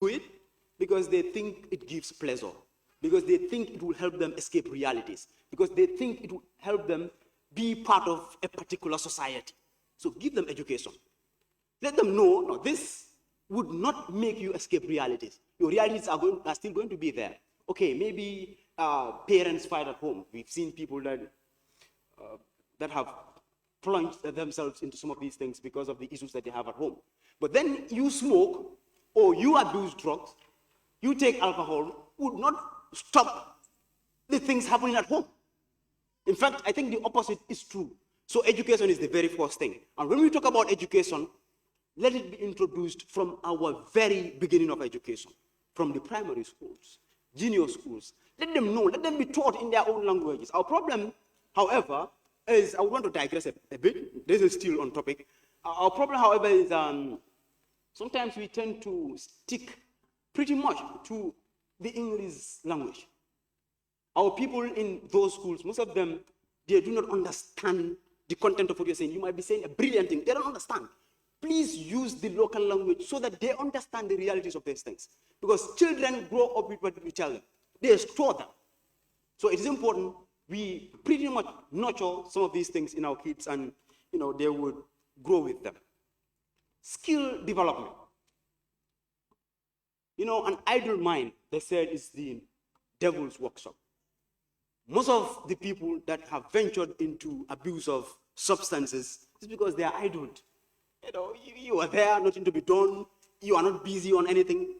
do it because they think it gives pleasure, because they think it will help them escape realities, because they think it will help them be part of a particular society. So give them education. Let them know, no, this would not make you escape realities. Your realities are still going to be there. Okay, maybe parents fight at home. We've seen people that have plunged themselves into some of these things because of the issues that they have at home. But then you smoke, or you abuse drugs, you take alcohol, would not stop the things happening at home. In fact, I think the opposite is true. So education is the very first thing. And when we talk about education, let it be introduced from our very beginning of education, from the primary schools, junior schools. Let them know, let them be taught in their own languages. Our problem, however, is, I would want to digress a bit. This is still on topic. Our problem, however, is sometimes we tend to stick pretty much to the English language. Our people in those schools, most of them, they do not understand the content of what you're saying. You might be saying a brilliant thing. They don't understand. Please use the local language so that they understand the realities of these things. Because children grow up with what we tell them. They store them. So it is important we pretty much nurture some of these things in our kids, and they would grow with them. Skill development. An idle mind, they said, is the devil's workshop. Most of the people that have ventured into abuse of substances is because they are idled. You are there, nothing to be done. You are not busy on anything.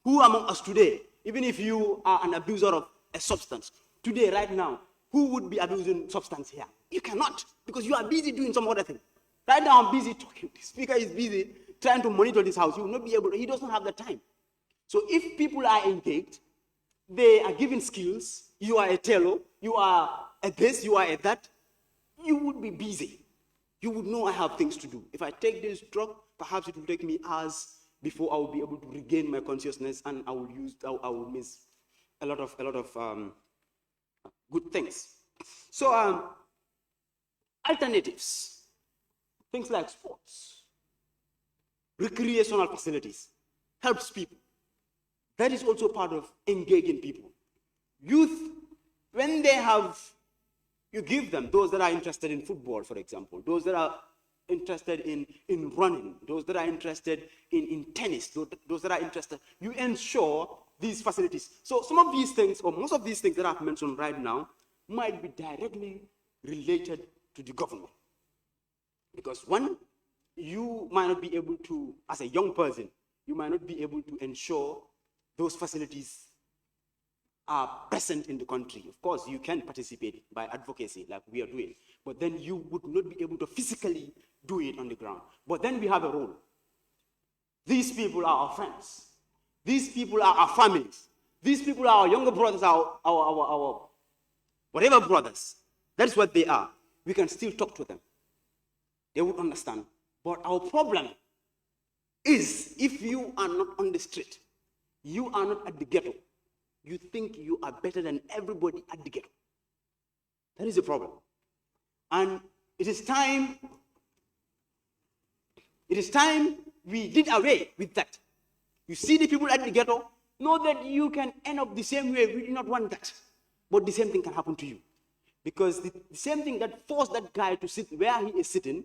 Who among us today, even if you are an abuser of a substance, today, right now, who would be abusing substance here? You cannot, because you are busy doing some other thing. Right now, I'm busy talking. The speaker is busy trying to monitor this house. You will not be able to, he doesn't have the time. So if people are engaged, they are given skills, you are a tailor, you are at this, you are at that, you would be busy. You would know I have things to do. If I take this drug, perhaps it will take me hours before I will be able to regain my consciousness, and I will miss a lot of good things. So alternatives, things like sports, recreational facilities, helps people. That is also part of engaging people. Youth, when they have, you give them, those that are interested in football, for example, those that are interested in running, those that are interested in tennis, those that are interested, you ensure these facilities. So some of these things, or most of these things that I've mentioned right now, might be directly related to the government. Because one, you might not be able to, as a young person, you might not be able to ensure those facilities are present in the country. Of course, you can participate by advocacy like we are doing, but then you would not be able to physically do it on the ground. But then we have a role. These people are our friends. These people are our families. These people are our younger brothers, our whatever brothers. That's what they are. We can still talk to them. They would understand. But our problem is, if you are not on the street, you are not at the ghetto, you think you are better than everybody at the ghetto. That is the problem. And it is time we did away with that. You see the people at the ghetto, know that you can end up the same way. We do not want that. But the same thing can happen to you. Because the same thing that forced that guy to sit where he is sitting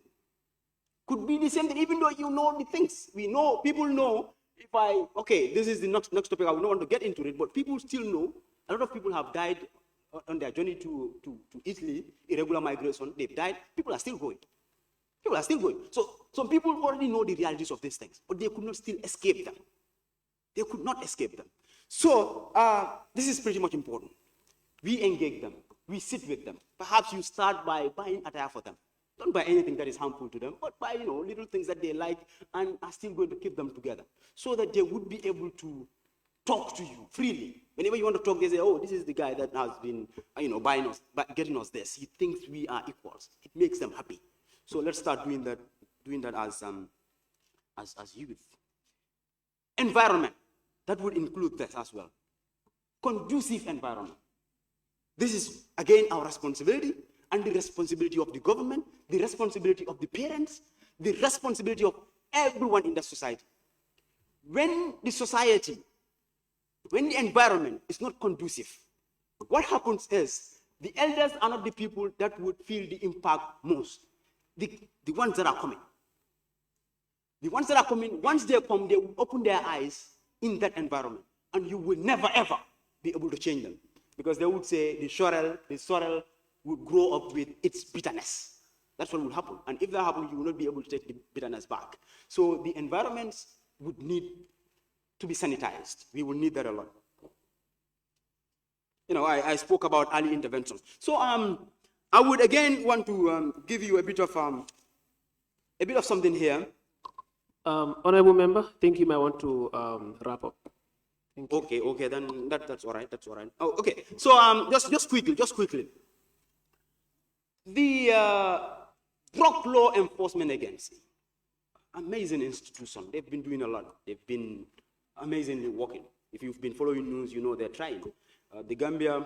could be the same thing, even though you know the things. We know, people know, this is the next topic, I will not want to get into it, but people still know, a lot of people have died on their journey to Italy, irregular migration, they've died, people are still going. People are still going. So some people already know the realities of these things, but they could not still escape them. They could not escape them. So this is pretty much important. We engage them, we sit with them. Perhaps you start by buying attire for them. Don't buy anything that is harmful to them, but buy little things that they like and are still going to keep them together, so that they would be able to talk to you freely. Whenever you want to talk, they say, oh, this is the guy that has been buying us, getting us this. He thinks we are equals. It makes them happy. So let's start doing that as youth. Environment, that would include this as well. Conducive environment. This is, again, our responsibility, and the responsibility of the government, the responsibility of the parents, the responsibility of everyone in the society. when the society, when the environment is not conducive, what happens is the elders are not the people that would feel the impact most. The ones that are coming. The ones that are coming, once they come, they will open their eyes in that environment. And you will never, ever be able to change them. Because they would say the sorrel would grow up with its bitterness. That's what will happen. And if that happens, you will not be able to take the bitterness back. So the environments would need to be sanitized. We will need that a lot. You know, I spoke about early interventions. So I would again want to give you a bit of something here. Honorable member, I think you might want to wrap up. Okay, then that's all right. That's all right. Oh, okay. So just quickly. The Drug Law Enforcement Agency, amazing institution. They've been doing a lot. They've been amazingly working. If you've been following news, you know they're trying. The Gambia,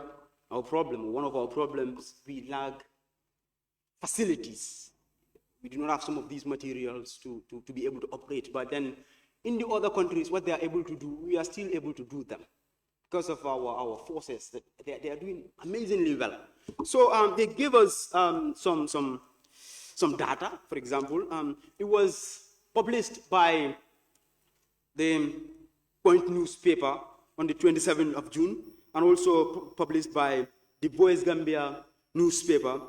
one of our problems, we lack facilities. We do not have some of these materials to be able to operate. But then in the other countries, what they are able to do, we are still able to do them because of our forces. That they are doing amazingly well. So they give us some data. For example, it was published by the Point newspaper on the 27th of June, and also published by the Voice Gambia newspaper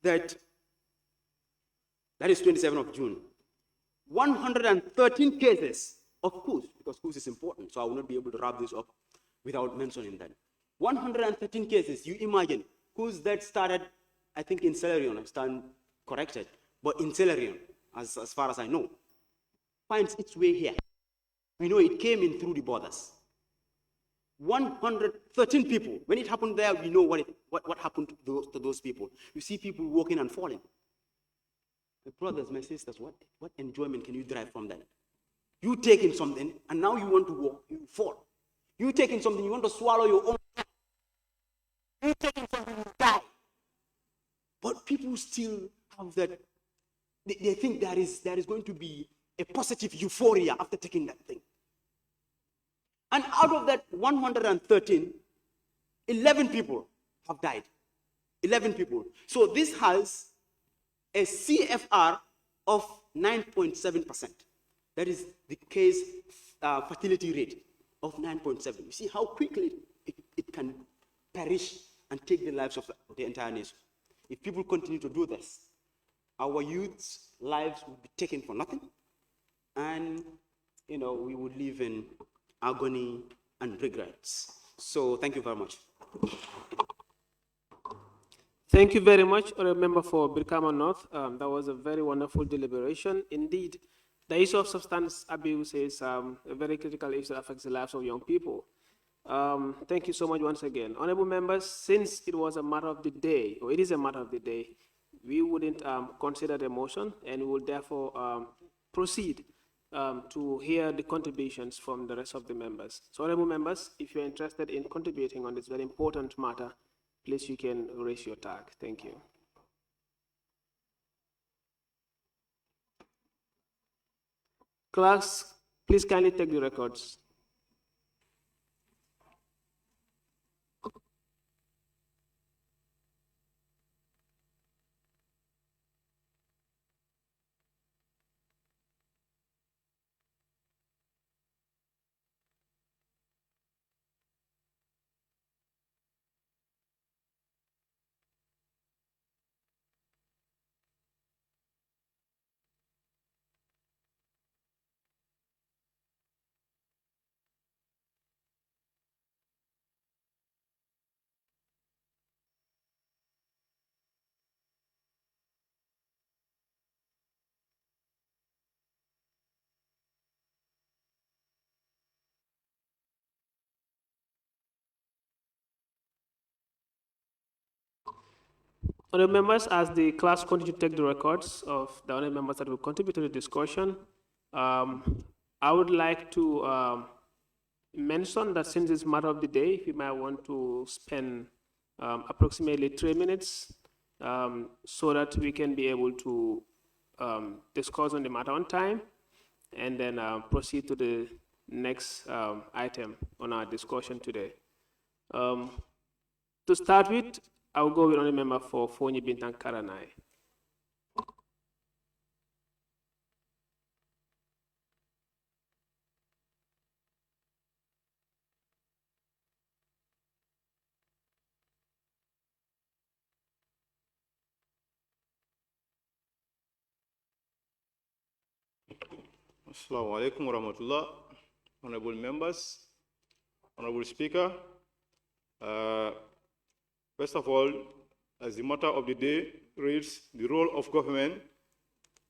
that is 27th of June. 113 cases of coups, because coups is important, so I will not be able to wrap this up without mentioning that. 113 cases, you imagine, coups that started, I think in Celerion, I stand corrected, but in Celerion, as far as I know, finds its way here. We know it came in through the borders. 113 people. When it happened there, we know what happened to those people. You see people walking and falling. My brothers, my sisters, what enjoyment can you derive from that? You taking something, and now you want to walk, you fall. You taking something, you want to swallow your own. You taking something, you die. But people still have that. They think there is going to be a positive euphoria after taking that thing. And out of that 113, 11 people have died. 11 people. So this has a CFR of 9.7%. That is the case fertility rate of 9.7. You see how quickly it can perish and take the lives of the entire nation. If people continue to do this, our youth's lives will be taken for nothing, and we would live in agony and regrets. So thank you very much. Thank you very much, Honourable Member for Brikama North. That was a very wonderful deliberation. Indeed, the issue of substance abuse is a very critical issue that affects the lives of young people. Thank you so much once again. Honourable members, since it was a matter of the day, or it is a matter of the day, we wouldn't consider the motion, and we will therefore proceed to hear the contributions from the rest of the members. So, honourable members, if you're interested in contributing on this very important matter, please you can raise your tag. Thank you. Clerks, please kindly take the records. Honourable members, as the class continue to take the records of the honourable members that will contribute to the discussion, I would like to mention that since it's matter of the day, if you might want to spend approximately 3 minutes so that we can be able to discuss on the matter on time, and then proceed to the next item on our discussion today. To start with, I'll go with only member for Fonyi Bintang Karanai. Assalamu alaikum wa rahmatullah. Honorable members, Honorable Speaker. First of all, as the matter of the day reads, the role of government,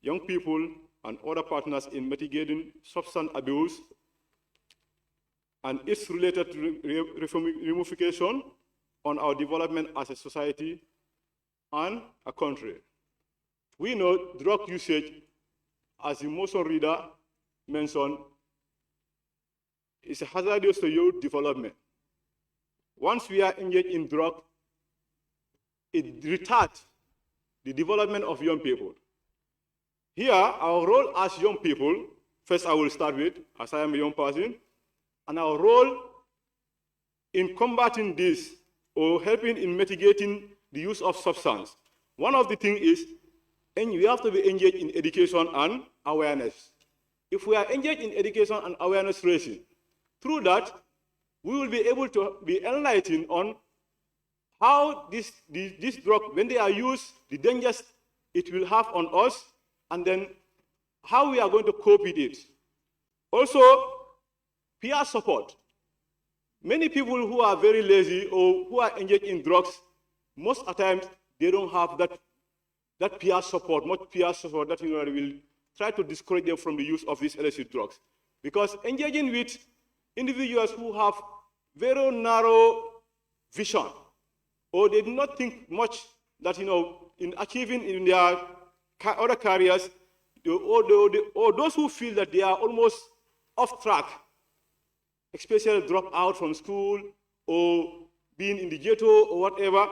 young people, and other partners in mitigating substance abuse and its related ramification on our development as a society and a country. We know drug usage, as the motion reader mentioned, is hazardous to youth development. Once we are engaged in drug, it retards the development of young people. Here, our role as young people, first I will start with, as I am a young person, and our role in combating this or helping in mitigating the use of substance. One of the things is, and we have to be engaged in education and awareness. If we are engaged in education and awareness raising, through that, we will be able to be enlightened on how this drug, when they are used, the dangers it will have on us, and then how we are going to cope with it. Also, peer support. Many people who are very lazy or who are engaged in drugs, most of the times they don't have that peer support, much peer support that will try to discourage them from the use of these illicit drugs. Because engaging with individuals who have very narrow vision, or they do not think much that, in achieving in their other careers, or those who feel that they are almost off track, especially drop out from school or being in the ghetto or whatever,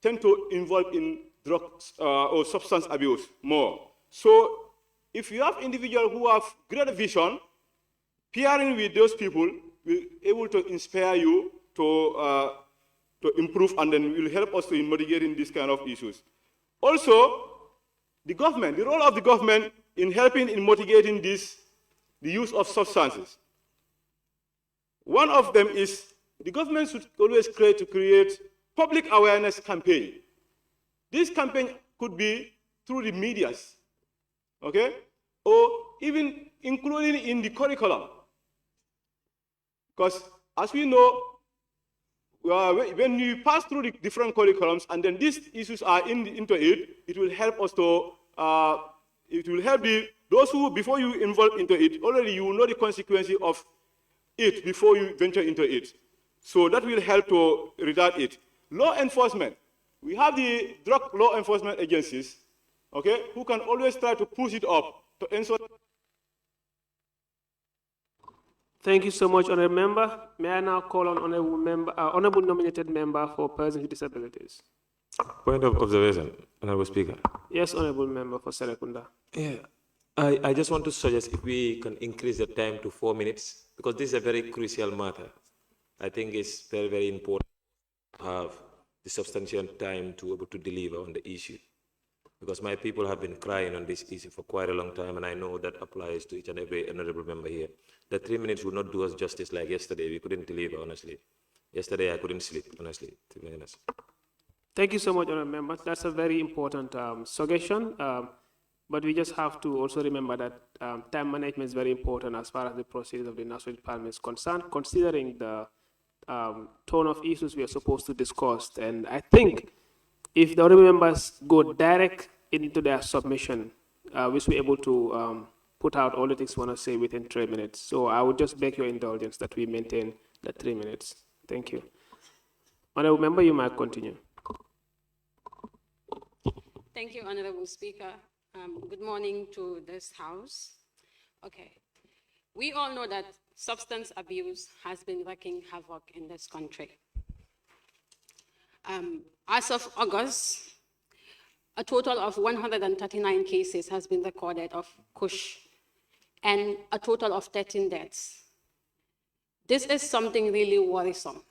tend to involve in drugs or substance abuse more. So if you have individuals who have greater vision, peering with those people will be able to inspire you to improve, and then will help us in mitigating these kind of issues. Also, the government, the role of the government in helping in mitigating the use of substances. One of them is the government should always create public awareness campaign. This campaign could be through the medias, okay? Or even including in the curriculum. Because as we know, when you pass through the different curriculums and then these issues are into it, it will help us to, it will help those who, before you involve into it, already you know the consequences of it before you venture into it. So that will help to retard it. Law enforcement. We have the drug law enforcement agencies, okay, who can always try to push it up to ensure. Thank you so much, Honourable Member. May I now call on Honourable Nominated Member for Persons with Disabilities. Point of observation, Honourable Speaker. Yes, Honourable Member for Serekunda. Yeah, I just want to suggest if we can increase the time to 4 minutes, because this is a very crucial matter. I think it's very, very important to have the substantial time to be able to deliver on the issue. Because my people have been crying on this issue for quite a long time, and I know that applies to each and every honourable member here. The 3 minutes will not do us justice like yesterday. We couldn't deliver, honestly. Yesterday, I couldn't sleep, honestly, to be honest. Thank you so much, Honourable Member. That's a very important suggestion. But we just have to also remember that time management is very important as far as the process of the National Parliament is concerned, considering the tone of issues we are supposed to discuss. And I think if the honourable members go direct into their submission, we should be able to put out all the things we want to say within 3 minutes. So I would just beg your indulgence that we maintain the 3 minutes. Thank you. Honourable Member, you might continue. Thank you, Honourable Speaker. Good morning to this House. Okay. We all know that substance abuse has been wreaking havoc in this country. As of August, a total of 139 cases has been recorded of Kush, and a total of 13 deaths. This is something really worrisome.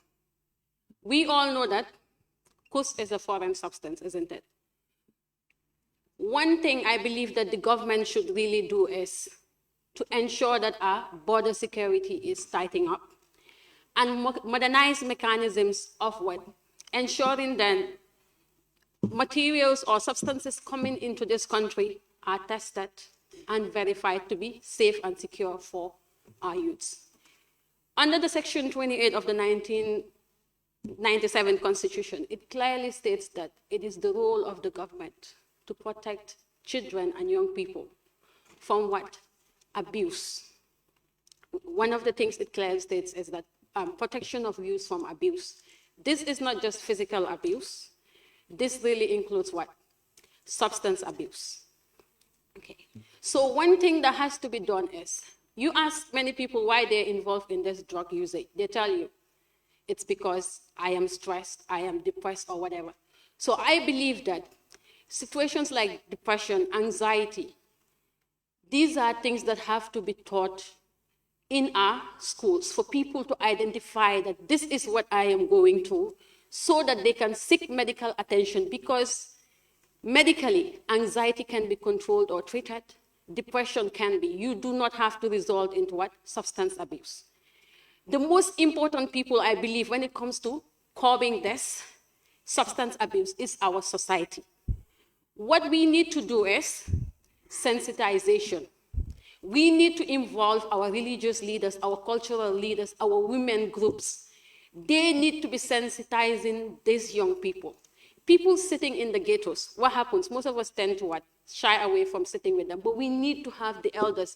We all know that kus is a foreign substance, isn't it? One thing I believe that the government should really do is to ensure that our border security is tightening up and modernize mechanisms of what? Ensuring that materials or substances coming into this country are tested and verified to be safe and secure for our youths. Under the Section 28 of the 1997 Constitution, it clearly states that it is the role of the government to protect children and young people from what? Abuse. One of the things it clearly states is that protection of youth from abuse. This is not just physical abuse. This really includes what? Substance abuse. Okay. So one thing that has to be done is, you ask many people why they're involved in this drug usage. They tell you, it's because I am stressed, I am depressed, or whatever. So I believe that situations like depression, anxiety, these are things that have to be taught in our schools for people to identify that this is what I am going through, so that they can seek medical attention, because medically, anxiety can be controlled or treated. Depression can be. You do not have to result into what? Substance abuse. The most important people, I believe, when it comes to curbing this substance abuse is our society. What we need to do is sensitization. We need to involve our religious leaders, our cultural leaders, our women groups. They need to be sensitizing these young people. People sitting in the ghettos, what happens? Most of us tend to what? Shy away from sitting with them. But we need to have the elders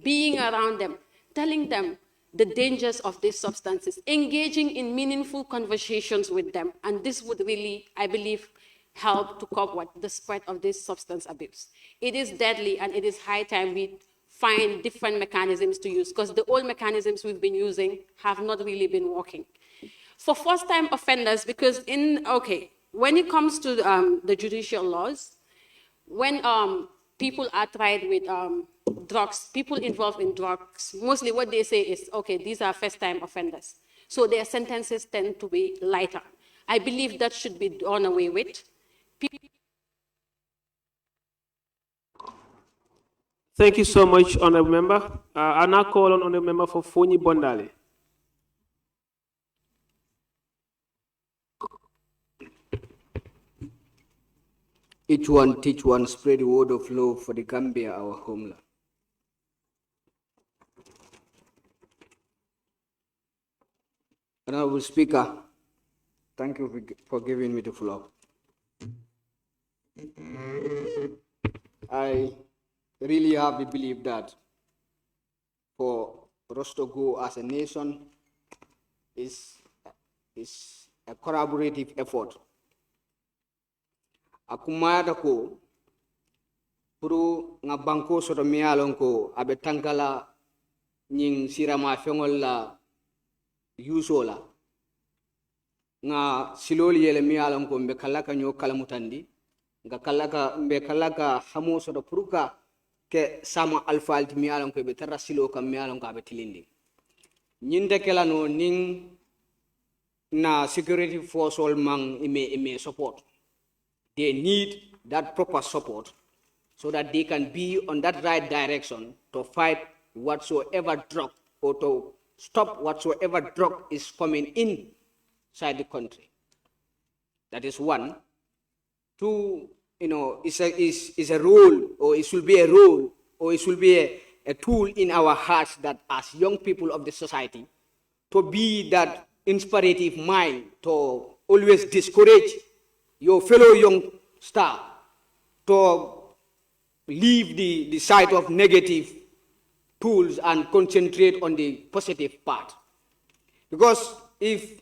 being around them, telling them the dangers of these substances, engaging in meaningful conversations with them. And this would really, I believe, help to curb what? The spread of this substance abuse. It is deadly, and it is high time we find different mechanisms to use, because the old mechanisms we've been using have not really been working. For first-time offenders, because when it comes to the judicial laws, when people are tried with drugs, people involved in drugs, mostly what they say is, okay, these are first-time offenders. So their sentences tend to be lighter. I believe that should be done away with. Thank you so much, Honorable Member. I now call on Honorable Member for Fonyi Bondale. Each one teach one, spread the word of love for the Gambia, our homeland. Honorable Speaker, thank you for giving me the floor. I really have the belief that for us to go as a nation is a collaborative effort. Akumada ko puru nga banko soto miyalon ko abe tankala nying sirama fengol la yuso la nga siloli yele miyalon ko mbe kalaka nyo kalamutandi nga kalaka mbe kalaka hamo soto puruka ke sama alfalti miyalon ko be tarra silo kam miyalon ko abe tilindi nyinde kala no ning na security force all mang ime support. They need that proper support so that they can be on that right direction to fight whatsoever drug or to stop whatsoever drug is coming inside the country. That is one. Two, is a role, or it should be a role, or it should be a tool in our hearts that as young people of the society to be that inspirative mind to always discourage your fellow young star to leave the side of negative tools and concentrate on the positive part. Because if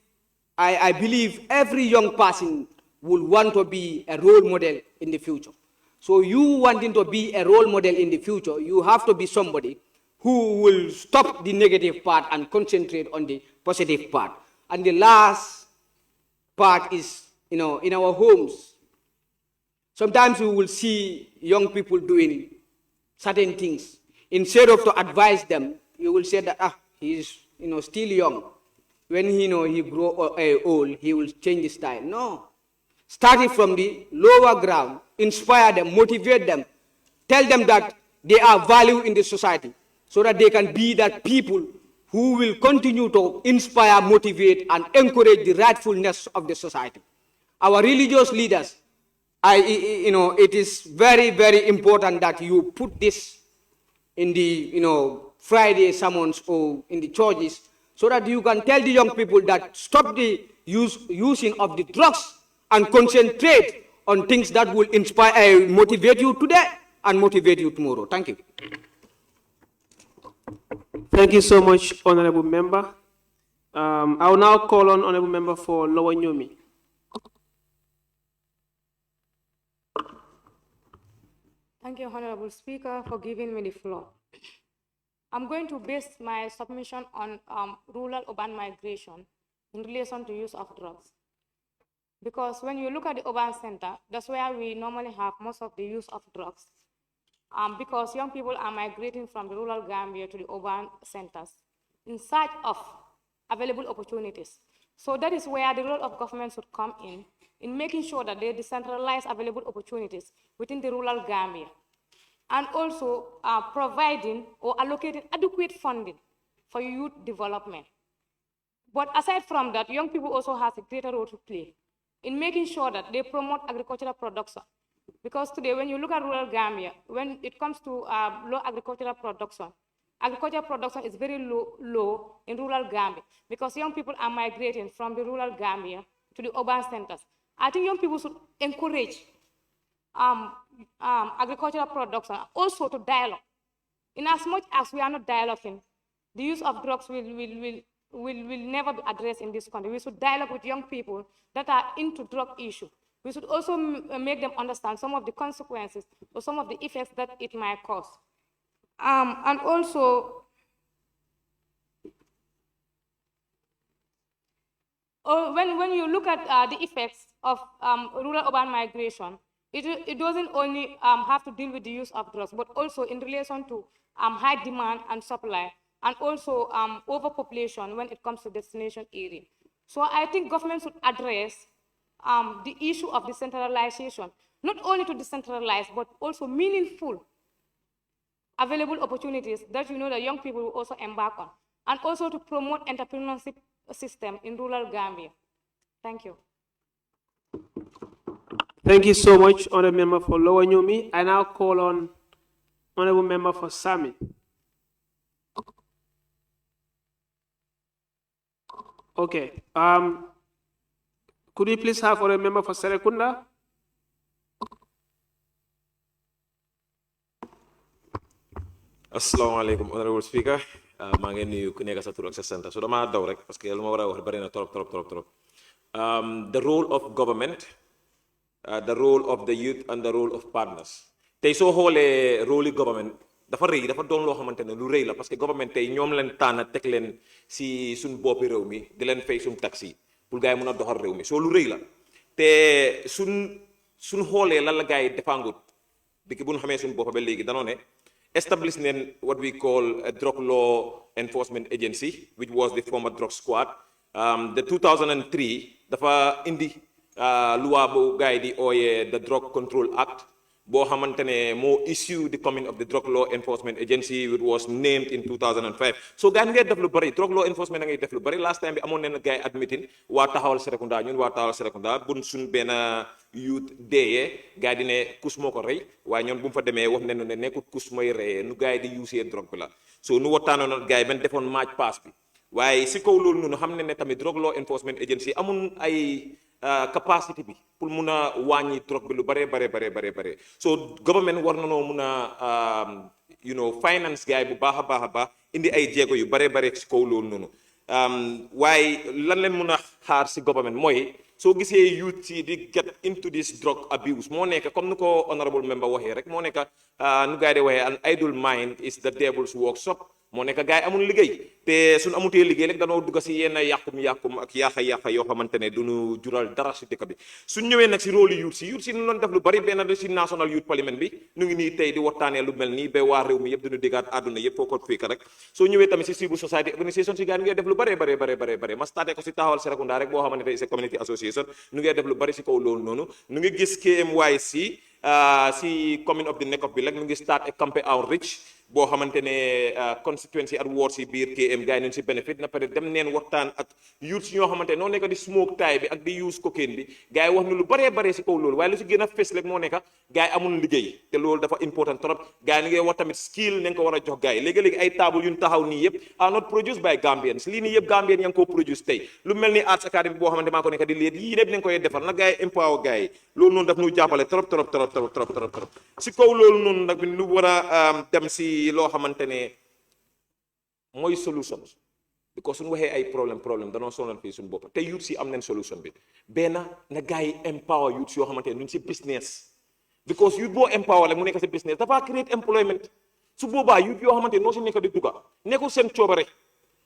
I believe every young person will want to be a role model in the future. So you wanting to be a role model in the future, you have to be somebody who will stop the negative part and concentrate on the positive part. And the last part is, in our homes, sometimes we will see young people doing certain things. Instead of to advise them, you will say that, he is still young, when he grow old, he will change his style. No. Starting from the lower ground, inspire them, motivate them, tell them that they are value in the society, so that they can be that people who will continue to inspire, motivate, and encourage the rightfulness of the society. Our religious leaders, it is very, very important that you put this in the, Friday sermons or in the churches, so that you can tell the young people that stop the using of the drugs and concentrate on things that will inspire, motivate you today and motivate you tomorrow. Thank you. Thank you so much, Honorable Member. I will now call on Honorable Member for Lower Nyomi. Thank you, Honorable Speaker, for giving me the floor. I'm going to base my submission on rural-urban migration in relation to use of drugs. Because when you look at the urban center, that's where we normally have most of the use of drugs. Because young people are migrating from the rural Gambia to the urban centers in search of available opportunities. So that is where the role of government should come in making sure that they decentralize available opportunities within the rural Gambia, and also providing or allocating adequate funding for youth development. But aside from that, young people also have a greater role to play in making sure that they promote agricultural production. Because today, when you look at rural Gambia, when it comes to low agricultural production is very low in rural Gambia, because young people are migrating from the rural Gambia to the urban centers. I think young people should encourage agricultural production, also to dialogue. In as much as we are not dialoguing, the use of drugs will never be addressed in this country. We should dialogue with young people that are into drug issue. We should also make them understand some of the consequences or some of the effects that it might cause. And also, when you look at the effects of rural-urban migration, it doesn't only have to deal with the use of drugs, but also in relation to high demand and supply, and also overpopulation when it comes to destination area. So I think government should address the issue of decentralization, not only to decentralize, but also meaningful available opportunities that the young people will also embark on, and also to promote entrepreneurship system in rural Gambia. Thank you. Thank you so much, Honorable Member for Lower Nyomi. I now call on Honorable Member for Sami. Okay. Could we please have Honorable Member for Serekunda? Assalamualaikum, Honorable Speaker. maa ngi nuyu ku nekk sa tur ak sa sant so dama daw rek parce que lu ma war a wax bari na trop. The role of government, the role of the youth, and the role of partners. Tey soo xoolee rôle yi government dafa rëy dafa doon loo xamante ne lu rëy la parce que government tey ñoom leen tànn teg leen si suñ boppi réew mi di leen fay suñ taxi pour gars yi mën a doxal réew mi soo lu rëy la te suñ xoolee lan la gars yi defangut dikki bu ñu xamee suñ boppa ba léegi danoo ne establish what we call a drug law enforcement agency, which was the former drug squad. The 2003 dafa indi loi bu gaay di ooyee the Drug Control Act boo xamante ne moo issue the coming of the drug law enforcement agency, which was named in 2005. So gaay ngay def lu bari drug law enforcement ngay def lu bari. Last time bi amoon nañ gaay admitting waa taxawal Serekunda ñun waa taxawal Serekunda buñ suñ benn youth deeyee gaay di ne kus moo ko rey waaye ñoom bu mu fa demee wax nañu ne nekkut kus mooy reyee nu gaay di usee drogue bi la so nu waxtaanoon gaay ben defoon match pass bi waaye si kaw loolu noonu xam ne tamit drug law enforcement agency amun ay capacity bi pour mun a wàññi drogue bi lu bare so government war na noo mun a finance gaay bu baax a baax indi ay jéego yu bare si kaw loolu noonu waaye lan leen mun a xaar si government mooy soo gisee youth si di get into this drug abuse moo nekk comme nu ko honorable member waxee rek moo nekk nu gaay di waxee an idle mind is the devil's workshop. moo nekk gars yi amul liggéey te suñu amutee liggéey rek danoo dugg si yenn yàqum ak yaaxa yoo xamante ne duñu jural dara si dëkk bi suñ ñëwee nag si rôle youth si ñu doon def lu bari benn si national youth parliament bi ñu ngi nii tey di waxtaanee lu mel nii ba waa réew mi yëpp duñu déggaat àdduna yëpp foo ko fekk rek soo ñëwee tamit si civil society organisation si gars yi ñu ngi def lu bare ma starté ko si taxawal Serekunda rek boo xamante ne c'est community association ñu ngi def lu bari si kaw loolu noonu ñu ngi gis KMYC si commune of the neck of bi rek ñu ngi start a campaign outreach boo xamante ne constituency at ward si biir KM gars yi nañ si benefit na peut être dem neen waxtaan ak youth ñoo xamante ne noo nekk di smoke taay bi ak di use cocaine bi gars yi wax na lu baree si kaw loolu waaye lu si gën a fës rek moo nekk gars yi amul liggéey te loolu dafa important trop gars yi ni ngay wax tamit skill nañ ko war a jox gars yi léegi-léegi ay table yu ñu taxaw nii yëpp are not produced by Gambians lii nii yëpp Gambien yaa ngi koo produce tey lu mel ni Arts Academy boo xamante maa ko nekk di leet yii yëpp nañ koy defar nag gars yi empower gars yi loolu noonu daf ñu jàppale trop si kaw loolu noonu nag lu war a dem si loo xamante ne mooy solution because suñu waxee ay problème danoo sonal fii suñu bopp te youth si am nañ solution bi benn na gars yi empower youth yoo xamante ne ñu si business because youth boo empower rek mu nekk si business dafa create employment su boobaa youth yoo xamante ne noo si nekk di dugga nekkul seen coobare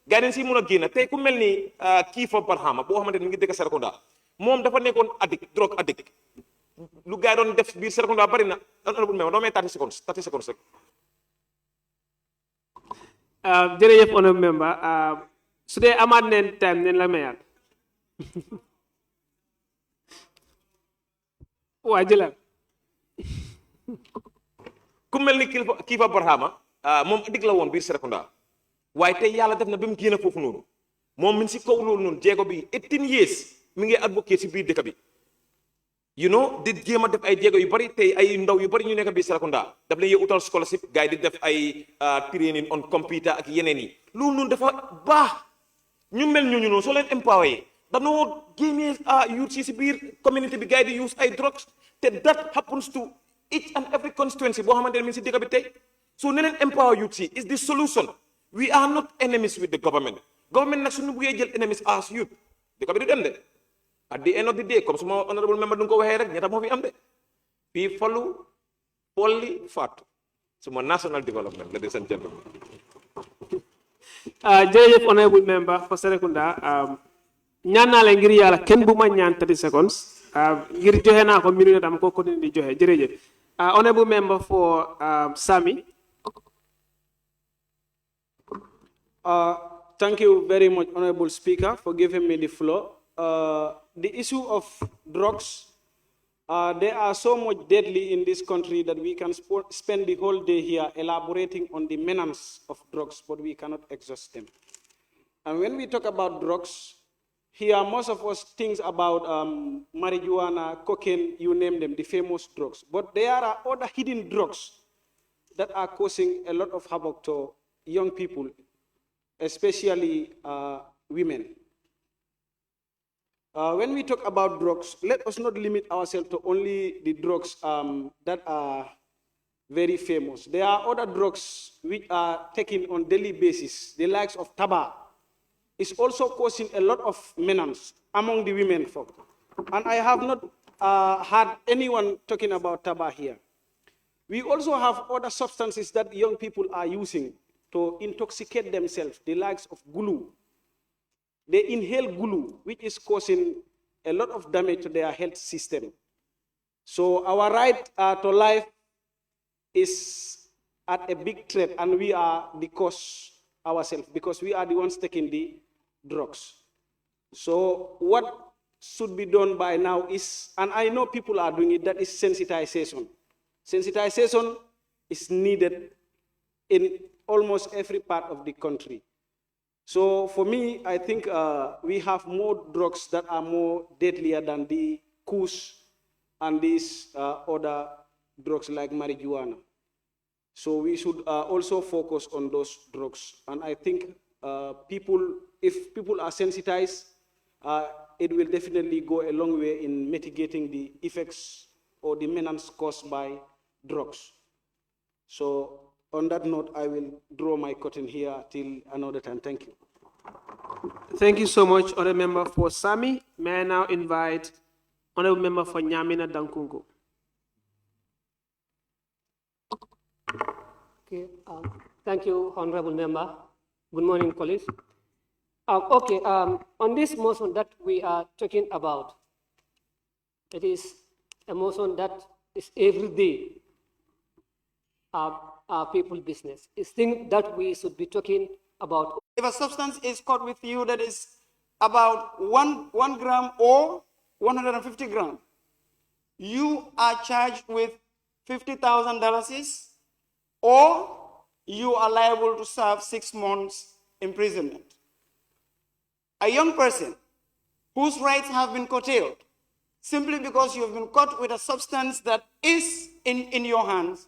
gars yi dañ si mun a génn tey ku mel ni Kiifa Barhama boo xamante ne mu ngi dëkk Serekunda moom dafa nekkoon drogue addict lu gars yi doon def biir Serekunda bari na doo may 30 seconds rek jërëjëf honorable member su dee amaat neen time neen la mayaat waa jëlal ku mel ni Kiifa Barhama moom addict la woon biir Serekunda waaye tey yàlla def na ba mu génn foofu noonu moom mi ngi si kaw loolu noonu jéego bi 18 years mi ngi advocate si biir dëkk bi you know di jéem a def ay jéego yu bari tey ay ndaw yu bari ñu nekk biir Serekunda daf leen utal scholarship gars yi di def ay training on computer ak yeneen yi loolu noonu dafa baax ñu mel ñooñu noonu soo leen empower danoo génnee youth si biir community bi gars yi di use ay drugs te that happens to each and every constituency boo xamante ne mi ngi si dëkk bi tey so ne leen empower youth si is the solution we are not enemies with the government nag suñu buggee jël enemies as youth dëkk bi du dem de at the end of the day comme suma honorable member du nga ko waxee rek ñetta moo fi am de fii falu folli faatu suma national development ladies and gentlemen jërëjëf honorable member for Serekunda ñaan naa leen ngir yàlla kenn bu ma ñaan 30 seconds ngir joxe naa ko minute dama ko continuer di joxe jërëjëf honorable member for Sami. Thank you very much, Honorable Speaker, for giving me the floor. The issue of drugs, they are so much deadly in this country that we can spend the whole day here elaborating on the menace of drugs, but we cannot exhaust them. And when we talk about drugs, here most of us think about marijuana, cocaine, you name them, the famous drugs. But there are other hidden drugs that are causing a lot of havoc to young people, especially women. When we talk about drugs, let us not limit ourselves to only the drugs that are very famous. There are other drugs which are taken on daily basis, the likes of tobacco. Is also causing a lot of menace among the women folk. And I have not heard anyone talking about tobacco here. We also have other substances that young people are using to intoxicate themselves, the likes of glue. They inhale glue, which is causing a lot of damage to their health system. So our right to life is at a big threat, and we are the cause ourselves, because we are the ones taking the drugs. So what should be done by now is, and I know people are doing it, that is sensitization. Sensitization is needed in almost every part of the country. So for me, I think we have more drugs that are more deadlier than the kush and these other drugs like marijuana. So we should also focus on those drugs. And I think if people are sensitized, it will definitely go a long way in mitigating the effects or the menace caused by drugs. So on that note, I will draw my curtain here till another time. Thank you. Thank you so much, Honorable Member for Sami. May I now invite Honorable Member for Nyamina Dankungu. Okay. Thank you, Honorable Member. Good morning, colleagues. On this motion that we are talking about, it is a motion that is every day our people business. It's thing that we should be talking about. If a substance is caught with you that is about one gram or 150 grams, you are charged with $50,000 or you are liable to serve 6 months imprisonment. A young person whose rights have been curtailed simply because you have been caught with a substance that is in your hands,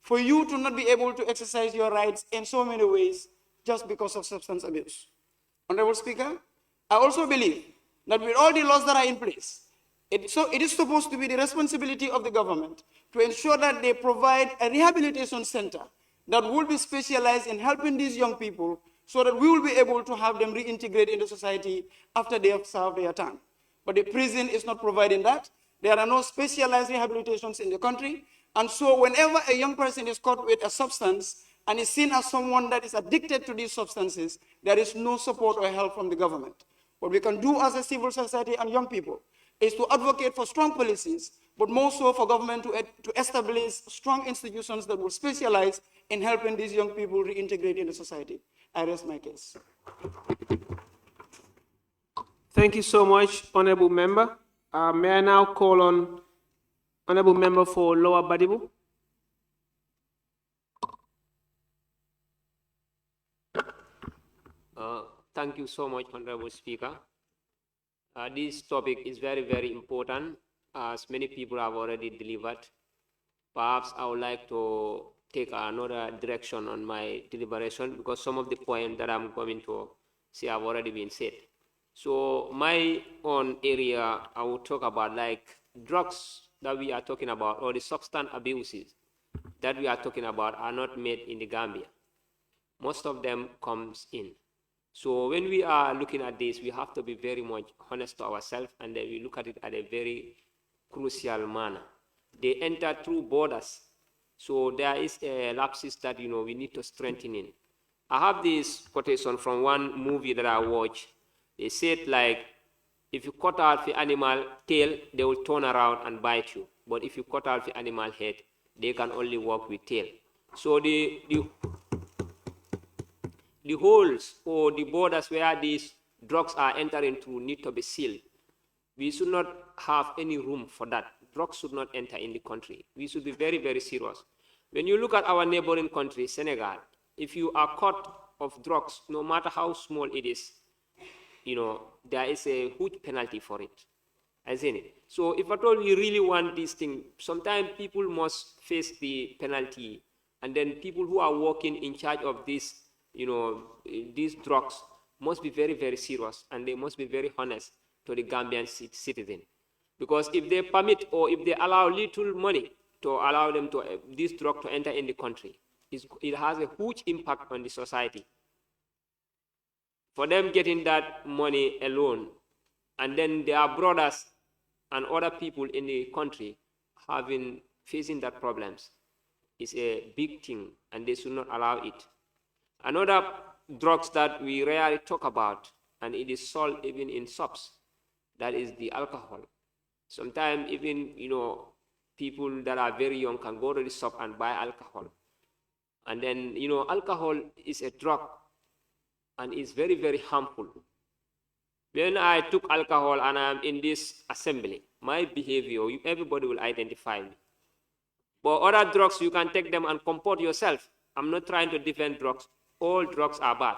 for you to not be able to exercise your rights in so many ways just because of substance abuse. Honorable Speaker, I also believe that with all the laws that are in place, it is supposed to be the responsibility of the government to ensure that they provide a rehabilitation center that will be specialized in helping these young people so that we will be able to have them reintegrate into society after they have served their time. But the prison is not providing that. There are no specialized rehabilitations in the country. And so whenever a young person is caught with a substance and is seen as someone that is addicted to these substances, there is no support or help from the government. What we can do as a civil society and young people is to advocate for strong policies, but more so for government to establish strong institutions that will specialize in helping these young people reintegrate into society. I rest my case. Thank you so much, Honorable Member. May I now call on Honorable Member for Lower Badibu? Thank you so much, Honorable Speaker. This topic is very, very important, as many people have already delivered. Perhaps I would like to take another direction on my deliberation because some of the points that I'm going to say have already been said. So my own area, I will talk about like drugs that we are talking about, or the substance abuses that we are talking about are not made in the Gambia. Most of them comes in. So when we are looking at this, we have to be very much honest to ourselves, and then we look at it at a very crucial manner. They enter through borders. So there is a lapses that we need to strengthen in. I have this quotation from one movie that I watched. They said like, if you cut out the animal tail, they will turn around and bite you. But if you cut out the animal head, they can only walk with tail. So the holes or the borders where these drugs are entering through need to be sealed. We should not have any room for that. Drugs should not enter in the country. We should be very, very serious. When you look at our neighboring country, Senegal, if you are caught of drugs, no matter how small it is, there is a huge penalty for it, isn't it? So if at all we really want this thing, sometimes people must face the penalty, and then people who are working in charge of this, these drugs must be very, very serious, and they must be very honest to the Gambian citizen. Because if they permit or if they allow little money to allow them to this drug to enter in the country, it has a huge impact on the society. For them getting that money alone, and then their brothers and other people in the country facing that problems, is a big thing, and they should not allow it. Another drugs that we rarely talk about, and it is sold even in shops, that is the alcohol. Sometimes even, people that are very young can go to the shop and buy alcohol. And then, alcohol is a drug and it's very, very harmful. When I took alcohol and I'm in this assembly, my behavior, everybody will identify me. But other drugs, you can take them and comport yourself. I'm not trying to defend drugs. All drugs are bad.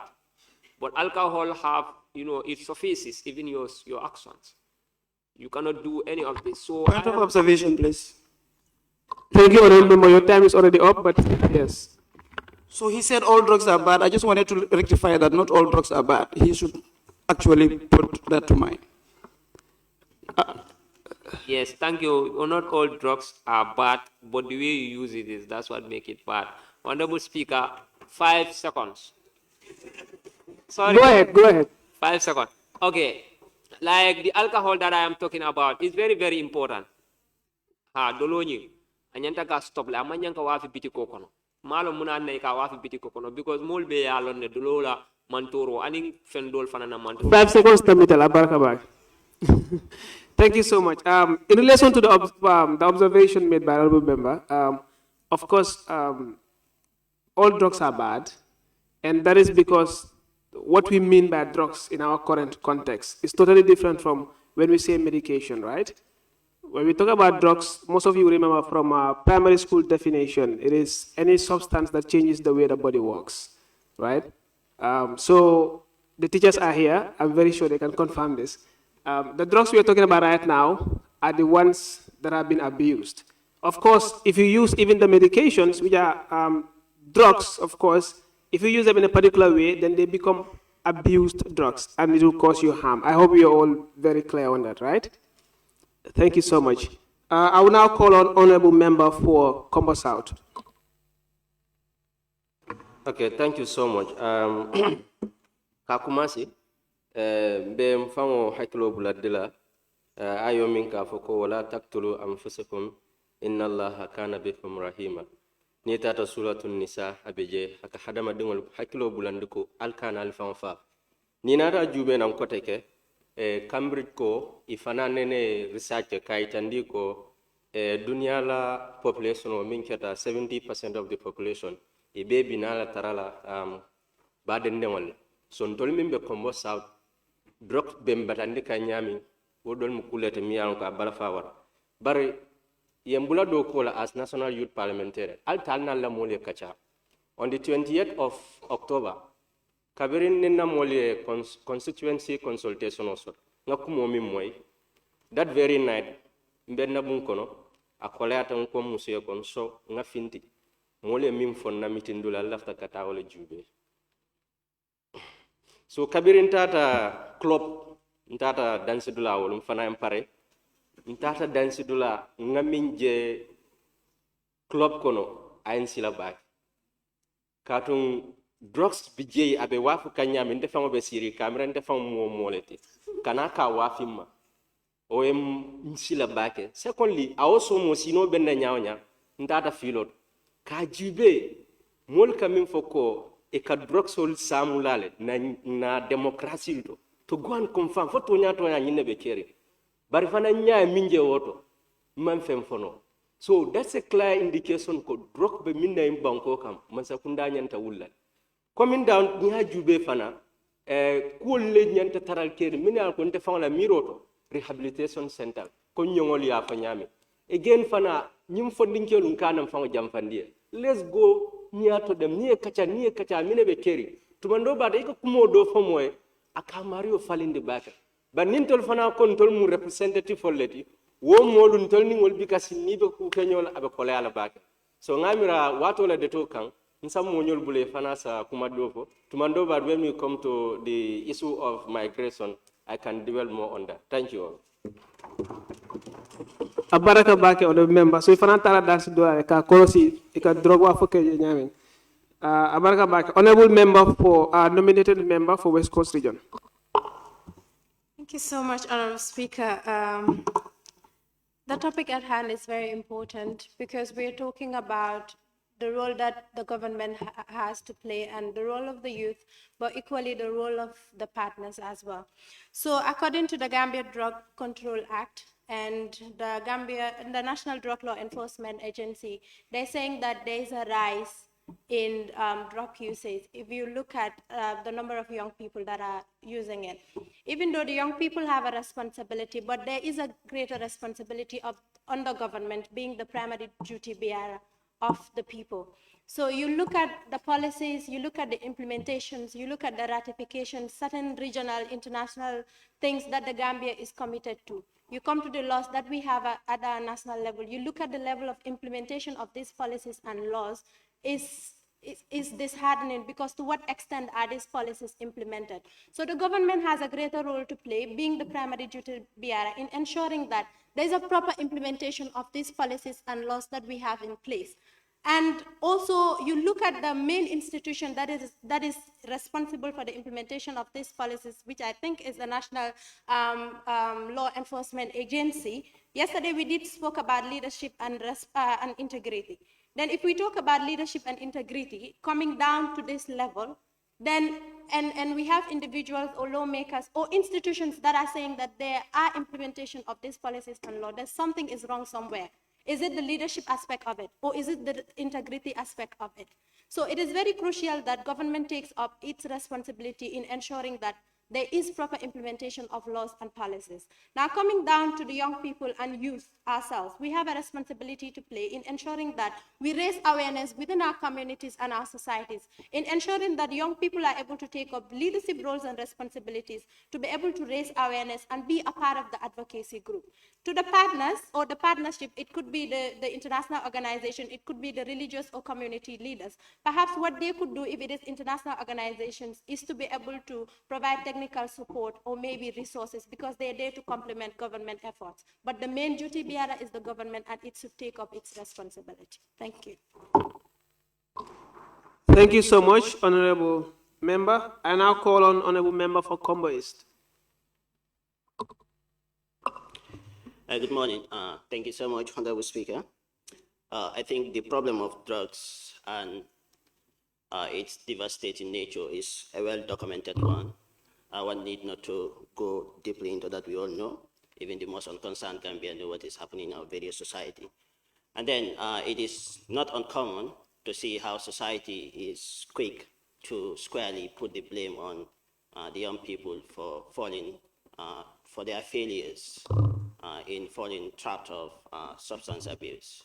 But alcohol have, it suffices even your actions. You cannot do any of this. So Point of observation, please. Thank you, Honorable Member. Your time is already up, but yes. So he said all drugs are bad. I just wanted to rectify that not all drugs are bad. He should actually put that to mind. Yes, thank you. Not all drugs are bad, but the way you use it that's what makes it bad. Honorable Speaker, 5 seconds. Sorry. Go ahead. 5 seconds. Okay. Like the alcohol that I am talking about is very, very important. Doloni. Anyanta ka stop la amanyanka wafi biti kokono. malo muna na ka wafi biti ko kono because mol be ya lon ne dulola mantoro ani fendol fanana mantoro 5 seconds tamitala barka bak. Thank you so much. In relation to the observation made by honorable member, of course, all drugs are bad, and that is because what we mean by drugs in our current context is totally different from when we say medication, right? When we talk about drugs, most of you remember from our primary school definition, it is any substance that changes the way the body works, right? So the teachers are here. I'm very sure they can confirm this. The drugs we are talking about right now are the ones that have been abused. Of course, if you use even the medications, which are drugs, of course, if you use them in a particular way, then they become abused drugs and it will cause you harm. I hope you're all very clear on that, right? Thank you so much. I will now call on Honorable Member for Combo South. Okay, thank you so much. Kakumasi, be mfango hakilo buladila, ayo minka foko wala taktulu anfusakum, inna allaha kana bikum rahima. Ni tata suratun nisa abeje haka hadama dingol hakilo bulandiko alkana alfanfa. Ni nara jube na mkoteke, Cambridge ko ifana nene research kaitandi ko dunia la population o minketa 70% of the population e baby nala tarala baden demol so ntol mimbe Kombo South drop bembatandi kanyami wodol mukulete miyan ko bala fawar bari yembula do ko la as national youth parliamentarian al talna la mole kacha on the 28th of October kabirin ninna mole constituency consultation also ngakumo mi moy that very night mbenna bun kono akolata ko musuye kon so nga finti mole mim fon na mitindula lafta kata wala jube so kabirin tata club ntata dansi dula wala mfana empare ntata dansi dula nga minje club kono ayin sila bak katun drugs bijey abe wafu kanyami ndefa be siri kamera ndefa mo moleti kana ka wafima o em sila bake secondly also mo sino benna nyaawnya ndata filot ka jube mol kamin foko e ka drugs ol samulale na democracy to go and confirm foto nyato nya nyine be keri bari fana nya minje woto man fem fono so that's a clear indication ko drug be minna im banko kam man sakunda nyanta wulla coming down nya jube fana ko le nyanta taral keri minal ko nte fanga miroto rehabilitation center ko nyongol ya fa nyami again fana nyim fondinkelun kanam fanga jamfandie let's go nyato dem nie kacha mine be keri tumando bada iko kumodo fomoe akamario falinde baka banintol fana kontol mu representative folleti wo molun tol ni ngol bikasi nibe ku kenyol abe koleala baka so ngamira wato la deto kan nsam mo nyol bule fana sa kumadofo tumando bad when we come to the issue of migration I can dwell more on that. Thank you all. Abaraka bake on the member. So if another dance do ka korosi ka drogwa foke nyami. Abaraka bake honorable member for nominated member for West Coast region. Thank you so much, Honorable Speaker. The topic at hand is very important because we are talking about the role that the government has to play and the role of the youth, but equally the role of the partners as well. So according to the Gambia Drug Control Act and the National Drug Law Enforcement Agency, they're saying that there is a rise in drug usage if you look at the number of young people that are using it. Even though the young people have a responsibility, but there is a greater responsibility on the government being the primary duty bearer of the people. So you look at the policies, you look at the implementations, you look at the ratifications, certain regional, international things that the Gambia is committed to. You come to the laws that we have at our national level. You look at the level of implementation of these policies and laws is disheartening because to what extent are these policies implemented? So the government has a greater role to play, being the primary duty bearer, in ensuring that there is a proper implementation of these policies and laws that we have in place. And also, you look at the main institution that is responsible for the implementation of these policies, which I think is the National Law Enforcement Agency. Yesterday, we did spoke about leadership and integrity. Then if we talk about leadership and integrity, coming down to this level, then, and we have individuals or lawmakers or institutions that are saying that there are implementation of these policies and law, that something is wrong somewhere. Is it the leadership aspect of it, or is it the integrity aspect of it? So it is very crucial that government takes up its responsibility in ensuring that there is proper implementation of laws and policies. Now, coming down to the young people and youth ourselves, we have a responsibility to play in ensuring that we raise awareness within our communities and our societies, in ensuring that young people are able to take up leadership roles and responsibilities to be able to raise awareness and be a part of the advocacy group. To the partners or the partnership, it could be the international organization, it could be the religious or community leaders. Perhaps what they could do if it is international organizations is to be able to provide technical support or maybe resources, because they are there to complement government efforts. But the main duty bearer is the government, and it should take up its responsibility. Thank you. Thank you so much, Honorable Member. I now call on Honorable Member for Combo East. Good morning. Thank you so much, Honorable Speaker. I think the problem of drugs and its devastating nature is a well-documented one. One need not to go deeply into that, we all know. Even the most unconcerned Gambian know what is happening in our various society. And then it is not uncommon to see how society is quick to squarely put the blame on the young people for falling, for their failures in falling trapped of substance abuse.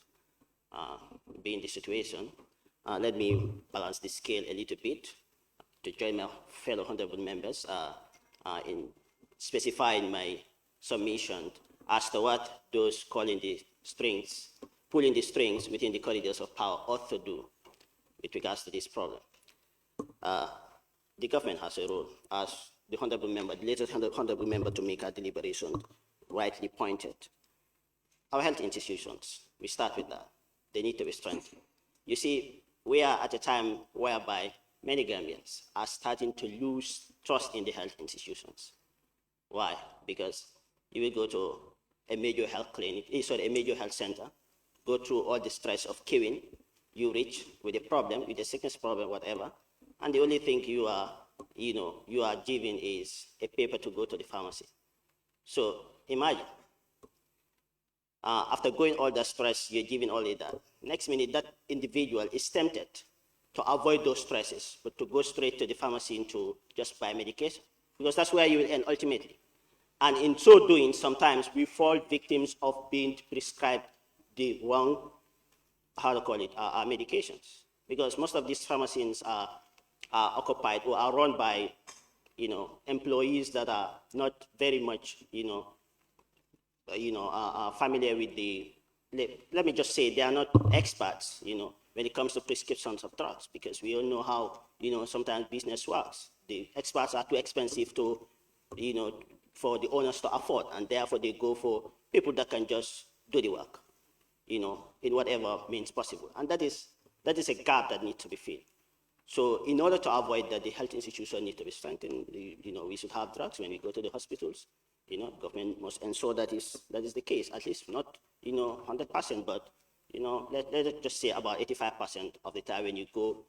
Being the situation, let me balance the scale a little bit to join my fellow honorable members in specifying my submission as to what those pulling the strings within the corridors of power ought to do with regards to this problem. The government has a role, as the honorable member, the latest honorable member to make our deliberation rightly pointed. Our health institutions, we start with that. They need to be strengthened. You see, we are at a time whereby many Gambians are starting to lose trust in the health institutions. Why? Because you will go to a major health clinic, a major health center, go through all the stress of queuing, you reach with a problem, with a sickness problem, whatever, and the only thing you are given is a paper to go to the pharmacy. So imagine, after going all that stress, you're given all of that. Next minute, that individual is tempted to avoid those stresses, but to go straight to the pharmacy and to just buy medication, because that's where you will end ultimately. And in so doing, sometimes we fall victims of being prescribed the wrong, medications, because most of these pharmacies are occupied or are run by, employees that are not very much, familiar with the, let me just say, they are not experts, when it comes to prescriptions of drugs, because we all know how, sometimes business works. The experts are too expensive to, for the owners to afford, and therefore they go for people that can just do the work, in whatever means possible. And that is a gap that needs to be filled. So in order to avoid that, the health institution needs to be strengthened. We should have drugs when we go to the hospitals. Government must ensure that is the case, at least not, 100%, but, let's just say about 85% of the time when you go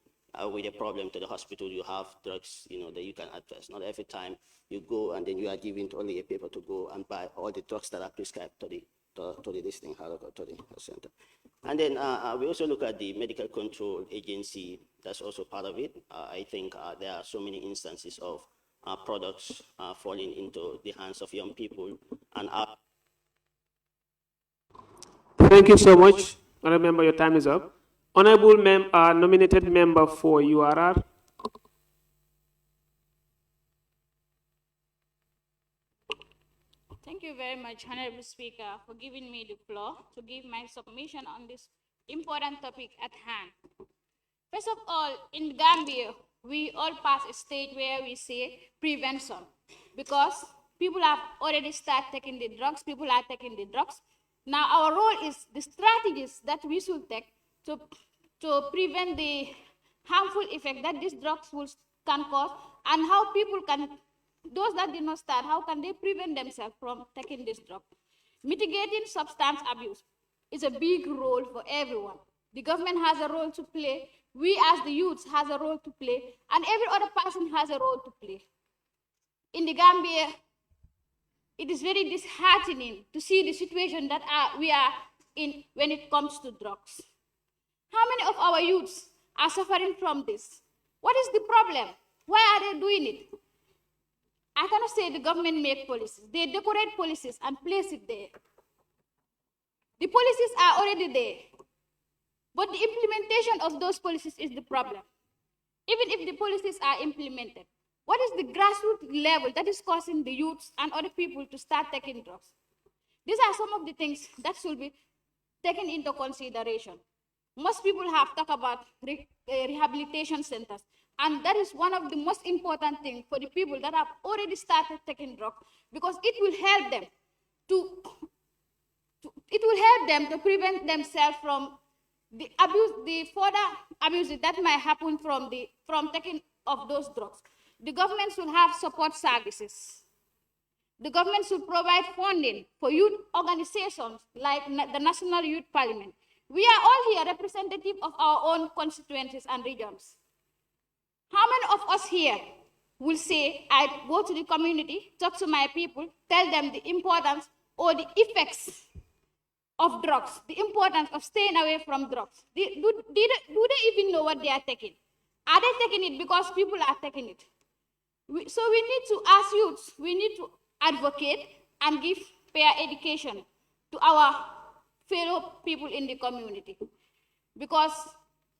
with a problem to the hospital, you have drugs, that you can address. Not every time you go and then you are given only a paper to go and buy all the drugs that are prescribed to the center. And then we also look at the medical control agency. That's also part of it. I think there are so many instances of products falling into the hands of young people. And Thank you so much. Honorable Member, your time is up. Honorable nominated member for URR. Thank you very much, Honorable Speaker, for giving me the floor to give my submission on this important topic at hand. First of all, in Gambia, we all pass a stage where we say prevention, because people have already started taking the drugs, people are taking the drugs. Now our role is the strategies that we should take to prevent the harmful effect that these drugs can cause, and how people can, those that did not start, how can they prevent themselves from taking this drug? Mitigating substance abuse is a big role for everyone. The government has a role to play. We as the youths has a role to play, and every other person has a role to play. In the Gambia, it is very disheartening to see the situation that we are in when it comes to drugs. How many of our youths are suffering from this? What is the problem? Why are they doing it? I cannot say the government make policies. They decorate policies and place it there. The policies are already there, but the implementation of those policies is the problem. Even if the policies are implemented, what is the grassroots level that is causing the youths and other people to start taking drugs? These are some of the things that should be taken into consideration. Most people have talked about rehabilitation centers, and that is one of the most important things for the people that have already started taking drugs, because it will help them to prevent themselves from the abuse, the further abuse that might happen from taking of those drugs. The government should have support services. The government should provide funding for youth organizations like the National Youth Parliament. We are all here representative of our own constituencies and regions. How many of us here will say, I go to the community, talk to my people, tell them the importance or the effects of drugs, the importance of staying away from drugs? Do they even know what they are taking? Are they taking it because people are taking it? So we need to, as youths, we need to advocate and give fair education to our fellow people in the community. Because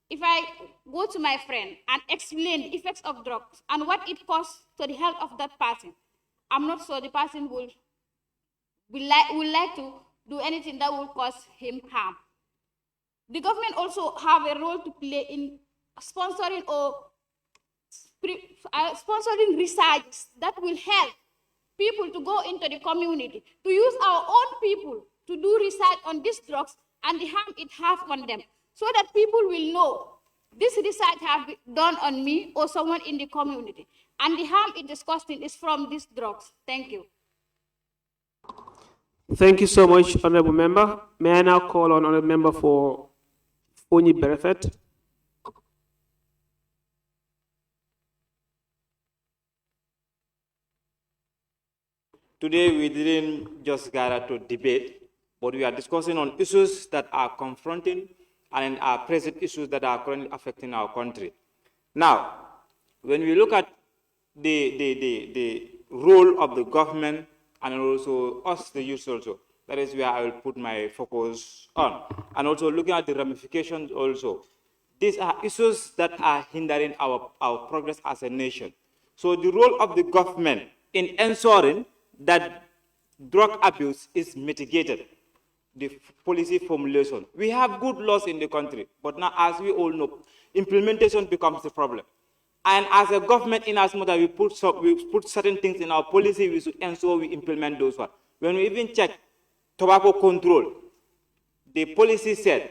if I go to my friend and explain the effects of drugs and what it costs to the health of that person, I'm not sure the person will like to do anything that will cause him harm. The government also have a role to play in sponsoring or sponsoring research that will help people to go into the community, to use our own people to do research on these drugs and the harm it has on them, so that people will know this research has been done on me or someone in the community, and the harm it is causing is from these drugs. Thank you. Thank you so much, Honorable Member. May I now call on Honorable Member for Fonyi Berefet? Today, we didn't just gather to debate, but we are discussing on issues that are confronting and are present issues that are currently affecting our country. Now, when we look at the role of the government and also us, the youth also, that is where I will put my focus on. And also looking at the ramifications also. These are issues that are hindering our progress as a nation. So the role of the government in ensuring that drug abuse is mitigated, the policy formulation. We have good laws in the country, but now, as we all know, implementation becomes the problem. And as a government, in as much as we put certain things in our policy, we should ensure we implement those ones. When we even check tobacco control, the policy said,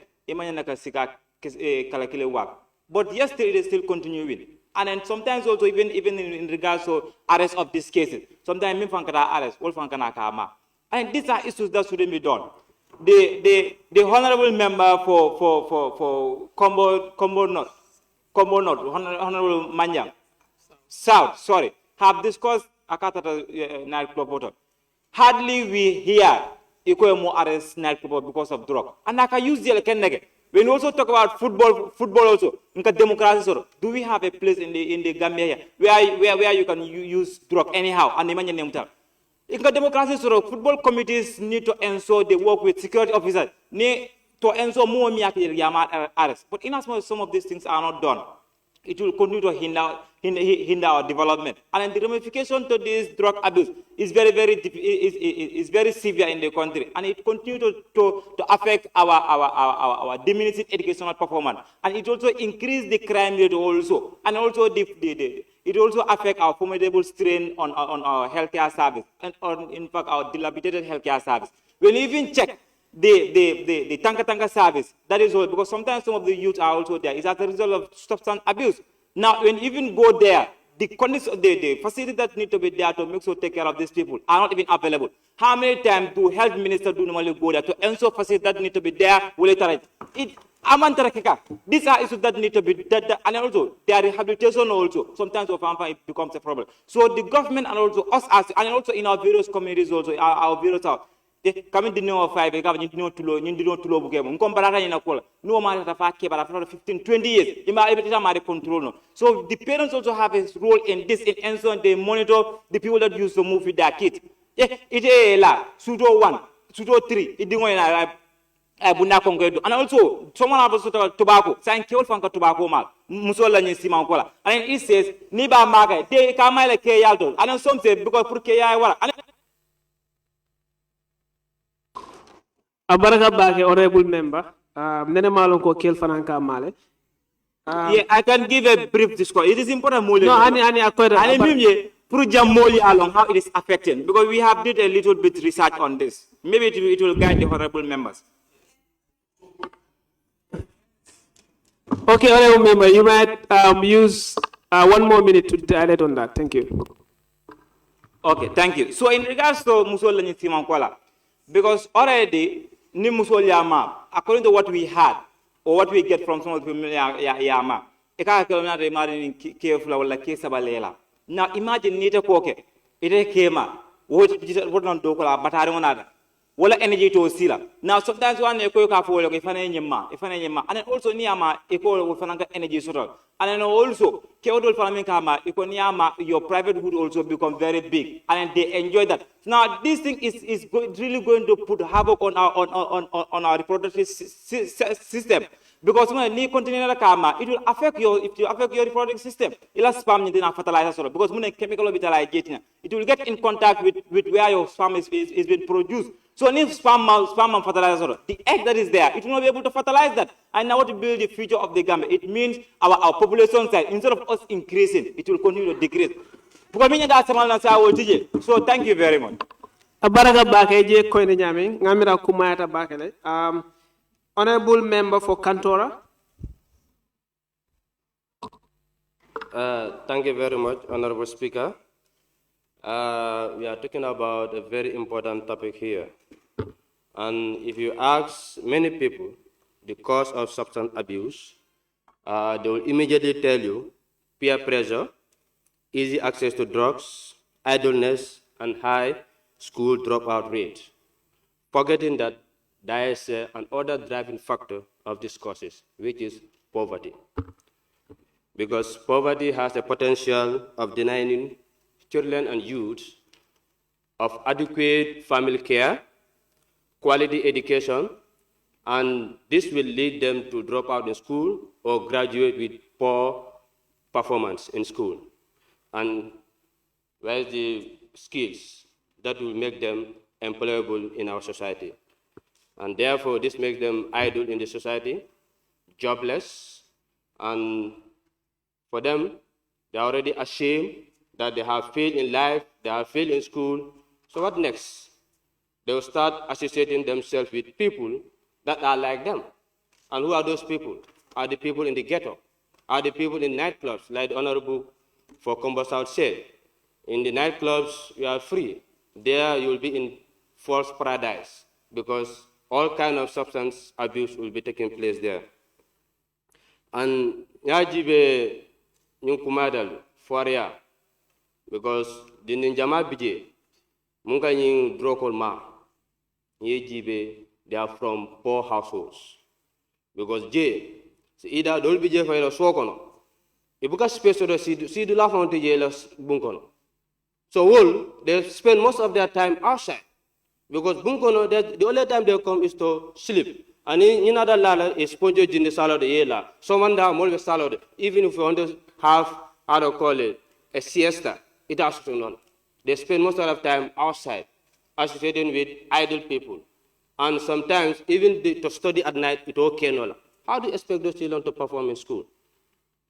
but yesterday they still continuing. And then sometimes also even in regards to arrest of these cases, sometimes arrest, and these are issues that shouldn't be done. The honorable member for Combo North, Honorable Manyang, South, sorry, have discussed Akata nightclub water. Hardly we hear Ikoemo arrest nightclub because of drug. And I can use the Kenege. When we also talk about football also, democracy, do we have a place in the Gambia where you can use drug anyhow? And in democracy, football committees need to ensure they work with security officers to ensure more arrests. But in as much as some of these things are not done, it will continue to hinder our development. And the ramification to this drug abuse is very severe in the country, and it continues to affect our diminished educational performance, and it also increases the crime rate also, and also it also affects our formidable strain on our healthcare service, and on, in fact, our dilapidated healthcare service. When you even check the tanka service, that is all, because sometimes some of the youth are also there. It's as a result of substance abuse. Now, when you even go there, the conditions, the facilities that need to be there to make sure take care of these people are not even available. How many times do health ministers do normally go there to ensure facilities that need to be there will iterate? These are issues that need to be, and also their rehabilitation also, sometimes it becomes a problem. So the government and also us, and also in our various communities also, our various coming the new 5, you know, to no matter 15, 20 years, control. So the parents also have a role in this, in ensuring they monitor the people that used to move with their kids. It is Sudo 1, Sudo 3, and also someone has tobacco, sign kill from tobacco mal, Musola Nisima Kola. And it says, Niba Maga, they come like Kayaldo, and some say because for Kaya. Abaraka Bake, honorable member, Nene Malon ko Kel Fananka Male. Yeah, I can give a brief discourse. It is important. No, Along how it is affecting, because we have did a little bit research on this. Maybe it will guide the honorable members. Okay, honorable member, you might use 1 more minute to dilate on that. Thank you. Okay, thank you. So in regards to Musola Nisimankwala, because already ni Musola according to what we had or what we get from some of the people, now imagine Nita Koke, it came up, what on Dokola, but I don't know. Wala energy to sila. Now sometimes one eko ka follow if and also niyama eko with energy sort. And then also keodol falamikama eko niyama your private would also become very big and they enjoy that. Now this thing is really going to put havoc on our reproductive system. Because when you continue kama, it will affect your reproductive system. It'll spam you then fertilizer because when chemical it will get in contact with where your sperm is being produced. So if sperm and fertilizer, the egg that is there, it will not be able to fertilize that. And now to build the future of the Gambia, it means our population size, instead of us increasing, it will continue to decrease. So thank you very much. Honorable member for Kantora. Thank you very much, Honorable Speaker. We are talking about a very important topic here. And if you ask many people the cause of substance abuse, they will immediately tell you peer pressure, easy access to drugs, idleness, and high school dropout rate, forgetting that there is another driving factor of these causes, which is poverty. Because poverty has the potential of denying children and youth of adequate family care, quality education, and this will lead them to drop out in school or graduate with poor performance in school. And where's the skills that will make them employable in our society? And therefore, this makes them idle in the society, jobless, and for them, they're already ashamed that they have failed in life, they have failed in school. So what next? They will start associating themselves with people that are like them. And who are those people? Are the people in the ghetto? Are the people in nightclubs, like the Honorable for Combo South said? In the nightclubs, you are free. There you will be in false paradise because all kinds of substance abuse will be taking place there. And Yajibe Nyunkumadal, Foria, because the Ninjama Bije, Munga Yin Drokol Ma, Yajibe, they are from poor households. Because J, either don't be J for a Sokono. If you space to see the laugh on the jailers Bunkono. So all they spend most of their time outside. Because Bunkono, the only time they come is to sleep. And in other lala is sponge in the salad yela. Someone that always salad. Even if you want to have, how to call it, a siesta, it has to none. They spend most of their time outside, associating with idle people. And sometimes, even to study at night, it okay no. How do you expect those children to perform in school?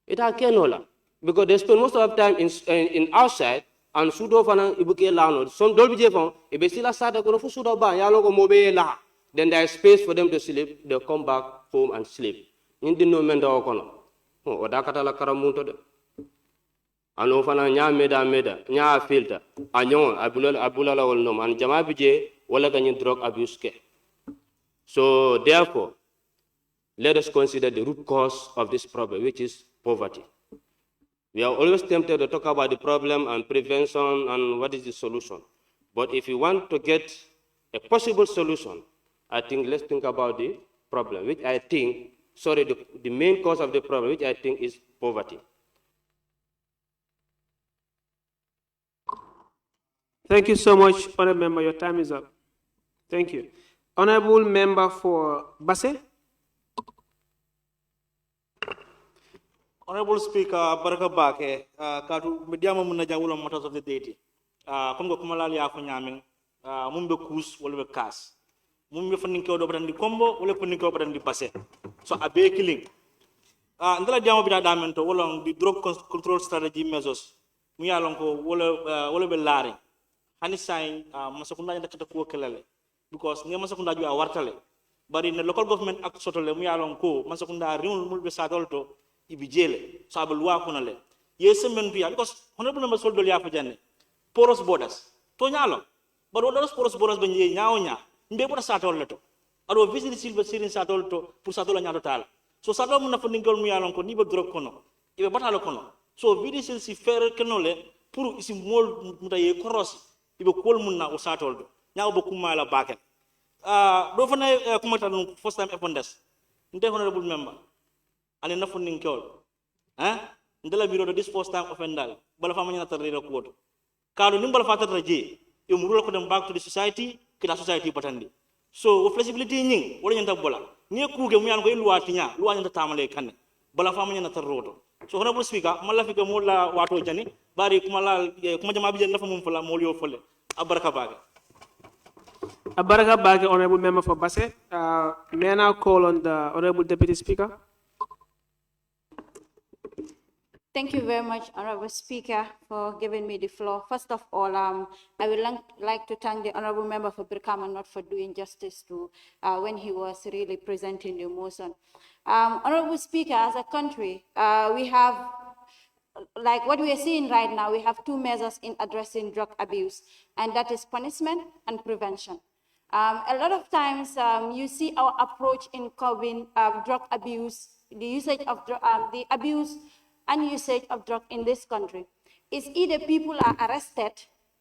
It okay no. Because they spend most of their time in outside, and sudo fana ibuke lano. Some don't be jefon. If they still start to go for sudo ba, yalo go mobe la. Then there is space for them to sleep. They'll come back home and sleep. In the no menda okono. O da kata la karamunto de. Ano fana nya meda nya filter. Anyon abula la wol nom. And jama bije wala ganyin drug abuse ke. So therefore, let us consider the root cause of this problem, which is poverty. We are always tempted to talk about the problem and prevention and what is the solution. But if you want to get a possible solution, I think let's think about the problem, which I think, the main cause of the problem, which I think is poverty. Thank you so much, Honorable Member. Your time is up. Thank you. Honorable Member for Basse. Honorable Speaker, Baraka Bake, Katu Mediama Munajawula Matters of the Deity. Congo Kumalali Afanyaming, Mumbe Kus, Wolve Kas. Mumbe Faninko Obrandi Combo, Ole Faninko Obrandi Basse. So a bay killing. Ndala Diamo Bida Damento, Wolong, the drug control strategy measures. Mialonko, Wole Belari. Hani sign, Masakunda and the Kataku Kelele. Because near Masakunda you are Wartale. But in the local government act sotole, Mialonko, Masakunda, Rimul Mulbe Sadolto. Ibijele, so abulwa kunale. Yes, mentia because honorable number sold dolia for Jenny. Porous borders. Tonyalo. But what those porous borders ben ye nyaonya, Ndebora Satol leto. Or visit silver series Satolto, Pusatola Natotal. So Sato Munafunical Mialonco, Nibo Drocono, Eva Batalocono. So Vidi Silsi Fair Canole, Puru is more Mutaye Coros, Ibo Kolmuna or Satoldo. Now Bokumala Baken. Dofana Kumatan first time upon this. Honorable member. And enough funding call. Ndela biro this first time offendal. Bala famanya na tarira kuoto. Kalu nimbala fata raje. Umurula ko dem back to the society. Kita society patandi. So flexibility nying. Wala nyanta bola. Niye kuge muyan ko iluwa tinya. Luwa nyanta tamale kanne. Bala famanya na tarroto. So honorable speaker, mala fika mola wato jani. Bari kumala kumajama bijan nafa mumfala molio fole. Abaraka baga. Abaraka baga, honorable member for Basse. May I now call on the honorable deputy speaker? Thank you very much, Honorable Speaker, for giving me the floor. First of all, I would like to thank the Honorable Member for Brikama North for doing justice to when he was really presenting the motion. Honorable Speaker, as a country, we have, like what we are seeing right now, we have two measures in addressing drug abuse, and that is punishment and prevention. A lot of times, you see our approach in curbing drug abuse, the usage of the abuse and usage of drugs in this country is either people are arrested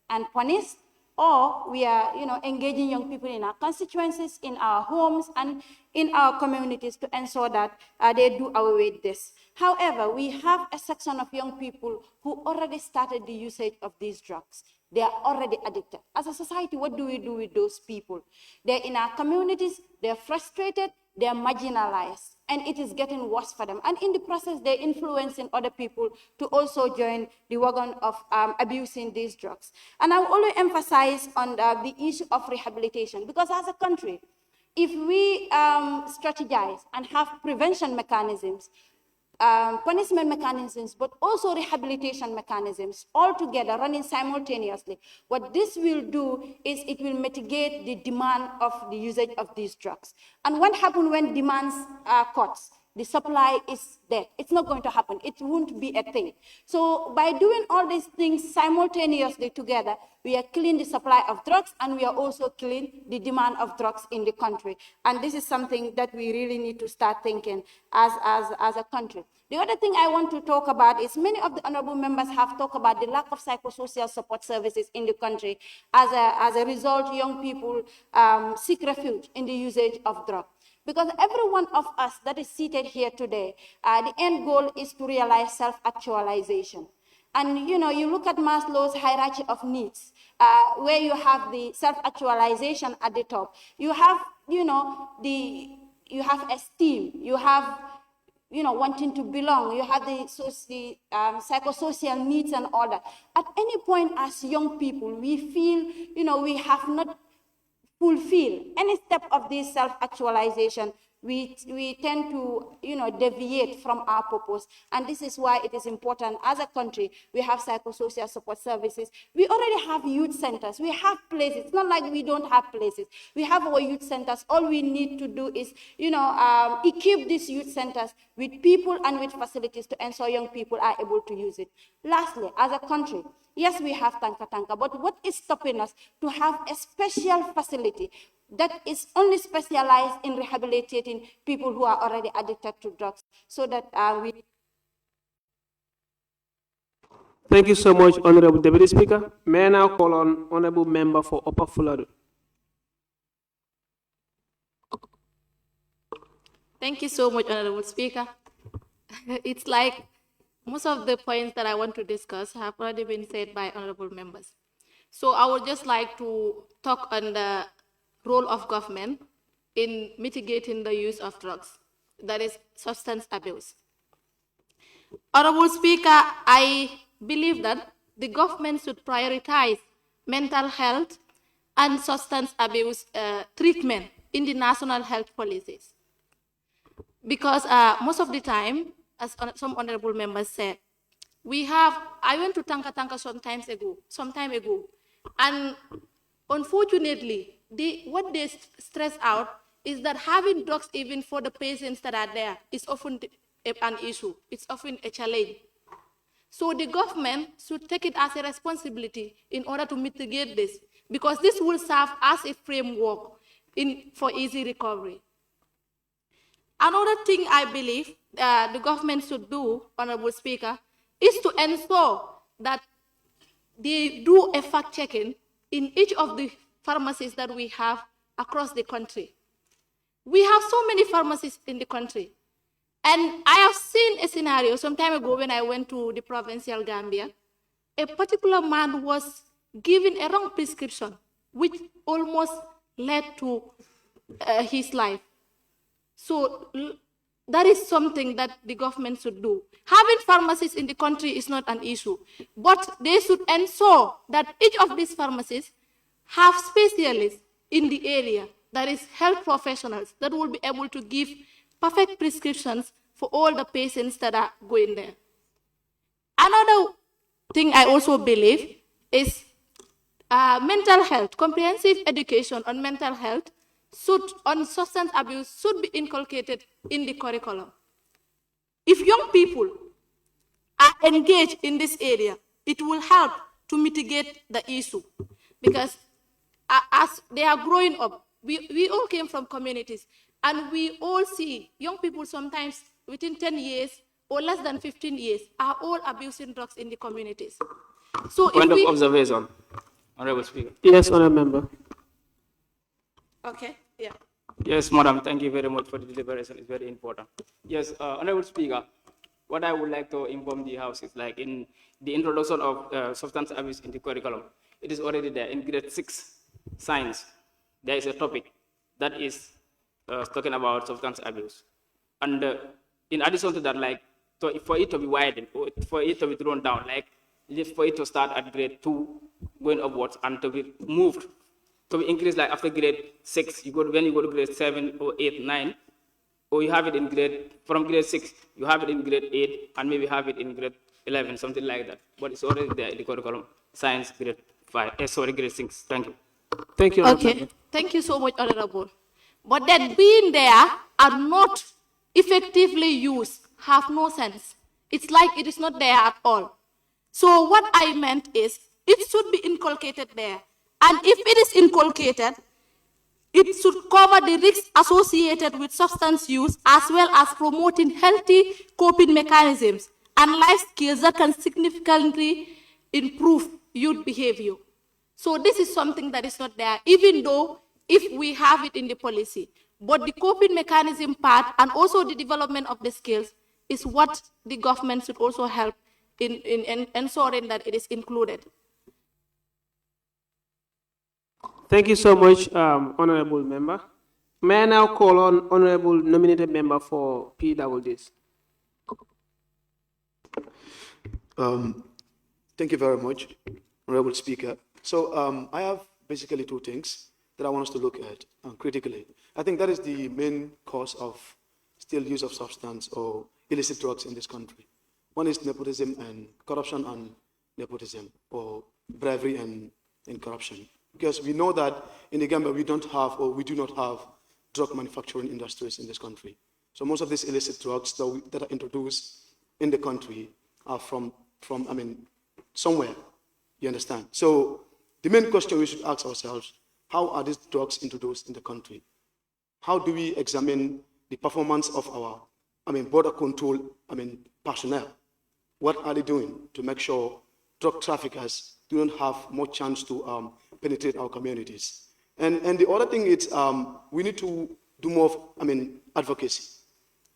and punished, or we are, engaging young people in our constituencies, in our homes, and in our communities to ensure that they do away with this. However, we have a section of young people who already started the usage of these drugs. They are already addicted. As a society, what do we do with those people? They're in our communities, they're frustrated, they're marginalized, and it is getting worse for them. And in the process, they're influencing other people to also join the wagon of abusing these drugs. And I will always emphasize on the issue of rehabilitation, because as a country, if we strategize and have prevention mechanisms, punishment mechanisms, but also rehabilitation mechanisms all together running simultaneously, what this will do is it will mitigate the demand of the usage of these drugs. And what happens when demands are cut? The supply is dead. It's not going to happen. It won't be a thing. So by doing all these things simultaneously together, we are killing the supply of drugs, and we are also killing the demand of drugs in the country. And this is something that we really need to start thinking as a country. The other thing I want to talk about is many of the honorable members have talked about the lack of psychosocial support services in the country. As a result, young people seek refuge in the usage of drugs. Because every one of us that is seated here today, the end goal is to realize self-actualization. And you look at Maslow's hierarchy of needs, where you have the self-actualization at the top. You have, you have esteem. You have, wanting to belong. You have the psychosocial needs and all that. At any point as young people, we feel, we have not fulfill any step of this self-actualization, we tend to, deviate from our purpose. And this is why it is important as a country, we have psychosocial support services. We already have youth centers. We have places. It's not like we don't have places. We have our youth centers. All we need to do is, equip these youth centers with people and with facilities to ensure young people are able to use it. Lastly, as a country, yes, we have Tanka Tanka, but what is stopping us to have a special facility that is only specialized in rehabilitating people who are already addicted to drugs, so that we... Thank you so much, Honorable Deputy Speaker. May I now call on Honorable Member for Upper Fuladu. Thank you so much, Honorable Speaker. It's like most of the points that I want to discuss have already been said by honorable members. So I would just like to talk on the role of government in mitigating the use of drugs, that is substance abuse. Honorable Speaker, I believe that the government should prioritize mental health and substance abuse treatment in the national health policies. Because most of the time, as some honorable members said, I went to Tanka Tanka some time ago, and unfortunately, what they stress out is that having drugs even for the patients that are there is often an issue. It's often a challenge. So the government should take it as a responsibility in order to mitigate this, because this will serve as a framework for easy recovery. Another thing I believe the government should do, Honorable Speaker, is to ensure that they do a fact-checking in each of the pharmacies that we have across the country. We have so many pharmacies in the country. And I have seen a scenario some time ago when I went to the provincial Gambia. A particular man was given a wrong prescription, which almost led to his life. So that is something that the government should do. Having pharmacies in the country is not an issue, but they should ensure that each of these pharmacies have specialists in the area, that is health professionals, that will be able to give perfect prescriptions for all the patients that are going there. Another thing I also believe is mental health. Comprehensive education on mental health on substance abuse should be inculcated in the curriculum. If young people are engaged in this area, it will help to mitigate the issue, because as they are growing up, we all came from communities, and we all see young people sometimes within 10 years or less than 15 years are all abusing drugs in the communities. So Point of observation, Honorable Speaker. Yes, Honorable Member. Okay, yeah. Yes, Madam, thank you very much for the deliberation. It's very important. Yes, Honorable Speaker, what I would like to inform the House is like in the introduction of substance abuse in the curriculum, it is already there in grade 6 science. There is a topic that is talking about substance abuse. And in addition to that, like for it to be widened, or for it to be thrown down, like for it to start at grade 2 going upwards and to be moved, to be increased like after grade 6, when you go to grade 7 or 8, 9, or you have it in from grade 6, you have it in grade 8, and maybe have it in grade 11, something like that. But it's already there in the curriculum, science grade 6. Thank you. Thank you. Okay, thank you so much, Honorable. But that being there and not effectively used have no sense. It's like it is not there at all. So what I meant is it should be inculcated there. And if it is inculcated, it should cover the risks associated with substance use, as well as promoting healthy coping mechanisms and life skills that can significantly improve youth behavior. So this is something that is not there, even though if we have it in the policy. But the coping mechanism part and also the development of the skills is what the government should also help in ensuring that it is included. Thank you so much, Honorable Member. May I now call on Honorable Nominated Member for PWDs? Thank you very much, Honorable Speaker. So I have basically two things that I want us to look at critically. I think that is the main cause of still use of substance or illicit drugs in this country. One is nepotism and corruption and nepotism, or bribery and corruption. Because we know that in the Gambia we do not have drug manufacturing industries in this country. So most of these illicit drugs that are introduced in the country are from somewhere, you understand? So the main question we should ask ourselves, how are these drugs introduced in the country? How do we examine the performance of our, border control, personnel? What are they doing to make sure drug traffickers do not have more chance to penetrate our communities? And the other thing is we need to do more of, advocacy,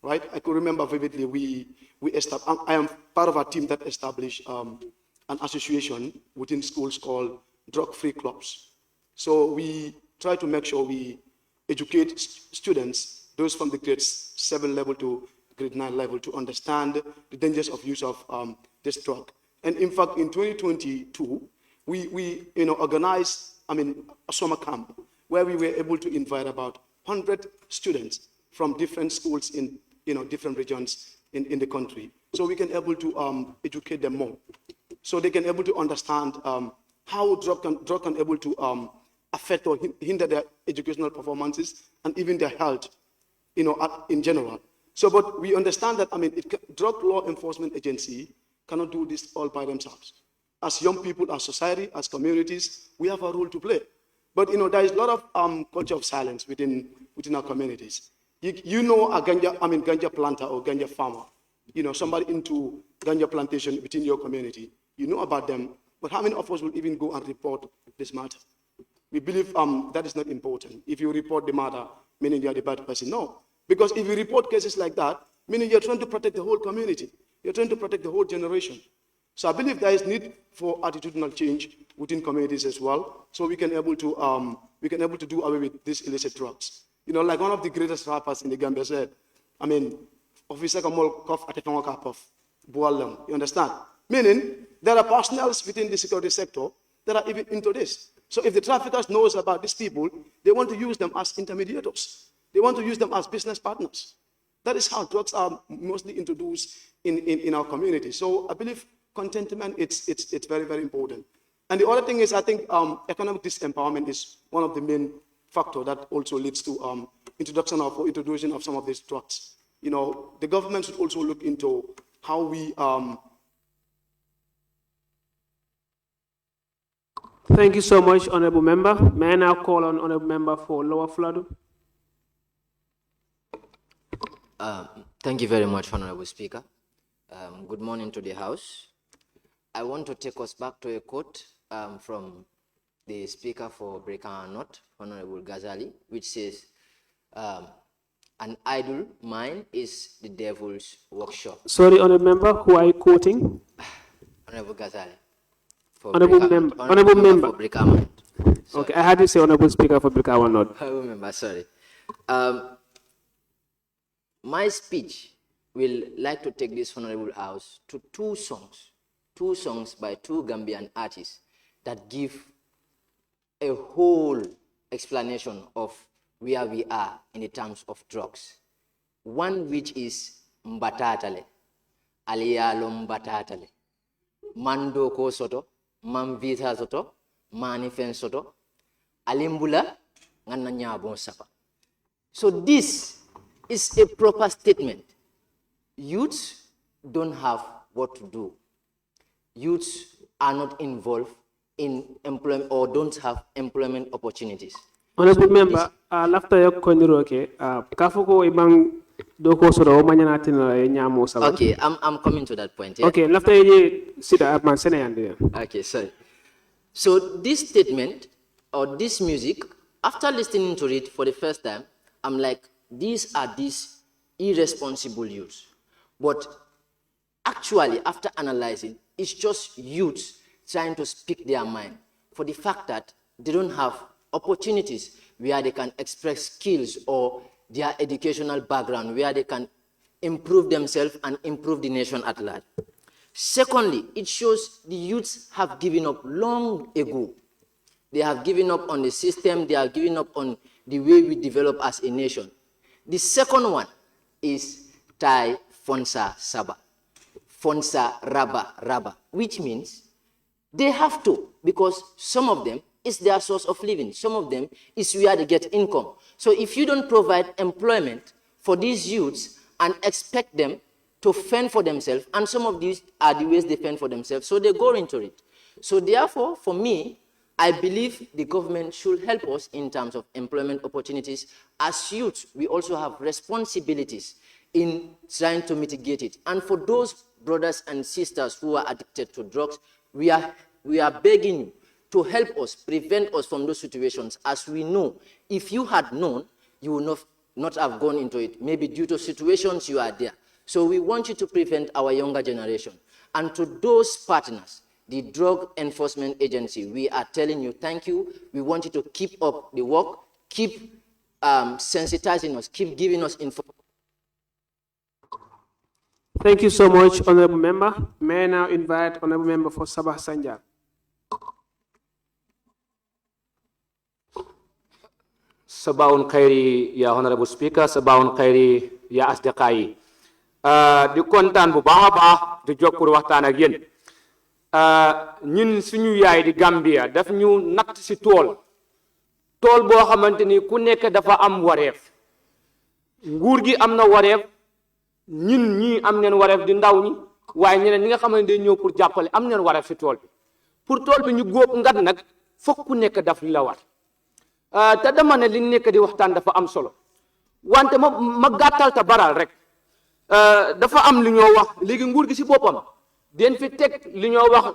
right? I could remember vividly I am part of a team that established an association within schools called drug-free clubs. So we try to make sure we educate students, those from the grade 7 level to grade 9 level, to understand the dangers of use of this drug. And in fact, in 2022, we organized a summer camp where we were able to invite about 100 students from different schools in different regions in the country. So we can able to educate them more. So they can able to understand how drug can able to affect or hinder their educational performances and even their health, in general. So, but we understand that, drug law enforcement agency cannot do this all by themselves. As young people, as society, as communities, we have a role to play. But, there is a lot of culture of silence within our communities. You know a ganja planter or ganja farmer, somebody into ganja plantation within your community. You know about them, but how many of us will even go and report this matter? We believe that is not important. If you report the matter, meaning you are the bad person. No, because if you report cases like that, meaning you're trying to protect the whole community. You're trying to protect the whole generation. So I believe there is need for attitudinal change within communities as well, so we can able to do away with these illicit drugs. Like one of the greatest rappers in the Gambia said, officer kamol kof atetonga kapof bualam. You understand? Meaning there are personnel within the security sector that are even into this. So if the traffickers knows about these people, they want to use them as intermediators. They want to use them as business partners. That is how drugs are mostly introduced in our community. So I believe contentment, it's very, very important. And the other thing is, I think economic disempowerment is one of the main factors that also leads to introduction of some of these drugs. The government should also look into how we Thank you so much, Honorable Member. May I now call on Honorable Member for Lower Fladu? Thank you very much, Honorable Speaker. Good morning to the House. I want to take us back to a quote from the Speaker for Brikama North, Honorable Ghazali, which says, an idle mind is the devil's workshop. Sorry, Honorable Member, who are you quoting? Honorable Ghazali. Honorable Member. For Brikama. Okay, I had to say Honorable Speaker for Brikama North. Honorable Member, sorry. My speech will like to take this Honorable House to two songs by two Gambian artists that give a whole explanation of where we are in the terms of drugs. One which is Mbatatale, Aliyalo Mbatatale, Mando Ko Soto, Mamvita Soto, Manifen Soto, Alimbula, Ngananyabon Sapa. So this is a proper statement. Youths don't have what to do. Youths are not involved in employment or don't have employment opportunities. Honorable Member, after your kondiroke, kafuko ibang doko soro manyana tina nyamo sawa. Okay, I'm coming to that point. Yeah? Okay, after you sit up man senayande. Okay, sorry. So this statement or this music, after listening to it for the first time, I'm like, these are these irresponsible youths. But actually, after analyzing, it's just youths trying to speak their mind for the fact that they don't have opportunities where they can express skills or their educational background, where they can improve themselves and improve the nation at large. Secondly, it shows the youths have given up long ago. They have given up on the system, they have given up on the way we develop as a nation. The second one is Tai Fonsa Saba, Fonsa Raba, which means they have to, because some of them is their source of living. Some of them is where they get income. So if you don't provide employment for these youths and expect them to fend for themselves, and some of these are the ways they fend for themselves, so they go into it. So therefore, for me, I believe the government should help us in terms of employment opportunities. As youth, we also have responsibilities in trying to mitigate it. And for those brothers and sisters who are addicted to drugs, we are begging you to help us, prevent us from those situations. As we know, if you had known, you would not have gone into it, maybe due to situations you are there. So we want you to prevent our younger generation. And to those partners, the Drug Enforcement Agency, we are telling you thank you. We want you to keep up the work, keep sensitizing us, keep giving us information. Thank you so much, Honorable Member. May I now invite Honorable Member for Sabah Sanjak. Sabaun Khairi, ya Honorable Speaker, Sabaun Khairi, ya Asdakai. Di kontaan bu baax a baax di jóg pour waxtaan ak yéen ñun suñu yaay di Gambia daf ñu natt si tool boo xamante ni ku nekk dafa am wareef nguur gi am na wareef ñun ñii am neen wareef di ndaw ñi waaye ñeneen ñi nga xamante day ñëw pour jàppale am neen wareef si tool bi pour tool bi ñu góob ngat nag fokk ku nekk daf li la war te dama ne li nekk di waxtaan dafa am solo wante ma gàttal ta baral rek dafa am li ñoo wax léegi nguur gi si boppam den fi teg li ñoo wax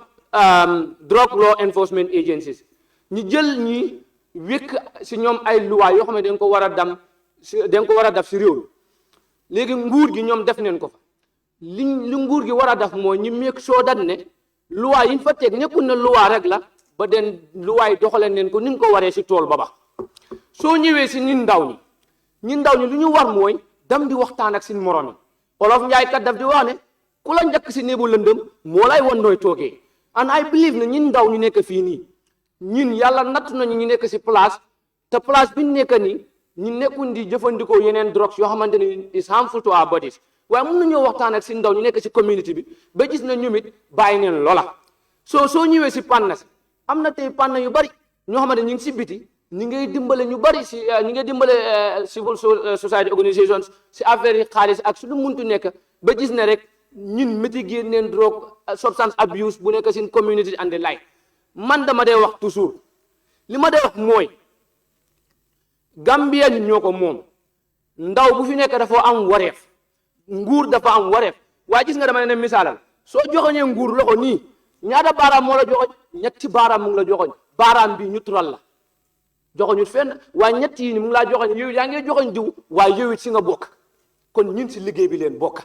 drug law enforcement agencies ñu jël ñi wékk si ñoom ay loi yoo xam ne dañ ko war a def si réew léegi nguur gi ñoom def neen ko fa li nguur gi war a def mooy ñu meeg soo dat ne loi yi ñu fa teg nekkul na loi rek la ba den loi yi doxaleen neen ko ni ñu ko waree si tool ba soo ñëwee si ñun ndaw ñi lu ñu war mooy dam di waxtaan ak seen morom yi Olof Njaay kat daf di wax ne ku la njëkk si néebu lëndëm moo lay won nooy toogee and I believe ne ñun ndaw ñu nekk fii nii ñun yàlla natt nañu ñu nekk si place te place bi ñu nekk nii ñu nekkun di jëfandikoo yeneen drugs yoo xamante ni is harmful to our bodies waaye mun nañoo waxtaan ak si ndaw ñu nekk si community bi ba gis na ñoom it bàyyi neen loola soo ñëwee si panna si am na tey panna yu bari ñoo xamante ñu ngi si biti ñi ngay dimbale ñu bari si ñi ngay dimbale civil society organizations si affaire yi xaalis ak su lu muntu nekk ba gis ne rek ñun mitigate neen drogue substance abuse bu nekk sin community and the like man dama dee wax toujours li ma dee wax mooy Gambia ñun ñoo ko moom ndaw bu fi nekk dafa am wareef nguur dafa am wareef waaye gis nga dama ne misaalal soo joxoñee nguur loxo nii ñaata baaraam moo la joxoñ ñetti baaraam mu ngi la joxoñ baaraam bi ñu tural la joxoñu fenn waaye ñett yi ni mu ngi laa joxoñ yow yaa ngi joxoñ diw waaye yow it si nga bokk kon ñun si liggéey bi leen bokk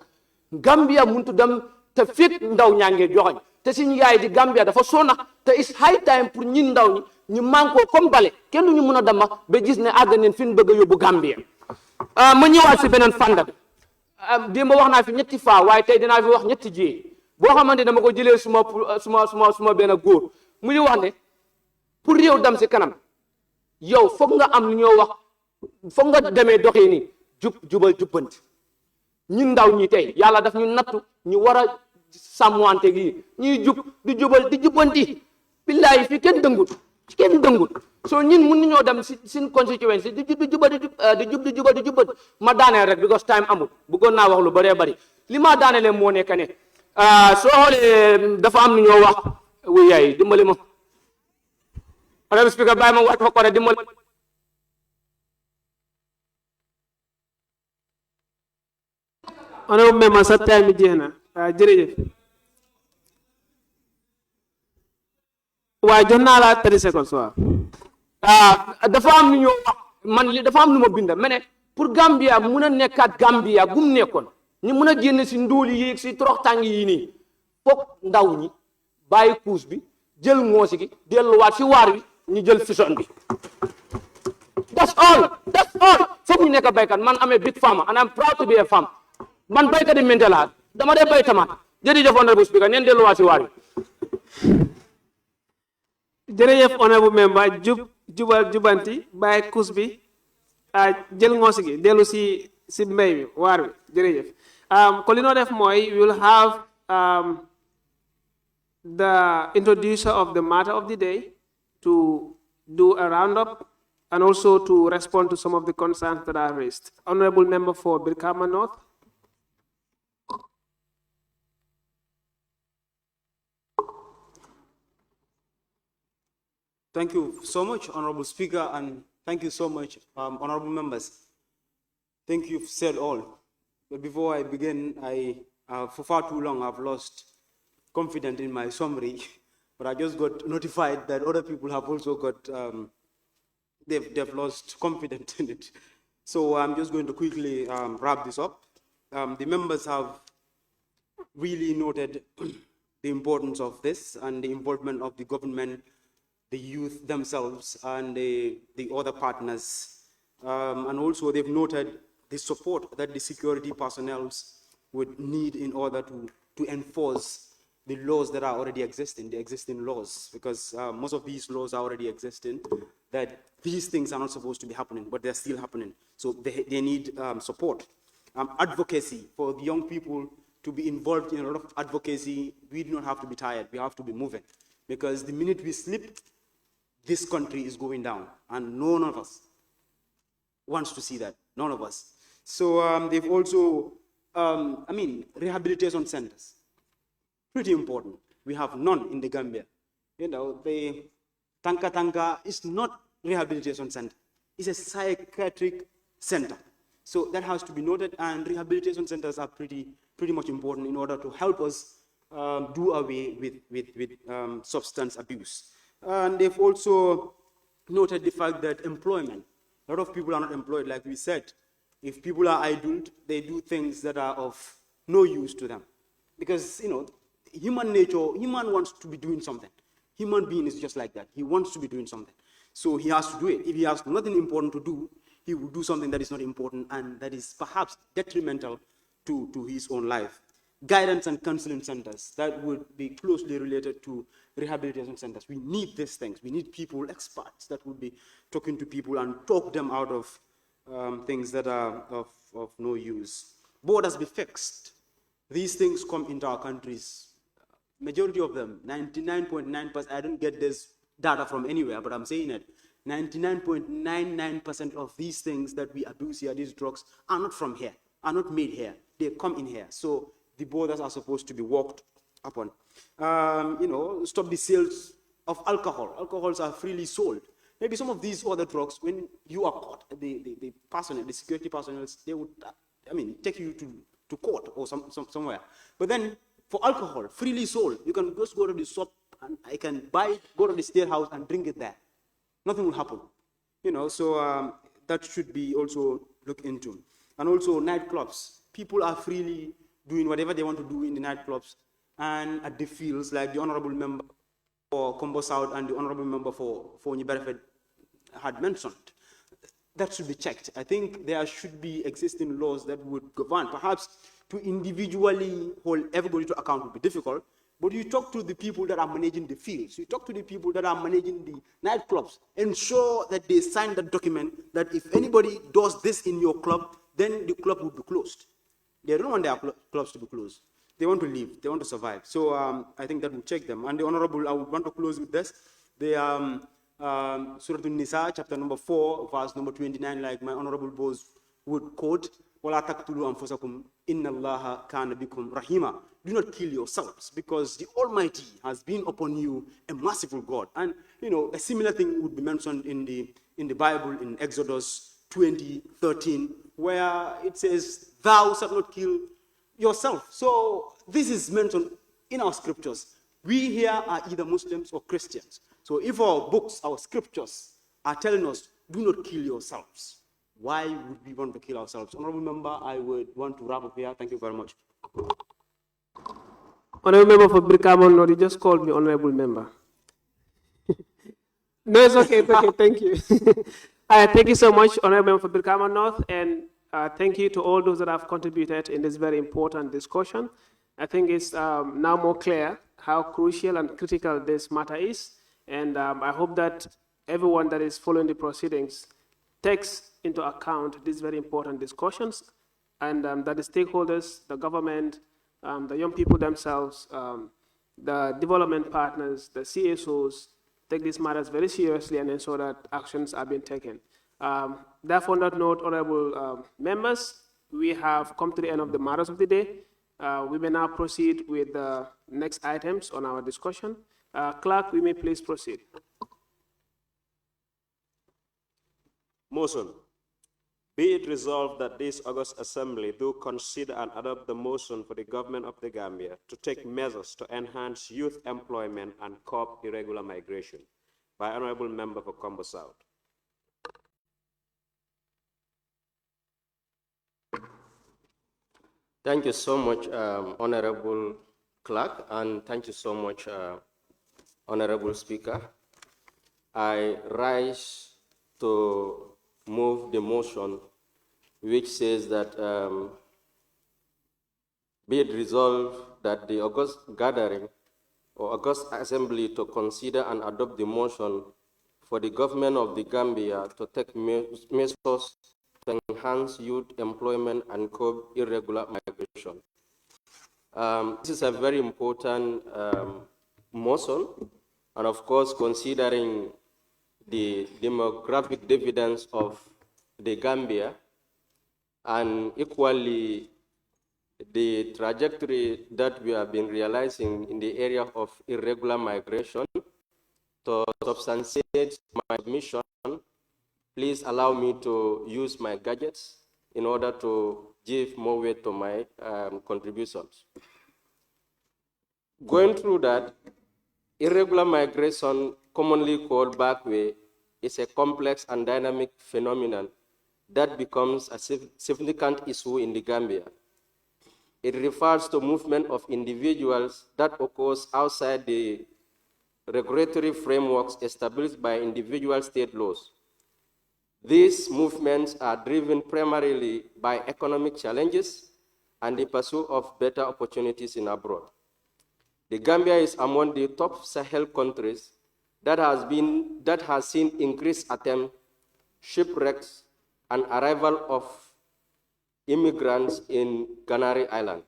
Gambia muntu dem te fekk ndaw ñaa ngi joxoñ te suñu yaay di Gambia dafa sona te is high time pour ñun ndaw ñi ñu mànkoo comme bale kenn du ñu mun a dama ba gis ne àgg neen fi ñu bëgg a yóbbu Gambia ma ñëwaat si beneen fànda bi démb wax naa fi ñetti faa waaye tey dinaa fi wax ñetti jiyee boo xamante dama ko jëlee suma benn góor muy wax ne pour réew dem si kanam yow foog nga am lu ñoo wax foog nga demee doxee ni jubal jubbanti ñun ndaw ñi tey yàlla daf ñu nattu ñu war a sàmmwante gi ñuy jub di jubal di jubbanti billahi fi kenn dëngut soo ñun mun nañoo dem si sin constituency di jubal ma daaneel rek because time amul bëggoon naa wax lu bëree bëri li ma daanelee moo nekk ne soo xoolee dafa am lu ñoo wax wuy yaay dimbali ma Madam Speaker bàyyi ma wax fa ko rek dimbali Honorable Member sa time bi jeex na jërëjëf waaye jox naa la 30 secondes waaw dafa am lu ñoo wax man li dafa am lu ma binda ma ne pour Gambia mun a nekkaat Gambia gum nekkoon ñu mun a génn si ndóoli yi si toroxtàng yi nii foog ndaw ñi bàyyi kuus bi jël ngoosi gi delluwaat si waar wi ñu jël fison bi that's all foog ñu nekk baykat man amee big farmer and I'm proud to be a farmer man baykat yi mente laa dama dee bay tamaat jërëjëf honorable speaker neen delluwaat si waar wi jërëjëf honorable member jubal jubanti bàyyi kuus bi jël ngoosi gi dellu si mbéy mi waar wi jërëjëf ko li noo def mooy we will have the introducer of the matter of the day to do a roundup and also to respond to some of the concerns that are raised. Honorable member for Brikama North. Thank you so much, Honorable Speaker, and thank you so much, honorable members. Think you've said all. But before I begin, for far too long, I've lost confidence in my summary, but I just got notified that other people have also got, they've lost confidence in it. So I'm just going to quickly wrap this up. The members have really noted the importance of this and the involvement of the government, the youth themselves, and the other partners. And also they've noted the support that the security personnel would need in order to enforce the laws that are already existing, the existing laws, because most of these laws are already existing, that these things are not supposed to be happening, but they're still happening. So they need support. Advocacy for the young people to be involved in a lot of advocacy. We do not have to be tired, we have to be moving, because the minute we sleep, this country is going down, and none of us wants to see that, none of us. So they've also, rehabilitation centers, pretty important. We have none in the Gambia. You know, the Tanka is not rehabilitation center, it's a psychiatric center. So that has to be noted, and rehabilitation centers are pretty much important in order to help us do away with substance abuse. And they've also noted the fact that employment, a lot of people are not employed, like we said. If people are idle, they do things that are of no use to them. Because, you know, human nature, human wants to be doing something. Human being is just like that. He wants to be doing something. So he has to do it. If he has nothing important to do, he will do something that is not important and that is perhaps detrimental to his own life. Guidance and counseling centers, that would be closely related to rehabilitation centers. We need these things. We need people, experts, that would be talking to people and talk them out of things that are of no use. Borders be fixed. These things come into our countries. Majority of them, 99.9%, I don't get this data from anywhere, but I'm saying it. 99.99% of these things that we abuse here, these drugs, are not from here, are not made here. They come in here. So the borders are supposed to be walked upon. Stop the sales of alcohol. Alcohols are freely sold. Maybe some of these other drugs, when you are caught, the personnel, the security personnel, they would, take you to court or somewhere. But then for alcohol, freely sold, you can just go to the shop and I can buy, go to the state house and drink it there. Nothing will happen. So that should be also looked into. And also nightclubs. People are freely doing whatever they want to do in the nightclubs and at the fields, like the honorable member for Combo South and the honorable member for New Bedford had mentioned. That should be checked. I think there should be existing laws that would govern. Perhaps to individually hold everybody to account would be difficult, but you talk to the people that are managing the fields, you talk to the people that are managing the nightclubs, ensure that they sign the document that if anybody does this in your club, then the club will be closed. They don't want their clubs to be closed. They want to live, they want to survive. So I think that will check them. And the Honorable, I would want to close with this. The Surah An-Nisa, chapter number 4, verse number 29, like my Honorable boss would quote, وَلَا تَقْتُلُوا أَنفُسَكُمْ إِنَّ اللَّهَ كَانَ بِكُمْ رَحِيمًا. Do not kill yourselves, because the Almighty has been upon you a merciful God. And a similar thing would be mentioned in the Bible in Exodus 20:13, where it says, "Thou shalt not kill yourself." So this is mentioned in our scriptures. We here are either Muslims or Christians. So if our books, our scriptures are telling us, do not kill yourselves, why would we want to kill ourselves? Honorable member, I would want to wrap up here. Thank you very much. Honorable member for Brikama North, you just called me honorable member. No, it's okay, thank you. Thank you so much, honorable member for Brikama North, and thank you to all those that have contributed in this very important discussion. I think it's now more clear how crucial and critical this matter is, and I hope that everyone that is following the proceedings takes into account these very important discussions, and that the stakeholders, the government, the young people themselves, the development partners, the CSOs, take these matters very seriously and ensure that actions are being taken. Therefore, on that note, honorable members, we have come to the end of the matters of the day. We may now proceed with the next items on our discussion. Clerk, we may please proceed. Motion. Be it resolved that this August Assembly do consider and adopt the motion for the government of the Gambia to take measures to enhance youth employment and curb irregular migration. By Honorable Member for Combo South. Thank you so much, Honorable Clerk, and thank you so much, Honorable Speaker. I rise to move the motion which says that be it resolved that the August gathering or August Assembly to consider and adopt the motion for the government of the Gambia to take measures to enhance youth employment and curb irregular migration. This is a very important motion, and of course, considering the demographic dividends of the Gambia, and equally the trajectory that we have been realizing in the area of irregular migration. To substantiate my mission, please allow me to use my gadgets in order to give more weight to my contributions. Going through that, irregular migration, commonly called backway, is a complex and dynamic phenomenon that becomes a significant issue in the Gambia. It refers to movement of individuals that occurs outside the regulatory frameworks established by individual state laws. These movements are driven primarily by economic challenges and the pursuit of better opportunities in abroad. The Gambia is among the top Sahel countries that has seen increased attempts, shipwrecks, and arrival of immigrants in Canary Island.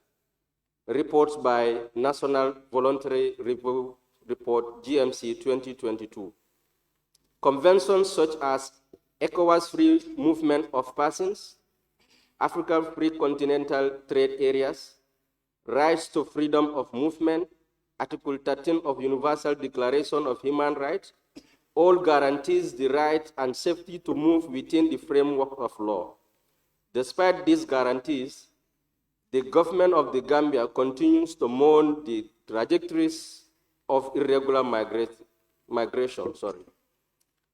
Reports by National Voluntary Review Report GMC 2022. Conventions such as ECOWAS Free Movement of Persons, African Free Continental Trade Areas, Rights to Freedom of Movement, Article 13 of Universal Declaration of Human Rights, all guarantees the right and safety to move within the framework of law. Despite these guarantees, the government of the Gambia continues to mourn the trajectories of irregular migration.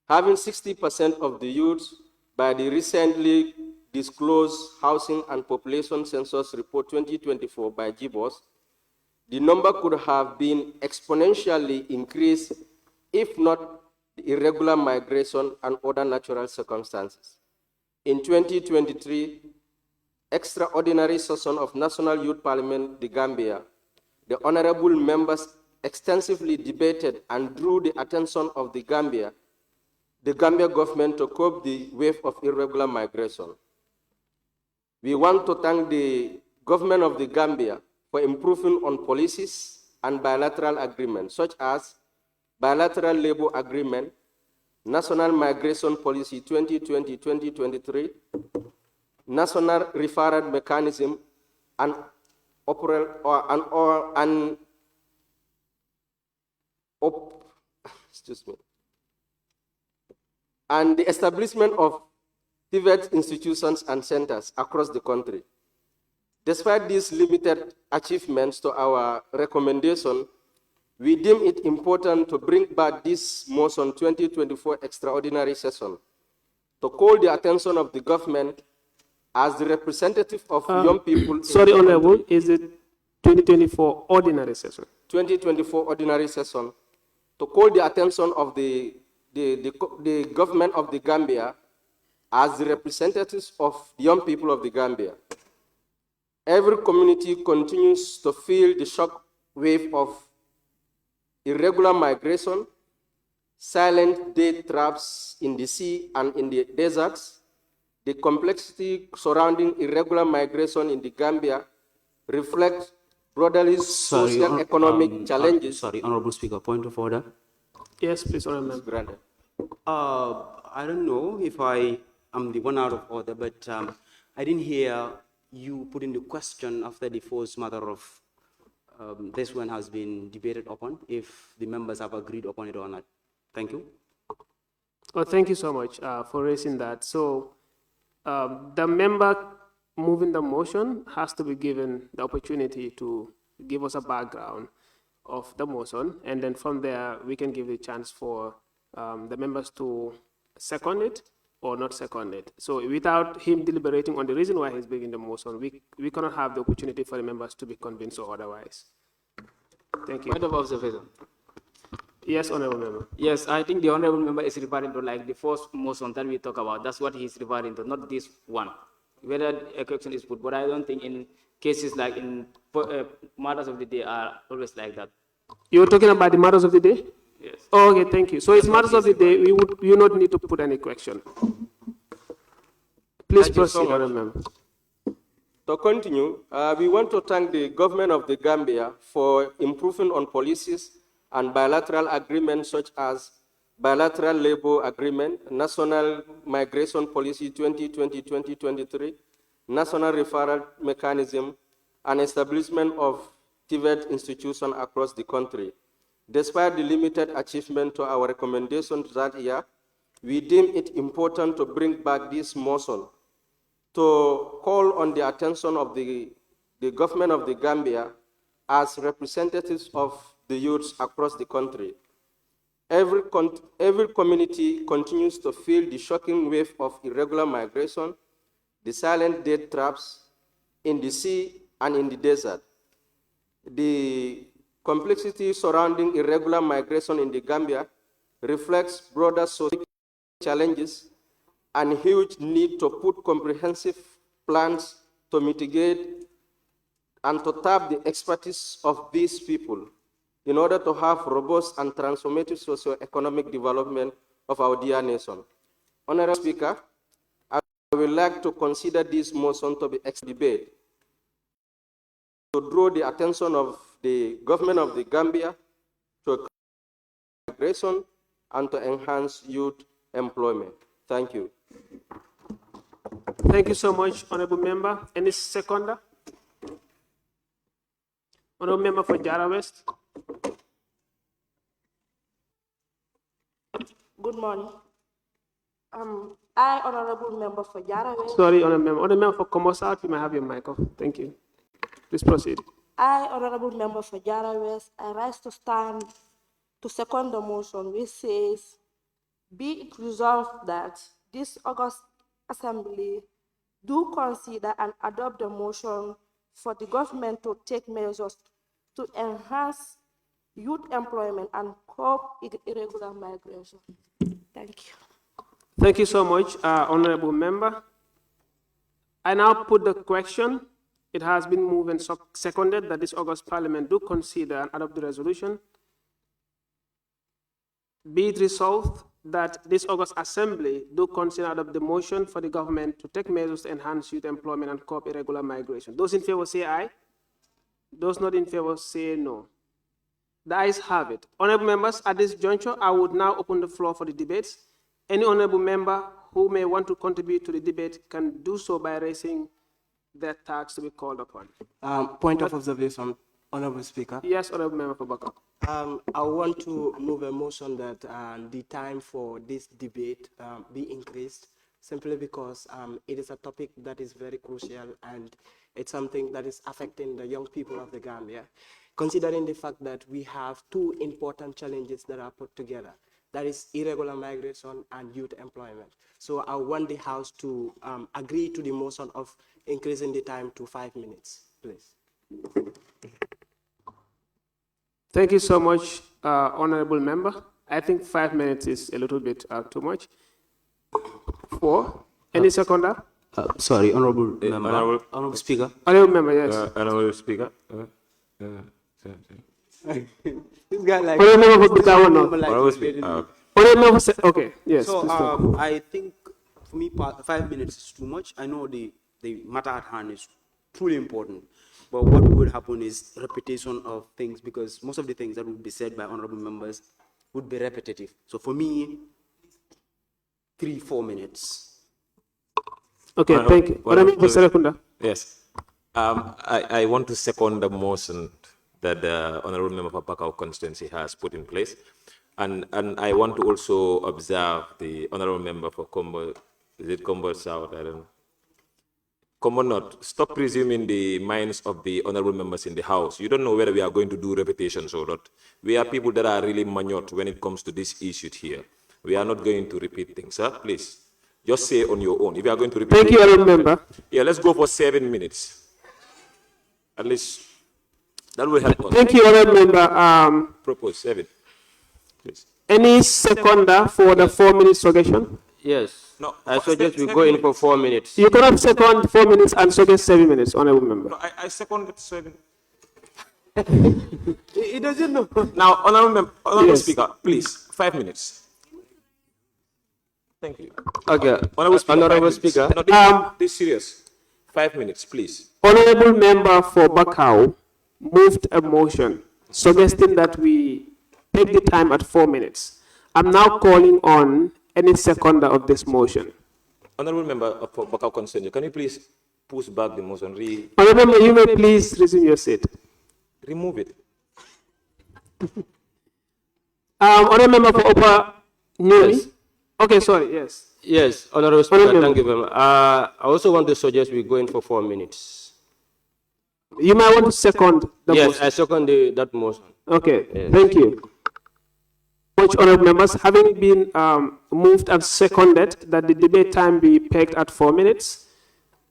Having 60% of the youth by the recently disclosed Housing and Population Census Report 2024 by GBOS, the number could have been exponentially increased if not the irregular migration and other natural circumstances. In 2023, extraordinary session of National Youth Parliament, the Gambia, the honorable members extensively debated and drew the attention of the Gambia government to curb the wave of irregular migration. We want to thank the government of the Gambia for improving on policies and bilateral agreements, such as Bilateral Labor Agreement, National Migration Policy 2020-2023, National Referral Mechanism, and and the establishment of private institutions and centers across the country. Despite these limited achievements to our recommendation, we deem it important to bring back this motion 2024 extraordinary session to call the attention of the government as the representative of young people. Sorry, Honorable, is it 2024 ordinary session? 2024 ordinary session to call the attention of the government of the Gambia as the representatives of young people of the Gambia. Every community continues to feel the shock wave of irregular migration, silent death traps in the sea and in the deserts. The complexity surrounding irregular migration in the Gambia reflects broadly social economic challenges. Sorry, Honorable Speaker, point of order. Yes, please, Honorable. Granted. I don't know if I am the one out of order, but I didn't hear you put in the question after the first matter of this one has been debated upon, if the members have agreed upon it or not. Thank you. Oh, thank you so much for raising that. So the member moving the motion has to be given the opportunity to give us a background of the motion, and then from there we can give the chance for the members to second it or not second it. So without him deliberating on the reason why he's bringing the motion, we cannot have the opportunity for the members to be convinced or otherwise. Thank you. Point of observation. Yes, honorable member. Yes, I think the honorable member is referring to like the first motion that we talk about. That's what he's referring to, not this one. Whether a question is put, but I don't think in cases like in matters of the day are always like that. You were talking about the matters of the day? Yes. Oh, okay, thank you. So it's matters of the day. You not need to put any question. Please Thank you so proceed, much. honorable member. To continue, we want to thank the government of the Gambia for improving on policies and bilateral agreements such as bilateral labor agreement, national migration policy 2020-2023, national referral mechanism, and establishment of TVET institutions across the country. Despite the limited achievement to our recommendations that year, we deem it important to bring back this muscle to call on the attention of the government of the Gambia as representatives of the youths across the country. Every community continues to feel the shocking wave of irregular migration, the silent death traps in the sea and in the desert. The complexity surrounding irregular migration in the Gambia reflects broader social challenges and huge need to put comprehensive plans to mitigate and to tap the expertise of these people in order to have robust and transformative socio-economic development of our dear nation. Honorable Speaker, I would like to consider this motion to be debate to draw the attention of the government of the Gambia to migration and to enhance youth employment. Thank you. Thank you so much, honorable member. Any seconder? Honorable member for Jara West. Good morning. I, honorable member for Jara West. Sorry, honorable member. Honorable member for Commerce, you might have your mic off. Thank you. Please proceed. I, honorable member for Jara West, I rise to stand to second the motion which says, be it resolved that this August Assembly do consider and adopt the motion for the government to take measures to enhance youth employment and curb irregular migration. Thank you. Thank you so much, honorable member. I now put the question. It has been moved and seconded that this August Parliament do consider and adopt the resolution. Be it resolved that this August Assembly do consider and adopt the motion for the government to take measures to enhance youth employment and curb irregular migration. Those in favor say aye. Those not in favor say no. The ayes have it. Honorable members, at this juncture, I would now open the floor for the debates. Any honorable member who may want to contribute to the debate can do so by raising their tags to be called upon. Point of observation, Honorable Speaker. Yes, honorable member for Baka. I want to move a motion that the time for this debate be increased, simply because it is a topic that is very crucial and it's something that is affecting the young people of the Gambia, considering the fact that we have two important challenges that are put together. That is irregular migration and youth employment. So I want the House to agree to the motion of increasing the time to 5 minutes, please. Thank you so much, honorable member. I think 5 minutes is a little bit too much. 4. Any seconder? Sorry, Honorable Member. Honorable Speaker. Honorable member, yes. Honorable Speaker. This guy like. Honorable member for Bikawan, no. Honorable Speaker. Honorable member for, okay, yes. So I think for me 5 minutes is too much. I know the matter at hand is truly important, but what would happen is repetition of things, because most of the things that would be said by honorable members would be repetitive. So for me, 3-4 minutes. Okay, thank you. Yes. I want to second the motion that the Honorable Member for Bakau constituency has put in place. And I want to also observe the honorable member for Combo, is it Combo South? I don't know. Combo North, stop presuming the minds of the honorable members in the House. You don't know whether we are going to do repetitions or not. We are people that are really minute when it comes to this issue here. We are not going to repeat things, sir. Please, just say on your own. If you are going to repeat Thank you, honorable member. Yeah, let's go for 7 minutes. At least that will help us. Thank you, honorable member. Propose 7, please. Any seconder for the 4-minute suggestion? Yes. No, I suggest we go in for 4 minutes. You cannot second 4 minutes and suggest 7 minutes, honorable member. No, I second 7. He doesn't know. Now, honorable Yes. speaker, please, 5 minutes. Thank you. Okay. Honorable speaker, Honorable 5 minutes. Speaker. No, this is serious. 5 minutes, please. Honorable member for Bakau moved a motion suggesting that we take the time at 4 minutes. I'm now calling on any seconder of this motion. Honorable member for Bakau Consent, can you please push back the motion? Honorable member, you may please resume your seat. Remove it. Honorable member for Upper Newry. Yes. Okay, sorry, yes. Yes, Honorable Speaker, Honorable thank you very much. I also want to suggest we go in for 4 minutes. You might want to second the yes, motion. I second that motion. Okay, Yes. thank you. Much honorable members, having been moved and seconded that the debate time be pegged at 4 minutes,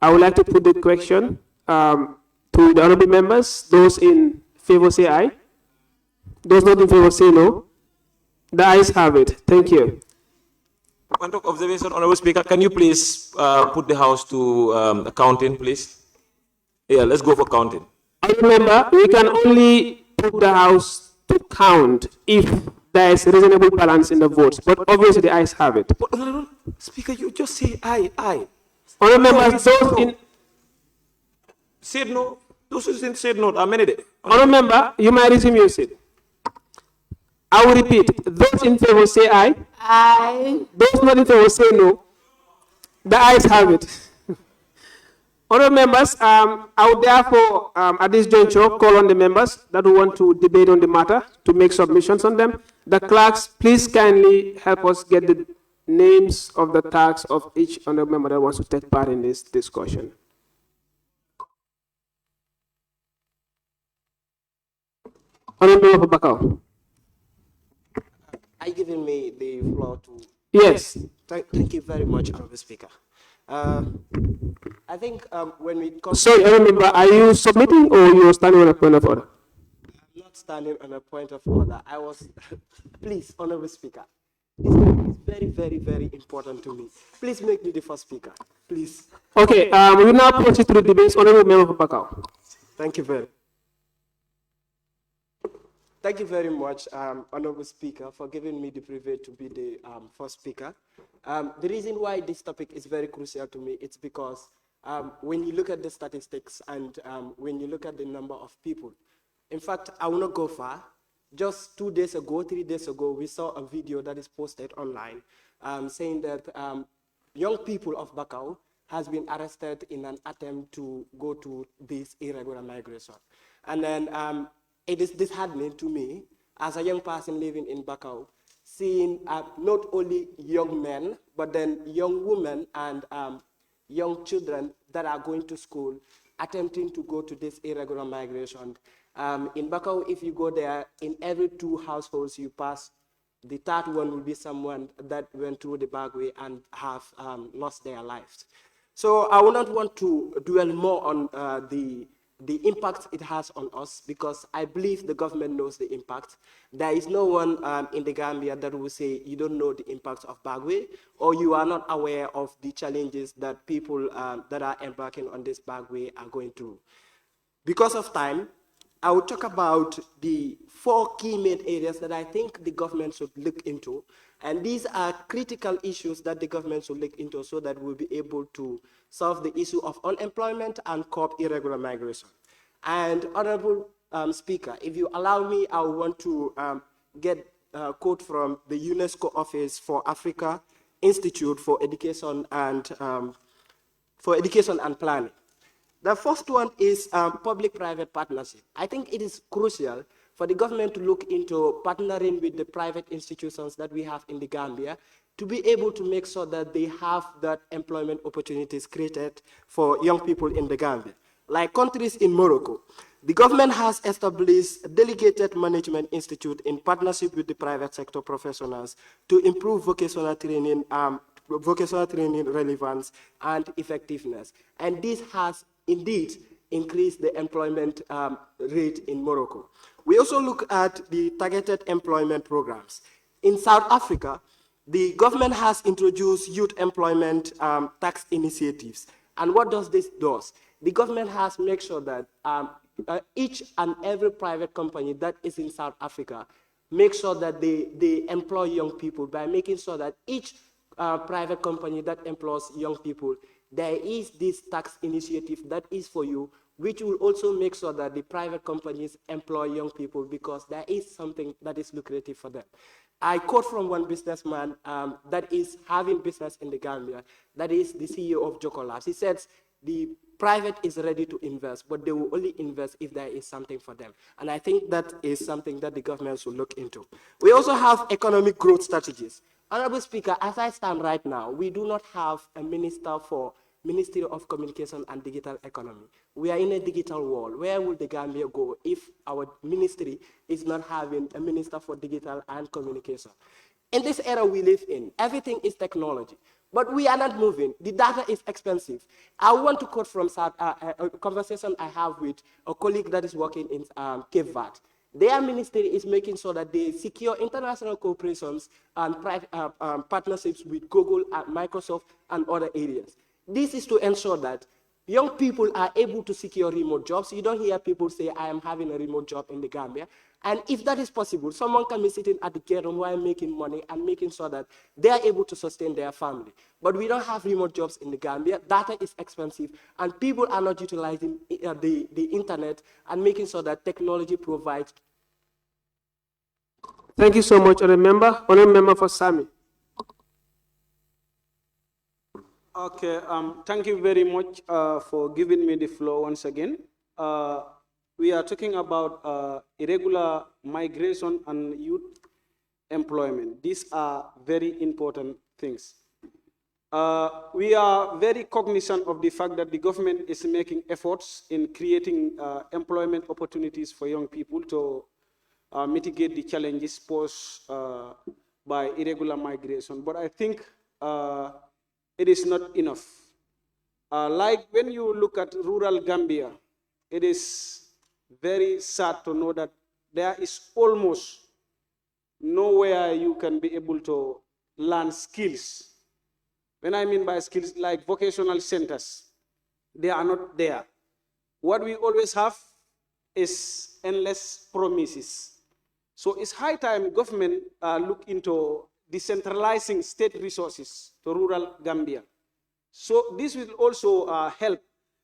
I would like to put the question to the honorable members. Those in favor say aye. Those not in favor say no. The ayes have it. Thank you. Point of observation, honorable speaker, can you please put the House to counting, please? Yeah, let's go for counting. Remember, we can only put the House to count if there is reasonable balance in the votes, but obviously the ayes have it. But honorable speaker, you just say aye, aye. Honorable members, those in said no. Those who said no, how many there? honorable member, you might resume your seat. I will repeat. Those in favor say aye. Aye. Those not in favor say no. The ayes have it. Honorable members, I would therefore, at this juncture, call on the members that want to debate on the matter to make submissions on them. The clerks, please kindly help us get the names of the tags of each honorable member that wants to take part in this discussion. Honorable member for Bakau. Are you giving me the floor to? Yes. Thank you very much, Honorable Speaker. I think when we come. Sorry, I remember, are you submitting or you are standing on a point of order? I'm not standing on a point of order. I was, please, Honorable Speaker. This is very, very, very important to me. Please make me the first speaker, please. Okay, we will now proceed to the debates. Honorable member for Bakau. Thank you very. Thank you very much, Honorable Speaker, for giving me the privilege to be the first speaker. The reason why this topic is very crucial to me is because when you look at the statistics and when you look at the number of people, in fact, I will not go far. Just 2 days ago, 3 days ago, we saw a video that is posted online saying that young people of Bakau has been arrested in an attempt to go to this irregular migration. And then it is disheartening to me as a young person living in Bakau, seeing not only young men, but then young women and young children that are going to school, attempting to go to this irregular migration. In Bakau, if you go there, in every 2 households you pass, the third one will be someone that went through the back way and have lost their lives. So I would not want to dwell more on the impact it has on us, because I believe the government knows the impact. There is no one in the Gambia that will say you don't know the impact of Bagwe, or you are not aware of the challenges that people that are embarking on this Bagwe are going through. Because of time, I will talk about the 4 key main areas that I think the government should look into. And these are critical issues that the government should look into so that we'll be able to solve the issue of unemployment and curb irregular migration. And Honorable Speaker, if you allow me, I want to get a quote from the UNESCO Office for Africa Institute for Education and Planning. The first one is public-private partnership. I think it is crucial for the government to look into partnering with the private institutions that we have in the Gambia to be able to make sure that they have that employment opportunities created for young people in the Gambia. Like countries in Morocco, the government has established a delegated management institute in partnership with the private sector professionals to improve vocational training relevance and effectiveness. And this has indeed increased the employment rate in Morocco. We also look at the targeted employment programs. In South Africa, the government has introduced youth employment tax initiatives. And what does this do? The government has made sure that each and every private company that is in South Africa make sure that they employ young people by making sure that each private company that employs young people, there is this tax initiative that is for you, which will also make sure that the private companies employ young people because there is something that is lucrative for them. I quote from one businessman that is having business in the Gambia, that is the CEO of Joko Labs. He says, the private is ready to invest, but they will only invest if there is something for them. And I think that is something that the government should look into. We also have economic growth strategies. Honorable Speaker, as I stand right now, we do not have a minister for Ministry of Communication and Digital Economy. We are in a digital world. Where will the Gambia go if our ministry is not having a minister for digital and communication? In this era we live in, everything is technology. But we are not moving. The data is expensive. I want to quote from a conversation I have with a colleague that is working in Cape Verde. Their ministry is making sure that they secure international cooperations and partnerships with Google and Microsoft and other areas. This is to ensure that young people are able to secure remote jobs. You don't hear people say, I am having a remote job in the Gambia. And if that is possible, someone can be sitting at the care room while making money and making sure that they are able to sustain their family. But we don't have remote jobs in the Gambia. Data is expensive, and people are not utilizing the internet and making sure that technology provides. Thank you so much, Honourable Member for Sami. Okay, thank you very much for giving me the floor once again. We are talking about irregular migration and youth employment. These are very important things. We are very cognizant of the fact that the government is making efforts in creating employment opportunities for young people to mitigate the challenges posed by irregular migration. But I think it is not enough. Like when you look at rural Gambia, it is very sad to know that there is almost nowhere you can be able to learn skills. When I mean by skills, like vocational centers, they are not there. What we always have is endless promises. So it's high time government look into decentralizing state resources to rural Gambia. So this will also help,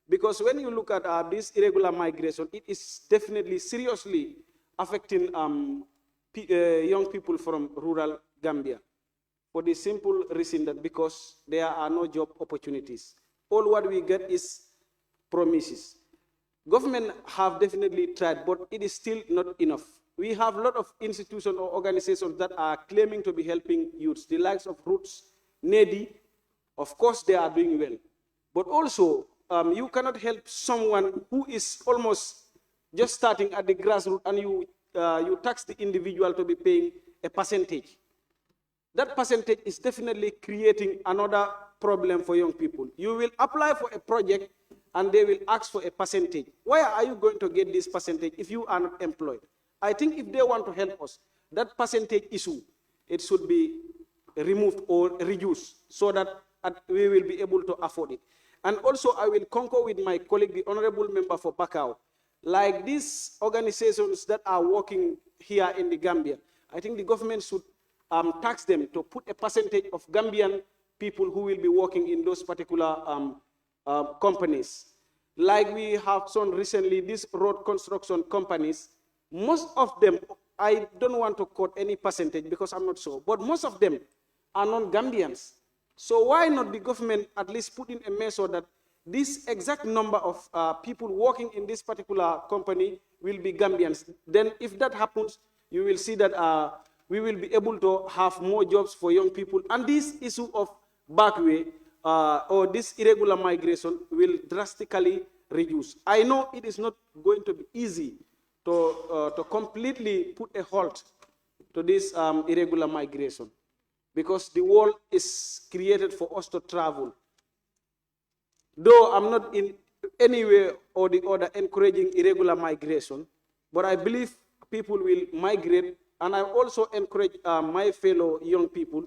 because when you look at this irregular migration, it is definitely seriously affecting young people from rural Gambia, for the simple reason that because there are no job opportunities. All what we get is promises. Government have definitely tried, but it is still not enough. We have a lot of institutions or organizations that are claiming to be helping youths, the likes of Roots, NEDI. Of course, they are doing well. But also, you cannot help someone who is almost just starting at the grassroots, and you tax the individual to be paying a percentage. That percentage is definitely creating another problem for young people. You will apply for a project and they will ask for a percentage. Where are you going to get this percentage if you are not employed? I think if they want to help us, that percentage issue, it should be removed or reduced so that we will be able to afford it. And also, I will concur with my colleague, the Honorable Member for Bakau. Like these organizations that are working here in the Gambia, I think the government should tax them to put a percentage of Gambian people who will be working in those particular companies. Like we have shown recently, these road construction companies, most of them, I don't want to quote any percentage because I'm not sure, but most of them are non-Gambians. So why not the government at least put in a measure that this exact number of people working in this particular company will be Gambians. Then if that happens, you will see that we will be able to have more jobs for young people. And this issue of backway or this irregular migration will drastically reduce. I know it is not going to be easy to completely put a halt to this irregular migration, because the world is created for us to travel. Though I'm not in any way or the other encouraging irregular migration, but I believe people will migrate, and I also encourage my fellow young people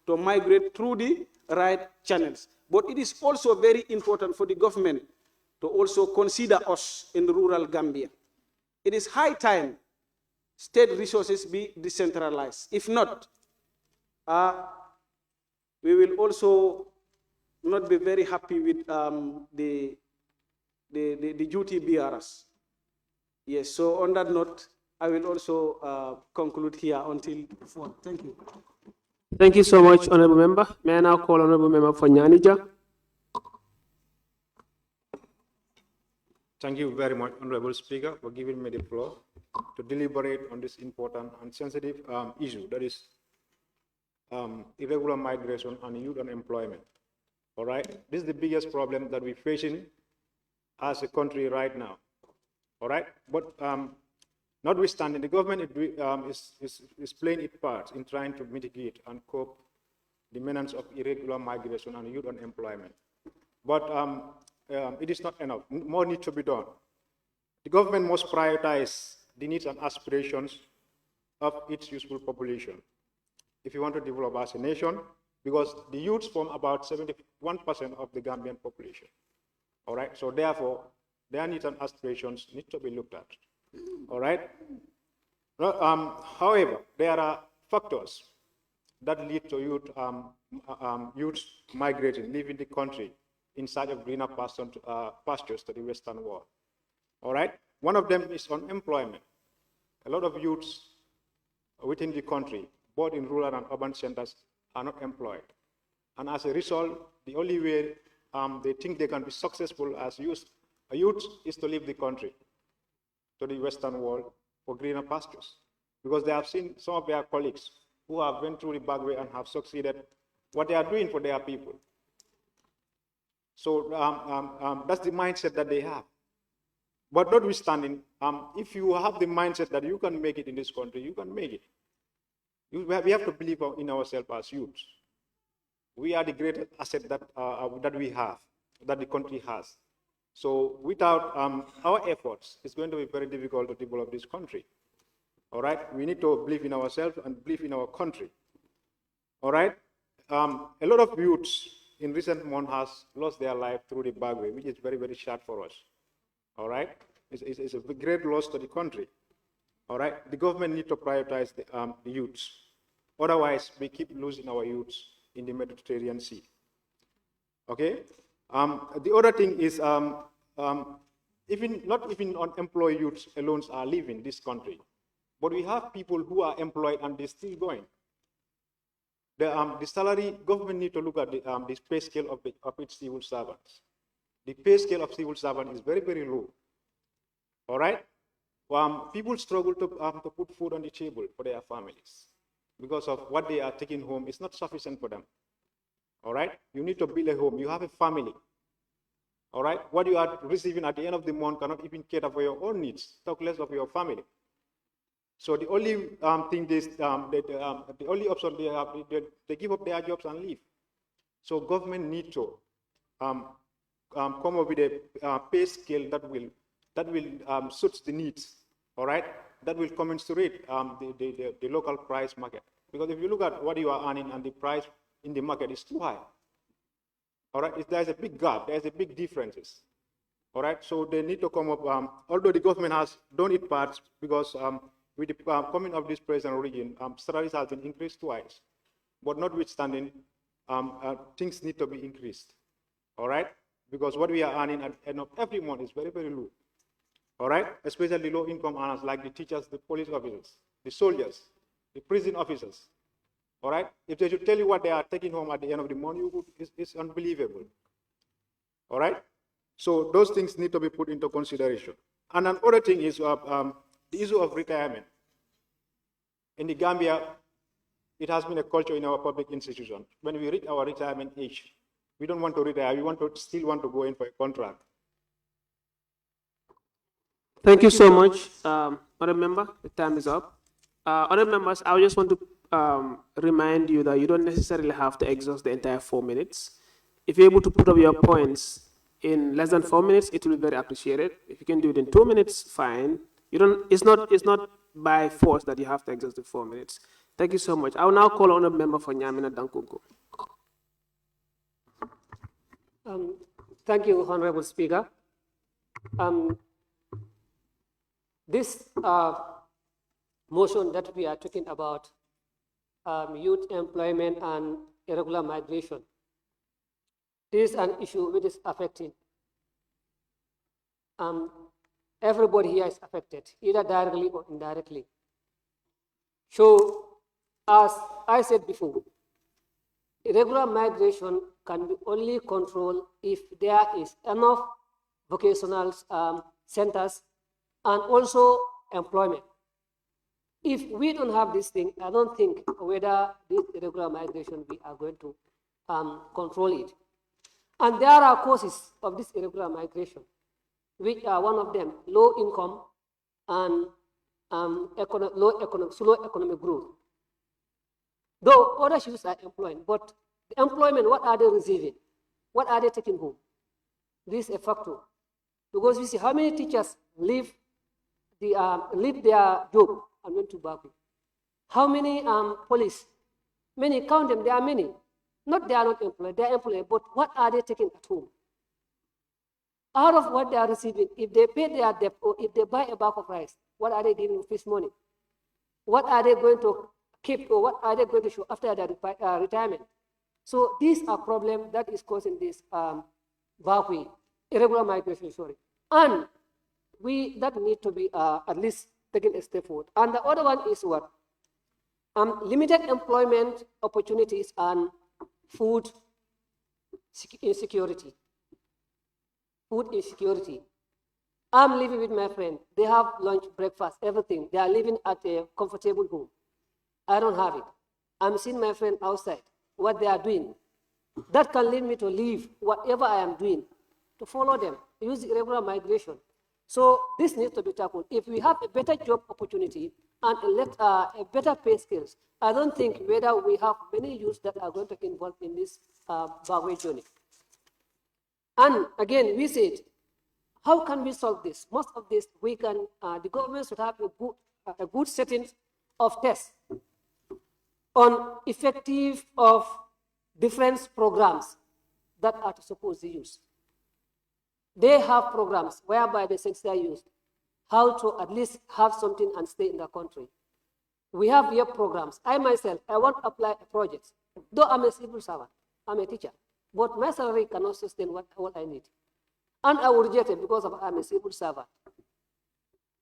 to migrate through the right channels. But it is also very important for the government to also consider us in rural Gambia. It is high time state resources be decentralized. If not, we will also not be very happy with the duty bearers. Yes, so on that note, I will also conclude here until 4. Thank you. Thank you so much, Honorable Member. May I now call Honorable Member for Nyanija? Thank you very much, Honorable Speaker, for giving me the floor to deliberate on this important and sensitive issue, that is irregular migration and youth unemployment. All right, this is the biggest problem that we're facing as a country right now. All right, but notwithstanding, the government is playing its part in trying to mitigate and cope the menace of irregular migration and youth unemployment. But it is not enough. More needs to be done. The government must prioritize the needs and aspirations of its youthful population if you want to develop as a nation, because the youths form about 71% of the Gambian population. All right, so therefore, their needs and aspirations need to be looked at. All right. However, there are factors that lead to youth migrating, leaving the country in search of greener pastures to the Western world. All right. One of them is unemployment. A lot of youths within the country, both in rural and urban centers, are not employed. And as a result, the only way they think they can be successful as youth is to leave the country to the Western world for greener pastures. Because they have seen some of their colleagues who have went through the back way and have succeeded, what they are doing for their people. So that's the mindset that they have. But notwithstanding, if you have the mindset that you can make it in this country, you can make it. We have to believe in ourselves as youths. We are the greatest asset that we have, that the country has. So without our efforts, it's going to be very difficult to develop this country. All right? We need to believe in ourselves and believe in our country. All right? A lot of youths in recent months has lost their life through the back way, which is very, very sad for us. All right? It's a great loss to the country. All right? The government needs to prioritize the youths. Otherwise, we keep losing our youths in the Mediterranean Sea. Okay? The other thing is, not even unemployed youths alone are leaving this country, but we have people who are employed and they're still going. The salary, government need to look at the pay scale of its civil servants. The pay scale of civil servants is very, very low. All right? People struggle to put food on the table for their families because of what they are taking home is not sufficient for them. All right? You need to build a home. You have a family. All right? What you are receiving at the end of the month cannot even cater for your own needs, talk less of your family. So the only thing the only option they have, they give up their jobs and leave. So government need to come up with a pay scale that will suit the needs. All right, that will commensurate the local price market. Because if you look at what you are earning and the price in the market is too high. All right, there's a big gap. There's a big differences. All right, so they need to come up. Although the government has done its part, because with the coming of this present region, salaries have been increased twice. But notwithstanding, things need to be increased. All right, because what we are earning at the end of every month is very, very low. All right, especially low-income earners like the teachers, the police officers, the soldiers, the prison officers. All right, if they should tell you what they are taking home at the end of the month, it's unbelievable. All right, So those things need to be put into consideration. And another thing is the issue of retirement. In the Gambia, it has been a culture in our public institutions. When we reach our retirement age, we don't want to retire. We still want to go in for a contract. Thank you so much, other member. The time is up. Other members, I just want to remind you that you don't necessarily have to exhaust the entire 4 minutes. If you're able to put up your points in less than 4 minutes, it will be very appreciated. If you can do it in 2 minutes, fine. You don't. It's not by force that you have to exhaust the 4 minutes. Thank you so much. I will now call on a member for Nyamina Dankunko. Thank you, Honorable Speaker. This motion that we are talking about, youth employment and irregular migration, this is an issue which is affecting. Everybody here is affected, either directly or indirectly. So, as I said before, irregular migration can be only controlled if there is enough vocational centers and also employment. If we don't have this thing, I don't think whether this irregular migration we are going to control it. And there are causes of this irregular migration, which are one of them, low income and slow economic growth. Though other issues are employment, but the employment, what are they receiving? What are they taking home? This is a factor. Because you see how many teachers leave their job and went to Baku. How many police? Many, count them, there are many. Not they are not employed, they are employed, but what are they taking at home? Out of what they are receiving, if they pay their debt or if they buy a bag of rice, what are they giving with this money? What are they going to keep or what are they going to show after their retirement? So these are problems that is causing this irregular migration, sorry. And that need to be at least taken a step forward. And the other one is what? Limited employment opportunities and food insecurity. Food insecurity. I'm living with my friend. They have lunch, breakfast, everything. They are living at a comfortable home. I don't have it. I'm seeing my friend outside, what they are doing. That can lead me to leave whatever I am doing, to follow them, use irregular migration. So this needs to be tackled. If we have a better job opportunity and a better pay skills, I don't think whether we have many youths that are going to involve in this backward journey. And again, we said, how can we solve this? Most of this, we can, the government should have a good setting of tests on effective of different programs that are to support the youth. They have programs whereby they sensitize youth how to at least have something and stay in the country. We have here programs. I myself, I want to apply a project. Though I'm a civil servant, I'm a teacher, but my salary cannot sustain what I need. And I will reject it because I'm a civil servant.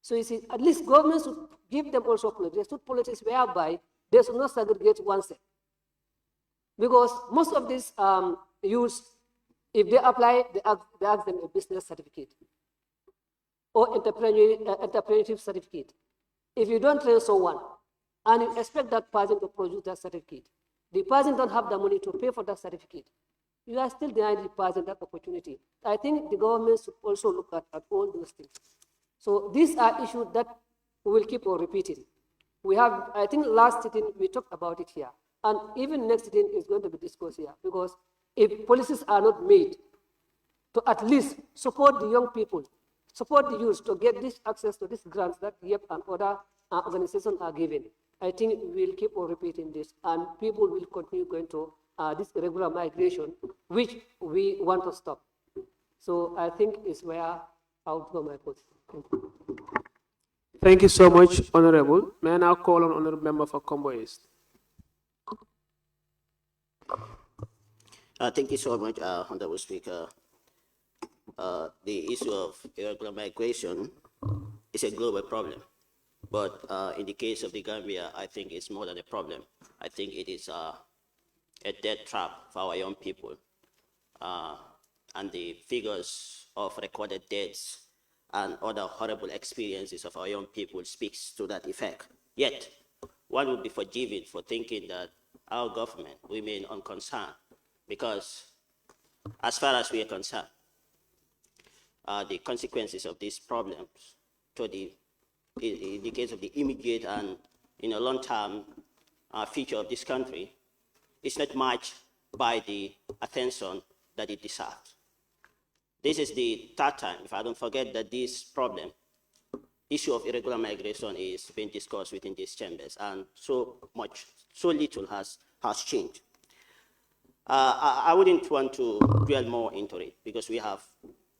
So you see, at least government should give them also policies whereby they should not segregate oneself. Because most of these youths, if they apply, they ask them a business certificate or entrepreneurship certificate. If you don't train someone and you expect that person to produce that certificate, the person don't have the money to pay for that certificate, you are still denying the person that opportunity. I think the government should also look at all those things. So these are issues that we will keep on repeating. We have, I think last sitting, we talked about it here. And even next sitting is going to be discussed here, because if policies are not made to at least support the young people, support the youth to get this access to these grants that YEP and other organizations are giving, I think we'll keep on repeating this, and people will continue going to this irregular migration, which we want to stop. So I think is where I'll go my post. Thank you. Thank you so much, Honorable. May I now call on Honorable Member for Combo East. Thank you so much, Honorable Speaker. The issue of irregular migration is a global problem. But in the case of the Gambia, I think it's more than a problem. I think it is a death trap for our young people. and the figures of recorded deaths and other horrible experiences of our young people speaks to that effect. Yet, one would be forgiven for thinking that our government remain unconcerned, because as far as we are concerned, the consequences of these problems in the case of the immediate and long-term future of this country is not matched by the attention that it deserves. This is the third time, if I don't forget, that this issue of irregular migration is being discussed within these chambers, and so little has changed. I wouldn't want to dwell more into it because we have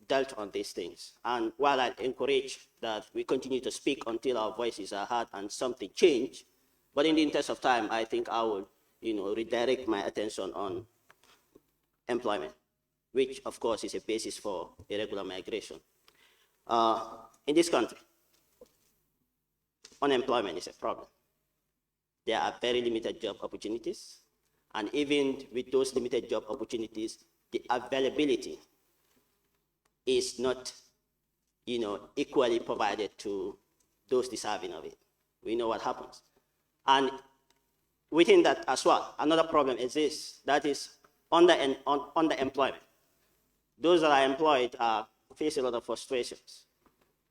dealt on these things. And while I encourage that we continue to speak until our voices are heard and something change, but in the interest of time, I think I will, redirect my attention on employment, which of course is a basis for irregular migration. In this country, unemployment is a problem. There are very limited job opportunities, and even with those limited job opportunities, the availability is not, equally provided to those deserving of it. We know what happens. And within that as well, another problem exists, that is underemployment. Those that are employed face a lot of frustrations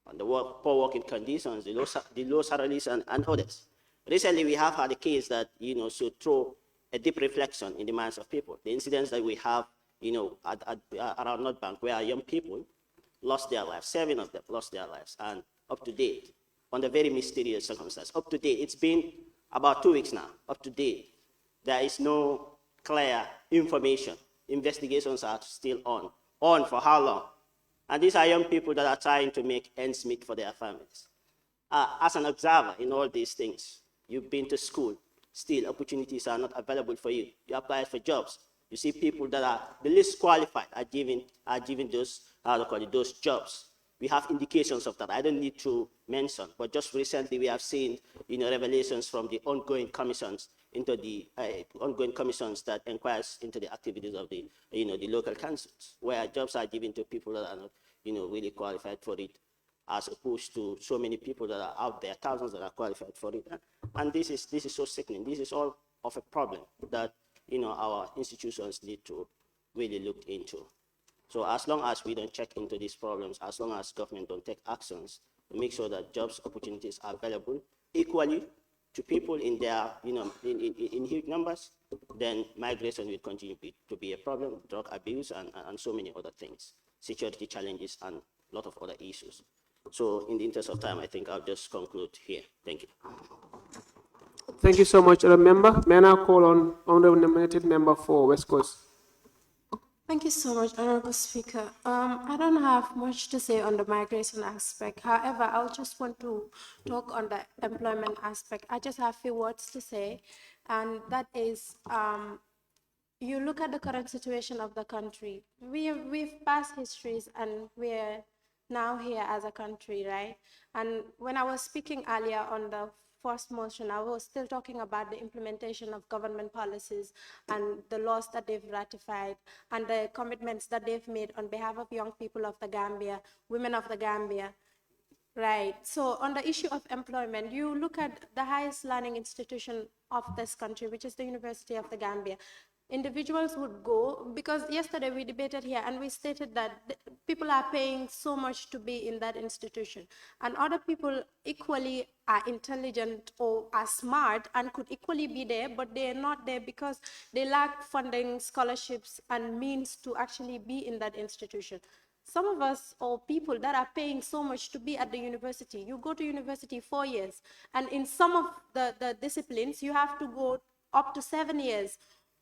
on the poor working conditions, the low salaries, and others. Recently, we have had a case that, should throw a deep reflection in the minds of people. The incidents that we have, around North Bank, where young people lost their lives, 7 of them lost their lives, and up to date, under very mysterious circumstances. Up to date, it's been about 2 weeks now. Up to date, there is no clear information. Investigations are still on. On for how long? And these are young people that are trying to make ends meet for their families. As an observer in all these things, you've been to school, still opportunities are not available for you. You apply for jobs. You see people that are the least qualified are given those jobs. We have indications of that. I don't need to mention, but just recently we have seen, revelations from the ongoing commissions that inquires into the activities of the local councils, where jobs are given to people that are not, really qualified for it, as opposed to so many people that are out there, thousands that are qualified for it. And this is so sickening. This is all of a problem that, our institutions need to really look into. So as long as we don't check into these problems, as long as government don't take actions to make sure that jobs opportunities are available equally to people in their, in huge numbers, then migration will continue to be a problem, drug abuse, and so many other things, security challenges, and a lot of other issues. So in the interest of time, I think I'll just conclude here. Thank you. Thank you so much, Member. May I now call on Honorable Nominated Member for West Coast. Thank you so much, Honorable Speaker. I don't have much to say on the migration aspect. However, I'll just want to talk on the employment aspect. I just have a few words to say, and that is, you look at the current situation of the country. We've passed histories, and we're now here as a country, right? And when I was speaking earlier on the first motion, I was still talking about the implementation of government policies and the laws that they've ratified and the commitments that they've made on behalf of young people of the Gambia, women of the Gambia, right? So on the issue of employment, you look at the highest learning institution of this country, which is the University of the Gambia. Individuals would go, because yesterday we debated here and we stated that people are paying so much to be in that institution, and other people equally are intelligent or are smart and could equally be there, but they are not there because they lack funding, scholarships, and means to actually be in that institution. Some of us, or people that are paying so much to be at the university, you go to university 4 years, and in some of the disciplines, you have to go up to 7 years.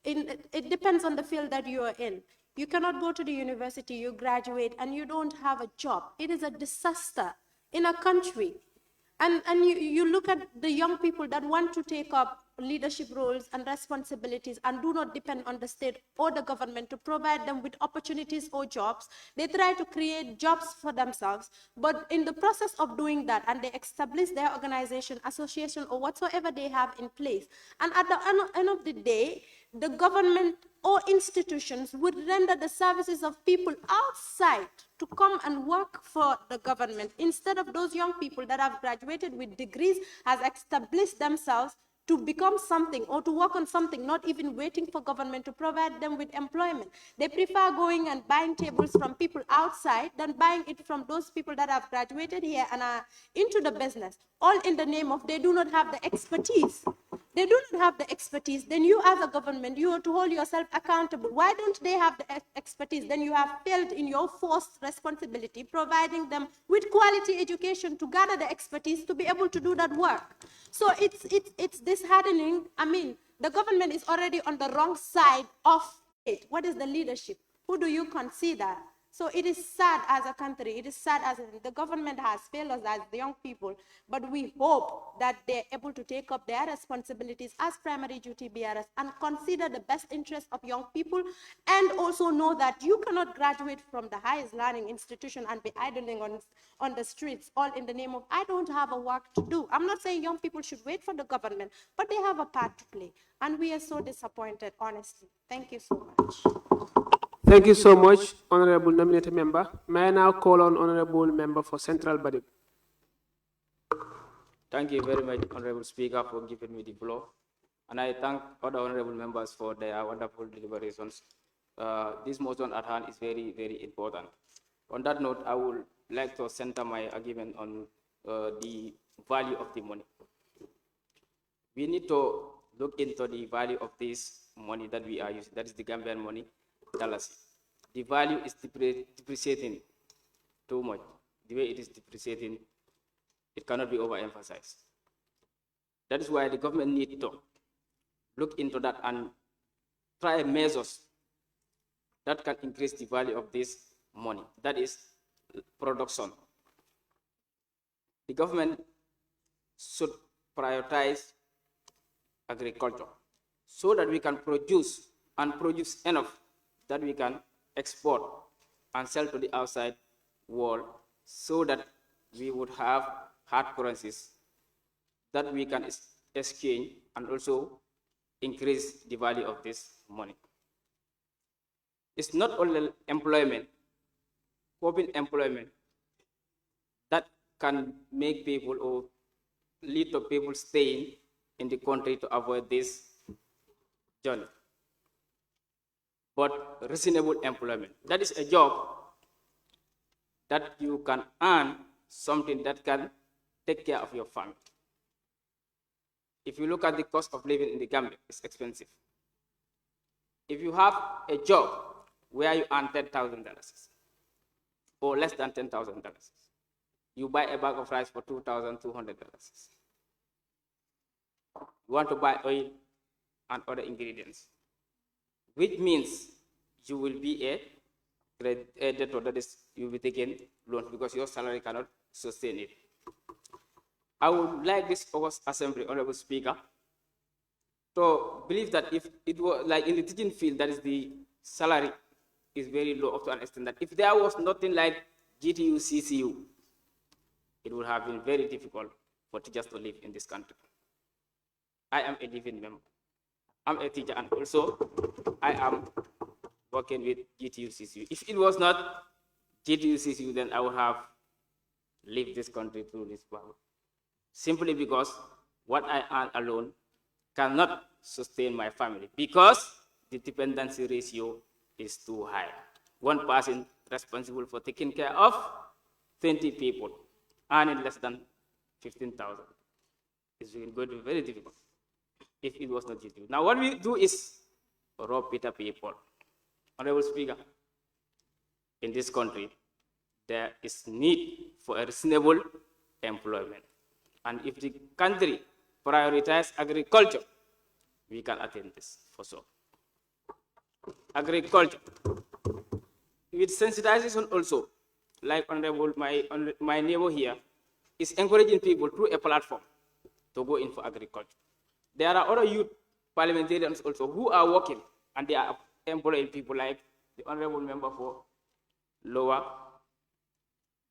It depends on the field that you are in. You cannot go to the university, you graduate, and you don't have a job. It is a disaster in a country. And you look at the young people that want to take up leadership roles and responsibilities and do not depend on the state or the government to provide them with opportunities or jobs. They try to create jobs for themselves, but in the process of doing that, and they establish their organization, association, or whatsoever they have in place. And at the end of the day, the government or institutions would render the services of people outside to come and work for the government instead of those young people that have graduated with degrees, has established themselves to become something or to work on something, not even waiting for government to provide them with employment. They prefer going and buying tables from people outside than buying it from those people that have graduated here and are into the business, all in the name of they do not have the expertise. They do not have the expertise. Then you as a government, you are to hold yourself accountable. Why don't they have the expertise? Then you have failed in your first responsibility, providing them with quality education to gather the expertise to be able to do that work. So it's disheartening. I mean, the government is already on the wrong side of it. What is the leadership? Who do you consider? So it is sad as a country, it is sad as the government has failed us as the young people, but we hope that they're able to take up their responsibilities as primary duty bearers and consider the best interest of young people, and also know that you cannot graduate from the highest learning institution and be idling on the streets, all in the name of, I don't have a work to do. I'm not saying young people should wait for the government, but they have a part to play. And we are so disappointed, honestly. Thank you so much. Thank you so much, Honorable Nominated Member. May I now call on Honorable Member for Central Badib. Thank you very much, Honorable Speaker, for giving me the floor. And I thank other honorable members for their wonderful deliberations. This motion at hand is very, very important. On that note, I would like to center my argument on the value of the money. We need to look into the value of this money that we are using, that is the Gambian money, dollars. The value is depreciating too much. The way it is depreciating, it cannot be overemphasized. That is why the government needs to look into that and try measures that can increase the value of this money. That is production. The government should prioritize agriculture so that we can produce and produce enough that we can export and sell to the outside world, so that we would have hard currencies that we can exchange and also increase the value of this money. It's not only employment, open employment, that can make people or lead to people staying in the country to avoid this journey. But reasonable employment, that is a job that you can earn something that can take care of your family. If you look at the cost of living in the Gambia, it's expensive. If you have a job where you earn $10,000 or less than $10,000, you buy a bag of rice for $2,200. You want to buy oil and other ingredients, which means you will be a debtor, that is, you will be taking loans because your salary cannot sustain it. I would like this August Assembly, Honorable Speaker, to believe that if it was like in the teaching field, that is the salary is very low up to an extent that if there was nothing like GTU, CCU, it would have been very difficult for teachers to live in this country. I am a living member. I'm a teacher, and also I am working with GTU, CCU. If it was not GTU, CCU, then I would have lived this country through this power. Simply because what I earn alone cannot sustain my family, because the dependency ratio is too high. One person responsible for taking care of 20 people earning less than 15,000. It's going to be very difficult if it was not GTU. Now what we do is rob Peter people. Honorable Speaker, in this country, there is need for a reasonable employment. And if the country prioritizes agriculture, we can attain this for sure. Agriculture. With sensitization also, like Honorable, my neighbor here, is encouraging people through a platform to go in for agriculture. There are other youth parliamentarians also who are working, and they are employing people like the Honorable Member for Lower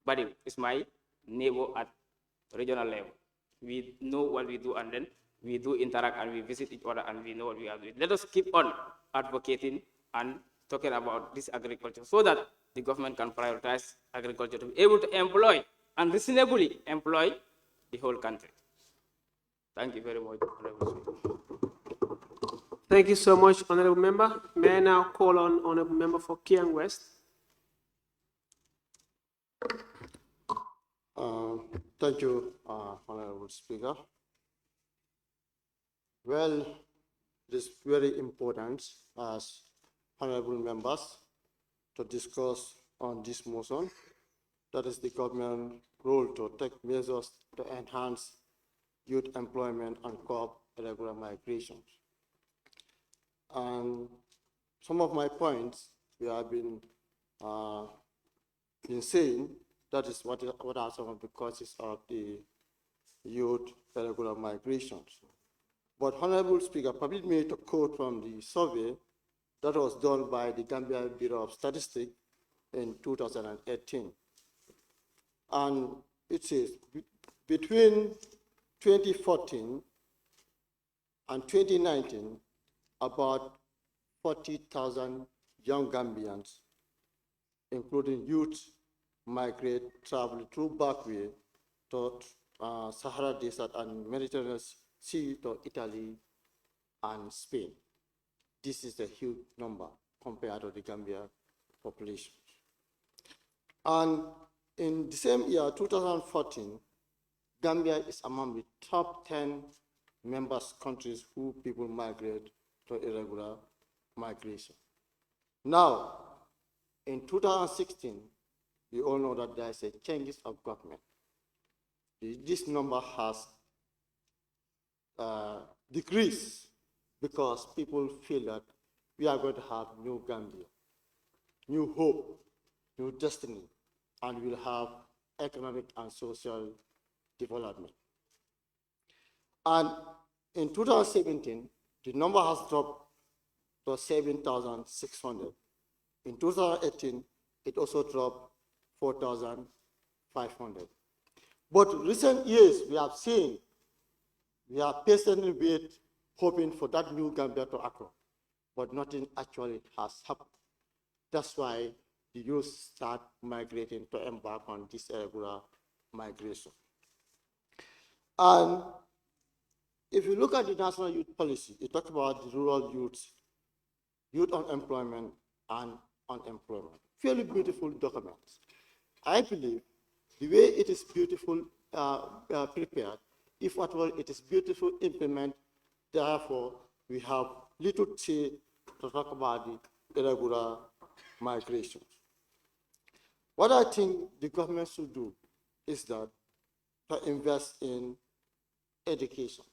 Badib is my neighbor at regional level. We know what we do, and then we do interact and we visit each other and we know what we are doing. Let us keep on advocating and talking about this agriculture so that the government can prioritize agriculture to be able to employ and reasonably employ the whole country. Thank you very much, Honorable Speaker. Thank you so much, Honorable Member. May I now call on Honorable Member for Kiang West? Thank you, Honorable Speaker. Well, it is very important as honorable members to discuss on this motion. That is the government role to take measures to enhance youth employment and curb irregular migration. And some of my points we have been saying. That is what are some of the causes of the youth irregular migrations. But Honorable Speaker, permit me to quote from the survey that was done by the Gambia Bureau of Statistics in 2018. And it says, between 2014 and 2019, about 40,000 young Gambians, including youth, migrate, travel through backway to Sahara Desert and Mediterranean Sea to Italy and Spain. This is a huge number compared to the Gambia population. And in the same year, 2014, Gambia is among the top 10 members countries who people migrate to irregular migration. Now, in 2016, we all know that there is a change of government. This number has decreased because people feel that we are going to have new Gambia, new hope, new destiny, and we'll have economic and social development. And in 2017, the number has dropped to 7,600. In 2018, it also dropped 4,500. But recent years, we have seen, we are patiently waiting, hoping for that new Gambia to occur, but nothing actually has happened. That's why the youth start migrating to embark on this irregular migration. And if you look at the National Youth Policy, it talks about the rural youth unemployment and unemployment. Fairly beautiful documents. I believe the way it is beautiful prepared, if at all it is beautiful implemented, therefore we have little to say to talk about the irregular migration. What I think the government should do is that to invest in education.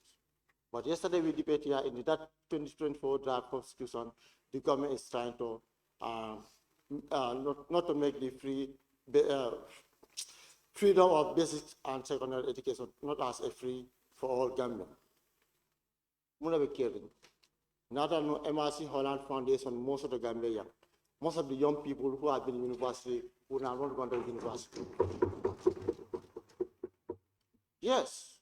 But yesterday we debated here in that 2024 draft constitution, the government is trying to not to make the freedom of basic and secondary education not as a free for all Gambians. Muna be caring. Not no MRC Holland Foundation, most of the Gambia, most of the young people who have been in university who are not going to university. Yes,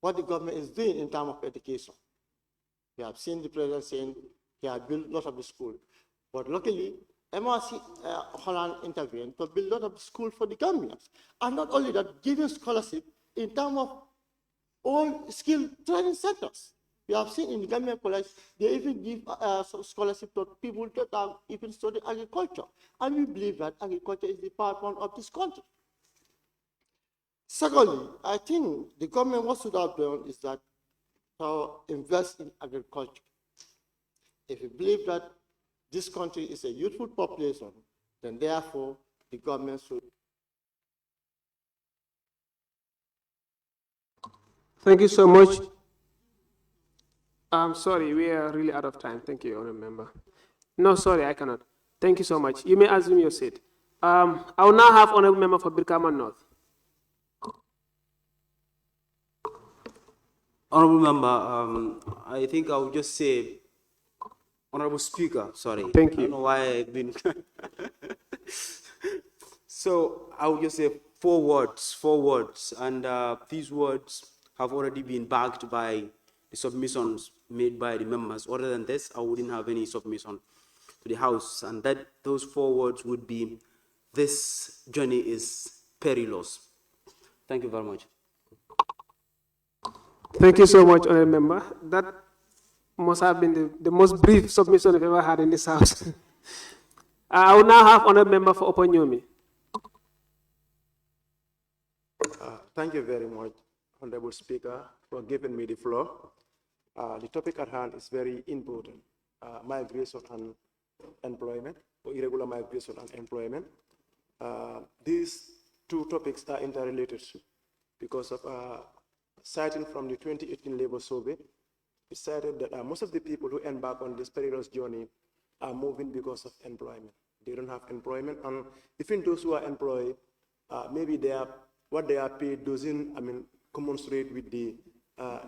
what the government is doing in terms of education. We have seen the president saying he has built a lot of the school, but luckily MRC Holland intervened to build a lot of school for the Gambians. And not only that, giving scholarship in terms of all skill training centers. We have seen in the Gambian College, they even give scholarship to people that are even studying agriculture. And we believe that agriculture is the backbone of this country. Secondly, I think the government what should have done is that to invest in agriculture. If you believe that this country is a youthful population, then therefore the government should. Thank you so much. I'm sorry, we are really out of time. Thank you, Honourable Member. No, sorry, I cannot. Thank you so much. You may assume your seat. I will now have Honourable Member for Birkama North. Honourable Member, I think I would just say, Honourable Speaker, sorry. Thank you. I don't know why I've been. So I would just say four words, and these words have already been backed by the submissions made by the members. Other than this, I wouldn't have any submission to the House. And that those 4 words would be, this journey is perilous. Thank you very much. Thank you so much, Honourable Member. That must have been the most brief submission I've ever had in this House. I will now have Honourable Member for Oponyomi. Thank you very much, Honorable Speaker, for giving me the floor. The topic at hand is very important, migration and employment, or irregular migration and employment. These 2 topics are interrelated because of citing from the 2018 Labour Survey, it cited that most of the people who embark on this perilous journey are moving because of employment. They don't have employment, and even those who are employed, maybe what they are paid doesn't, commensurate with the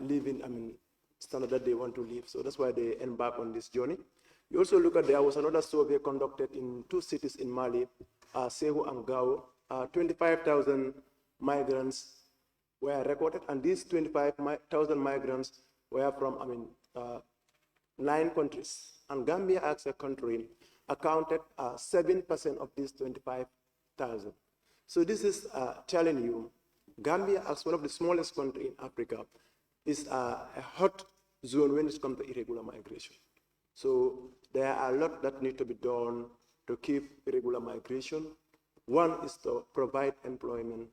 living, standard that they want to live. So that's why they embark on this journey. You also look at, there was another survey conducted in 2 cities in Mali, Sehu and Gao. 25,000 migrants were recorded, and these 25,000 migrants were from 9 countries. And Gambia, as a country, accounted 7% of these 25,000. So this is telling you, Gambia, as one of the smallest countries in Africa, is a hot zone when it comes to irregular migration. So there are a lot that need to be done to keep irregular migration. One is to provide employment,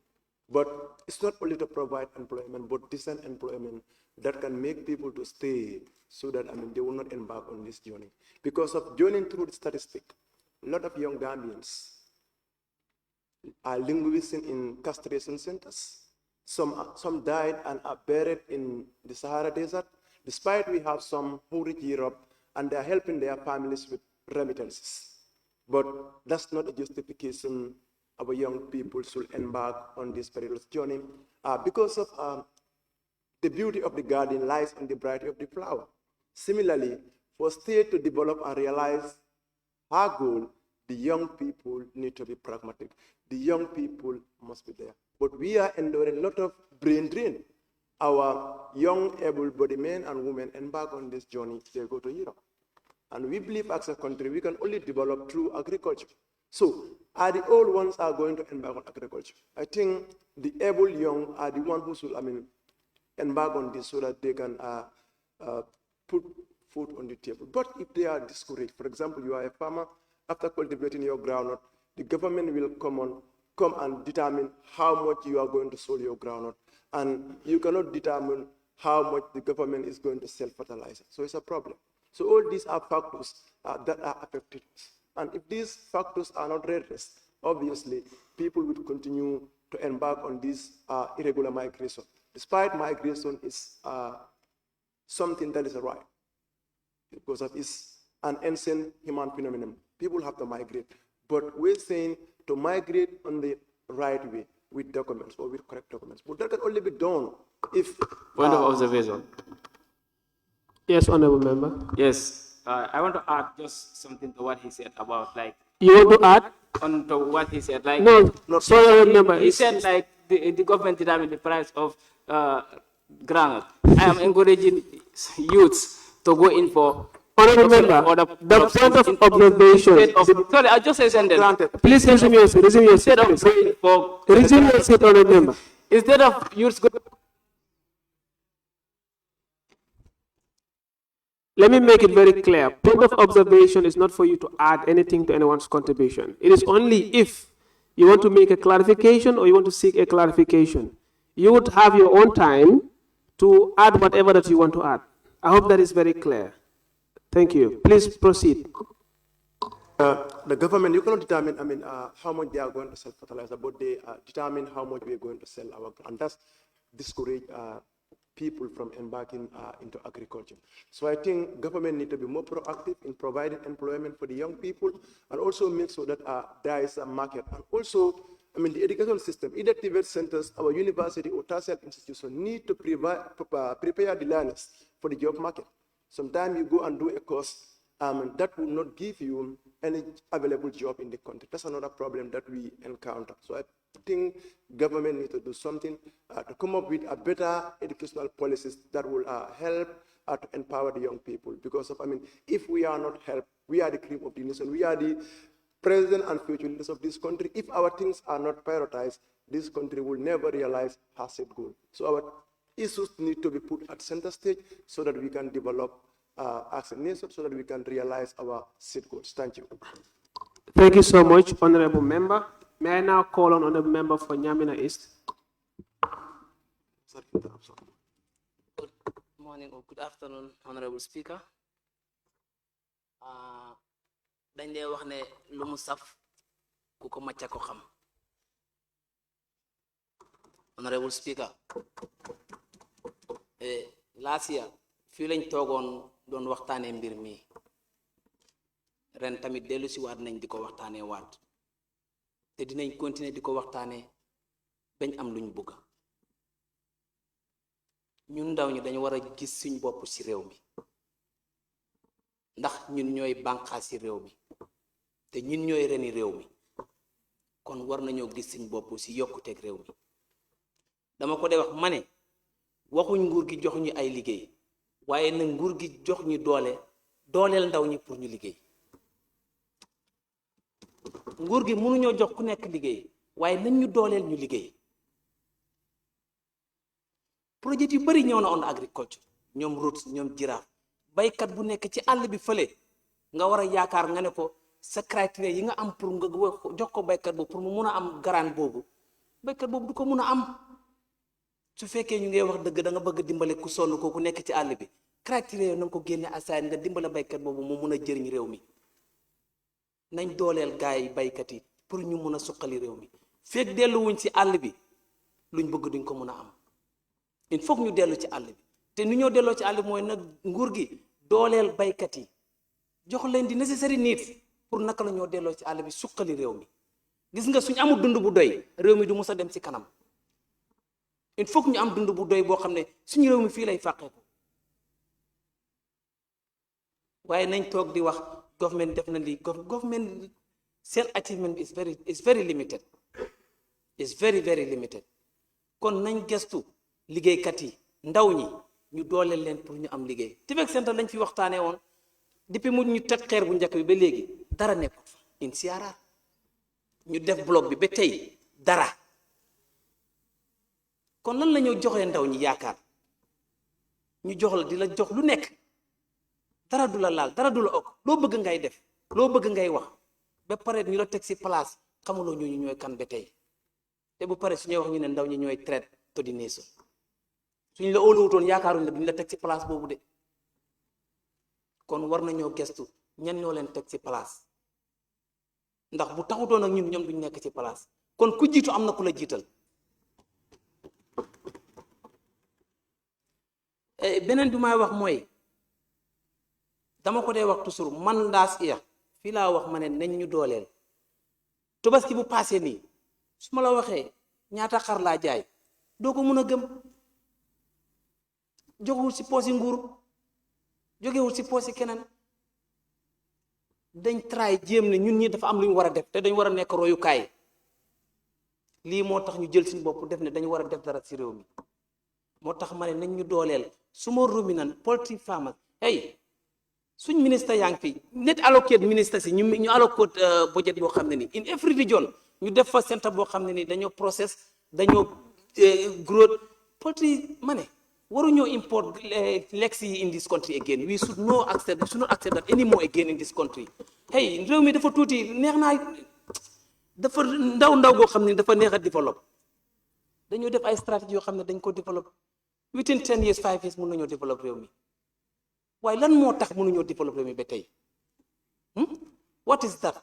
but it's not only to provide employment, but decent employment that can make people to stay, so that they will not embark on this journey. Because of joining through the statistic, a lot of young Gambians are linguistic in castration centers. Some died and are buried in the Sahara Desert, despite we have some who reach Europe and they are helping their families with remittances. But that's not a justification our young people should embark on this perilous journey, because of the beauty of the garden lies in the variety of the flower. Similarly, for state to develop and realize our goal, the young people need to be pragmatic. The young people must be there. But we are enduring a lot of brain drain. Our young able-bodied men and women embark on this journey, they go to Europe. And we believe as a country, we can only develop through agriculture. So, are the old ones are going to embark on agriculture? I think the able young are the ones who should, embark on this so that they can put food on the table. But if they are discouraged, for example, you are a farmer, after cultivating your groundnut, the government will come and determine how much you are going to sell your groundnut. And you cannot determine how much the government is going to sell fertilizer. So it's a problem. So all these are factors that are affected. And if these factors are not redressed, obviously, people will continue to embark on this irregular migration. Despite migration is something that is a right, because of it's an ancient human phenomenon. People have to migrate. But we're saying to migrate on the right way, with documents or with correct documents. But that can only be done if... Point of observation. Yes, Honorable Member. Yes, I want to add just something to what he said about You want to add? On to what he said, No, sorry, Honorable Member. He said the government determined the price of groundnut. I am encouraging youths to go in for. Honorable Member, the point of observation. Sorry, I just said that. Please resume your seat. Resume your seat. Resume your seat, Honorable Member. Instead of youths going. Let me make it very clear. Point of observation is not for you to add anything to anyone's contribution. It is only if you want to make a clarification or you want to seek a clarification. You would have your own time to add whatever that you want to add. I hope that is very clear. Thank you. Please proceed. The government, you cannot determine, how much they are going to sell fertilizer, but they determine how much we are going to sell our, and that's discourage people from embarking into agriculture. So I think government need to be more proactive in providing employment for the young people, and also make sure that there is a market. And also, the educational system, either TVET centers, our university or tertiary institution need to prepare the learners for the job market. Sometimes you go and do a course that will not give you any available job in the country. That's another problem that we encounter. So think government needs to do something to come up with a better educational policies that will help to empower the young people. Because of, if we are not helped, we are the cream of the nation. We are the present and future leaders of this country. If our things are not prioritized, this country will never realize her set goal. So our issues need to be put at center stage so that we can develop as a nation, so that we can realize our set goals. Thank you. Thank you so much, Honorable Member. May I now call on Honorable Member for Nyamina East? Good morning or good afternoon, Honorable Speaker. Dañ dee wax ne lu mu saf ku ko macca ko xam. Honorable Speaker, last year fii lañ toogoon doon waxtaanee mbir mi ren tamit dellu si waat nañ di ko waxtaanee waat te dinañ continuer di ko waxtaanee bañ am luñ bëgg. ñun ndaw ñi dañu war a gis suñ bopp ci réew mi ndax ñun ñooy bànqaas ci réew mi te ñun ñooy reni réew mi kon war nañoo gis suñ bopp ci yokkuteeg réew mi. dama ko dee wax ma ne waxuñ nguur gi jox ñu ay liggéey waaye nag nguur gi jox ñu dooleel ndaw ñi pour ñu liggéey. nguur gi mënuñoo jox ku nekk liggéey waaye nañ ñu dooleel ñu liggéey. projet yu bari ñëw na on agriculture ñoom routes ñoom jiraaf baykat bu nekk ci àll bi fële nga war a yaakaar nga ne ko sa criteria yi nga am pour nga jox ko baykat boobu pour mu mun a am grant boobu baykat boobu du ko mun a am. su fekkee ñu ngay wax dëgg da nga bëgg dimbale ku sonn kooku nekk ci àll bi criteria yooyu na nga ko génne asaan nga dimbale baykat boobu mu mun a jëriñ réew mi nañ dooleel gaay yi baykat yi pour ñu mun a suqali réew mi fekk delluwuñ ci àll bi luñ bëgg duñ ko mun a am il faut que ñu dellu ci àll bi te ni ñoo delloo ci àll bi mooy nag nguur gi dooleel baykat yi jox leen di necessary needs pour naka la ñoo delloo ci àll bi suqali réew mi gis nga suñ amul dund bu doy réew mi du mus a dem ci kanam. il faut que ñu am dund bu doy boo xam ne suñu réew mi fii lay fàqeeku waaye nañ toog di wax government def na lii government seen achievement bi is very limited is very limited kon nañ gestu liggéeykat yi ndaw ñi ñu dooleel leen pour ñu am liggéey Tivek Center lañ fi waxtaanee woon depuis mu ñu teg xeer bu njëkk bi ba léegi dara nekkul fa in siyaaraat ñu def bloc bi ba tey dara. kon lan la ñoo joxee ndaw ñi yaakaar ñu jox la di la jox lu nekk dara du la laal dara du la okk loo bëgg ngay def loo bëgg ngay wax ba pare ñu la teg ci place xamuloo ñooñu ñooy kan ba tey te bu pare su ñuy wax ñu ne ndaw ñi ñooy traite to di nation suñ la óoluwutoon yaakaaruñ la duñ la teg ci place boobu de kon war nañoo gestu ñan ñoo leen teg ci place ndax bu taxutoon ak ñun ñoom duñ nekk ci place kon ku jiitu am na ku la jiital. beneen bi may wax mooy dama ko dee wax toujours man ndaas iya fii laa wax ma ne nañ ñu dooleel Tabaski bu paasee nii su ma la waxee ñaata xar laa jaay doo ko mun a gëm jógewul si poosi nguur jógewul si poosi keneen dañ try jéem ne ñun ñi dafa am lu ñu war a def te dañ war a nekk royukaay lii moo tax ñu jël suñu bopp def ne dañu war a def dara si réew mi moo tax ma ne nañ ñu dooleel su ma ruminant poultry farmers hey suñ ministre yaa ngi fi net allocate ministre si ñu allocate budget boo xam ne ni in every region ñu def fa centre boo xam ne ni dañoo process dañoo growth poultry ma ne waruñoo import legs yi in this country again we should not accept that anymore again in this country hey réew mi dafa tuuti neex naa dafa ndaw goo xam ne dafa neex a développe dañoo def ay stratégie yoo xam ne dañ ko développe within 10 years 5 years mën nañoo développe réew mi waaye lan moo tax mënuñoo développe réew mi ba tey what is that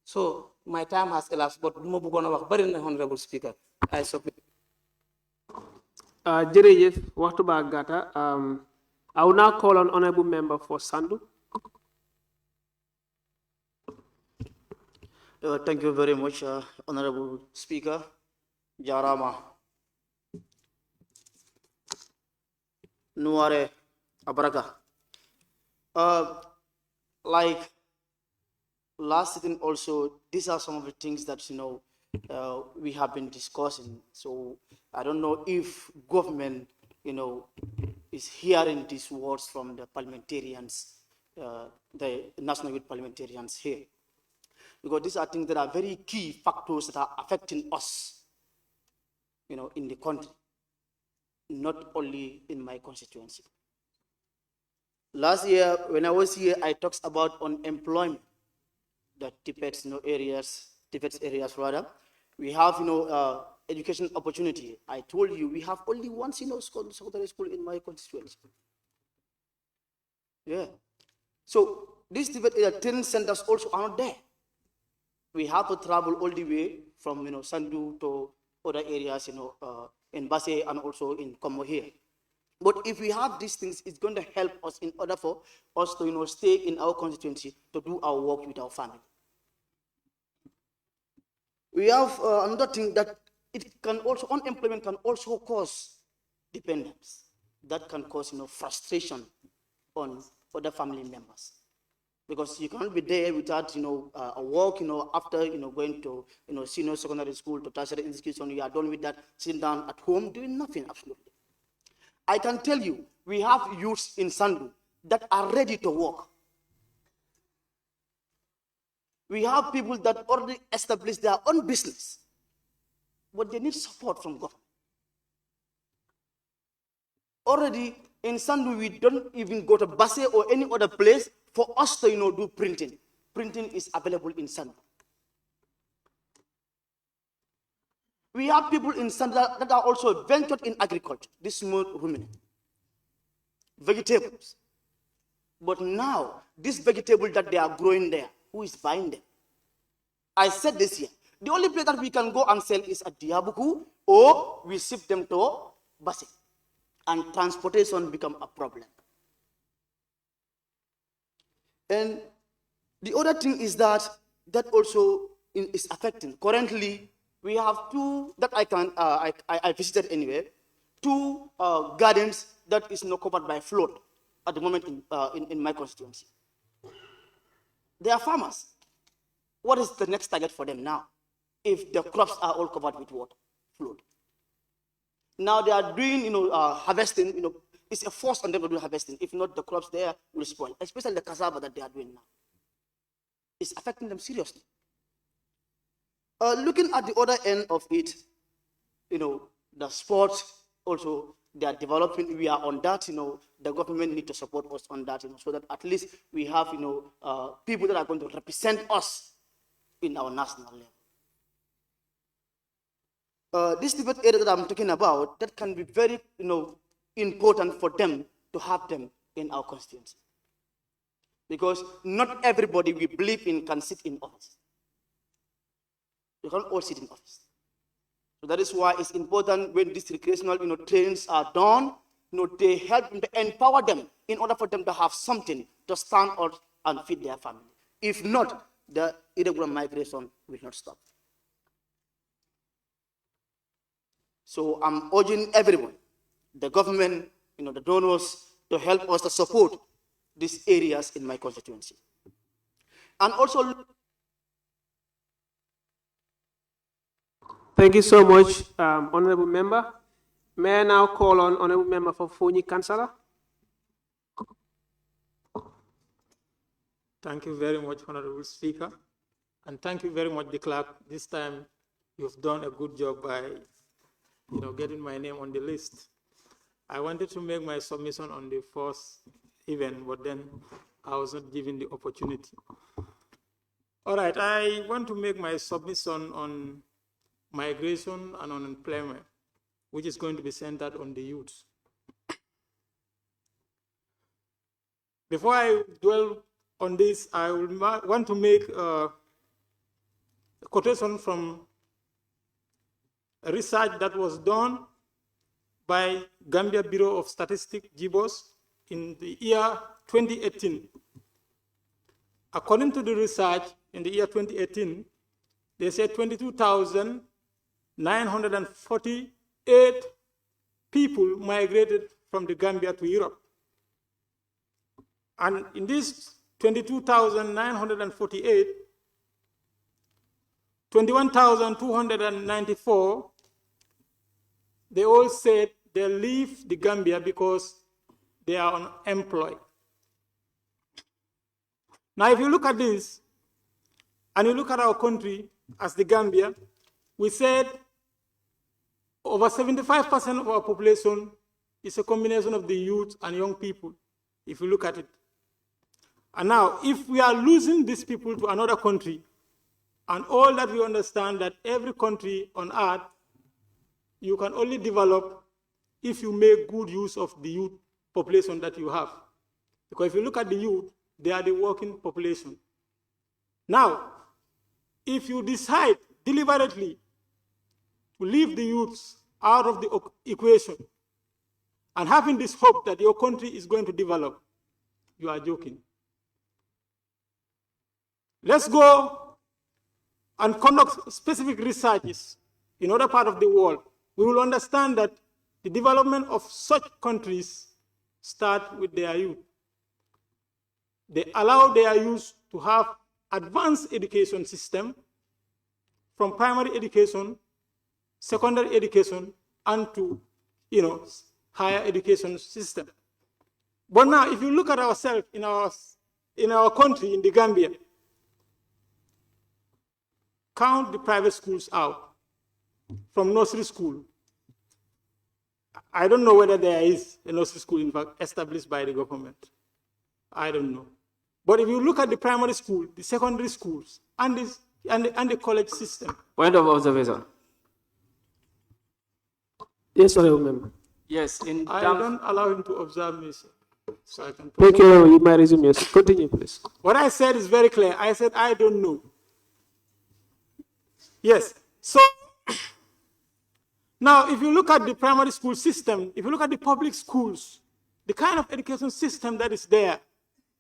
so my time has elapsed but lu ma bëggoon a wax bari na honorable speaker I submit. Jërëjëf waxtu baa gàtta I will now call on honorable member for Sandu. Thank you very much, honorable speaker. Jarama. Nuare Abaraka. Like last sitting also, these are some of the things that, we have been discussing. So I don't know if government, is hearing these words from the parliamentarians, the National Youth parliamentarians here. Because these are things that are very key factors that are affecting us, in the country, not only in my constituency. Last year, when I was here, I talked about unemployment that depends, areas rather. We have, education opportunity. I told you we have only one secondary school in my constituency. Yeah. So these training centers also are not there. We have to travel all the way from Sandu to other areas, in Basse and also in Como here. But if we have these things, it's going to help us in order for us to stay in our constituency to do our work with our family. We have another thing that unemployment can also cause dependence. That can cause frustration on other family members. Because you can't be there without a work, after going to senior secondary school to tertiary institution, you are done with that, sitting down at home doing nothing absolutely. I can tell you, we have youths in Sandu that are ready to work. We have people that already established their own business, but they need support from government. Already in Sandu, we don't even go to Basse or any other place for us to do printing. Printing is available in Sandu. We have people in Sandu that are also ventured in agriculture, this small ruminant, vegetables. But now, this vegetable that they are growing there, who is buying them? I said this year, the only place that we can go and sell is at Diabuku, or we ship them to Basse, and transportation become a problem. And the other thing is that also is affecting. Currently, we have two that I visited anyway, two gardens that is not covered by flood at the moment in my constituency. They are farmers. What is the next target for them now if the crops are all covered with water, flood? Now they are doing, harvesting, it's a force on them to do harvesting. If not, the crops there will spoil, especially the cassava that they are doing now. It's affecting them seriously. Looking at the other end of it, the sports also, they are developing. We are on that, the government need to support us on that, so that at least we have, people that are going to represent us in our national level. This debate area that I'm talking about, that can be very, important for them to have them in our constituency. Because not everybody we believe in can sit in office. You can't all sit in office. So that is why it's important when these recreational, trainings are done, they help them to empower them in order for them to have something to stand out and feed their family. If not, the irregular migration will not stop. So I'm urging everyone, the government, the donors, to help us to support these areas in my constituency. And also, thank you so much, Honorable Member. May I now call on Honorable Member for Fonyi Councillor? Thank you very much, Honorable Speaker. And thank you very much, the clerk. This time, you've done a good job by getting my name on the list. I wanted to make my submission on the first event, but then I was not given the opportunity. All right, I want to make my submission on migration and on employment, which is going to be centered on the youth. Before I dwell on this, I want to make a quotation from a research that was done by Gambia Bureau of Statistics, GBOS, in the year 2018. According to the research, in the year 2018, they said 22,948 people migrated from the Gambia to Europe. And in these 22,948, 21,294, they all said they leave the Gambia because they are unemployed. Now, if you look at this, and you look at our country as the Gambia, we said over 75% of our population is a combination of the youth and young people, if you look at it. And now, if we are losing these people to another country, and all that we understand that every country on earth, you can only develop if you make good use of the youth population that you have. Because if you look at the youth, they are the working population. Now, if you decide deliberately to leave the youths out of the equation and having this hope that your country is going to develop, you are joking. Let's go and conduct specific researches in other parts of the world. We will understand that the development of such countries start with their youth. They allow their youth to have advanced education system from primary education, secondary education, and to, higher education system. But now, if you look at ourselves in our country, in the Gambia, count the private schools out from nursery school. I don't know whether there is a nursery school, in fact, established by the government. I don't know. But if you look at the primary school, the secondary schools, and the college system. Point of observation. Yes, honorable member. Yes, I don't allow him to observe me, sir. So I can Thank you. You may resume. Yes. Continue, please. What I said is very clear. I said, I don't know. Yes. So now, if you look at the primary school system, if you look at the public schools, the kind of education system that is there,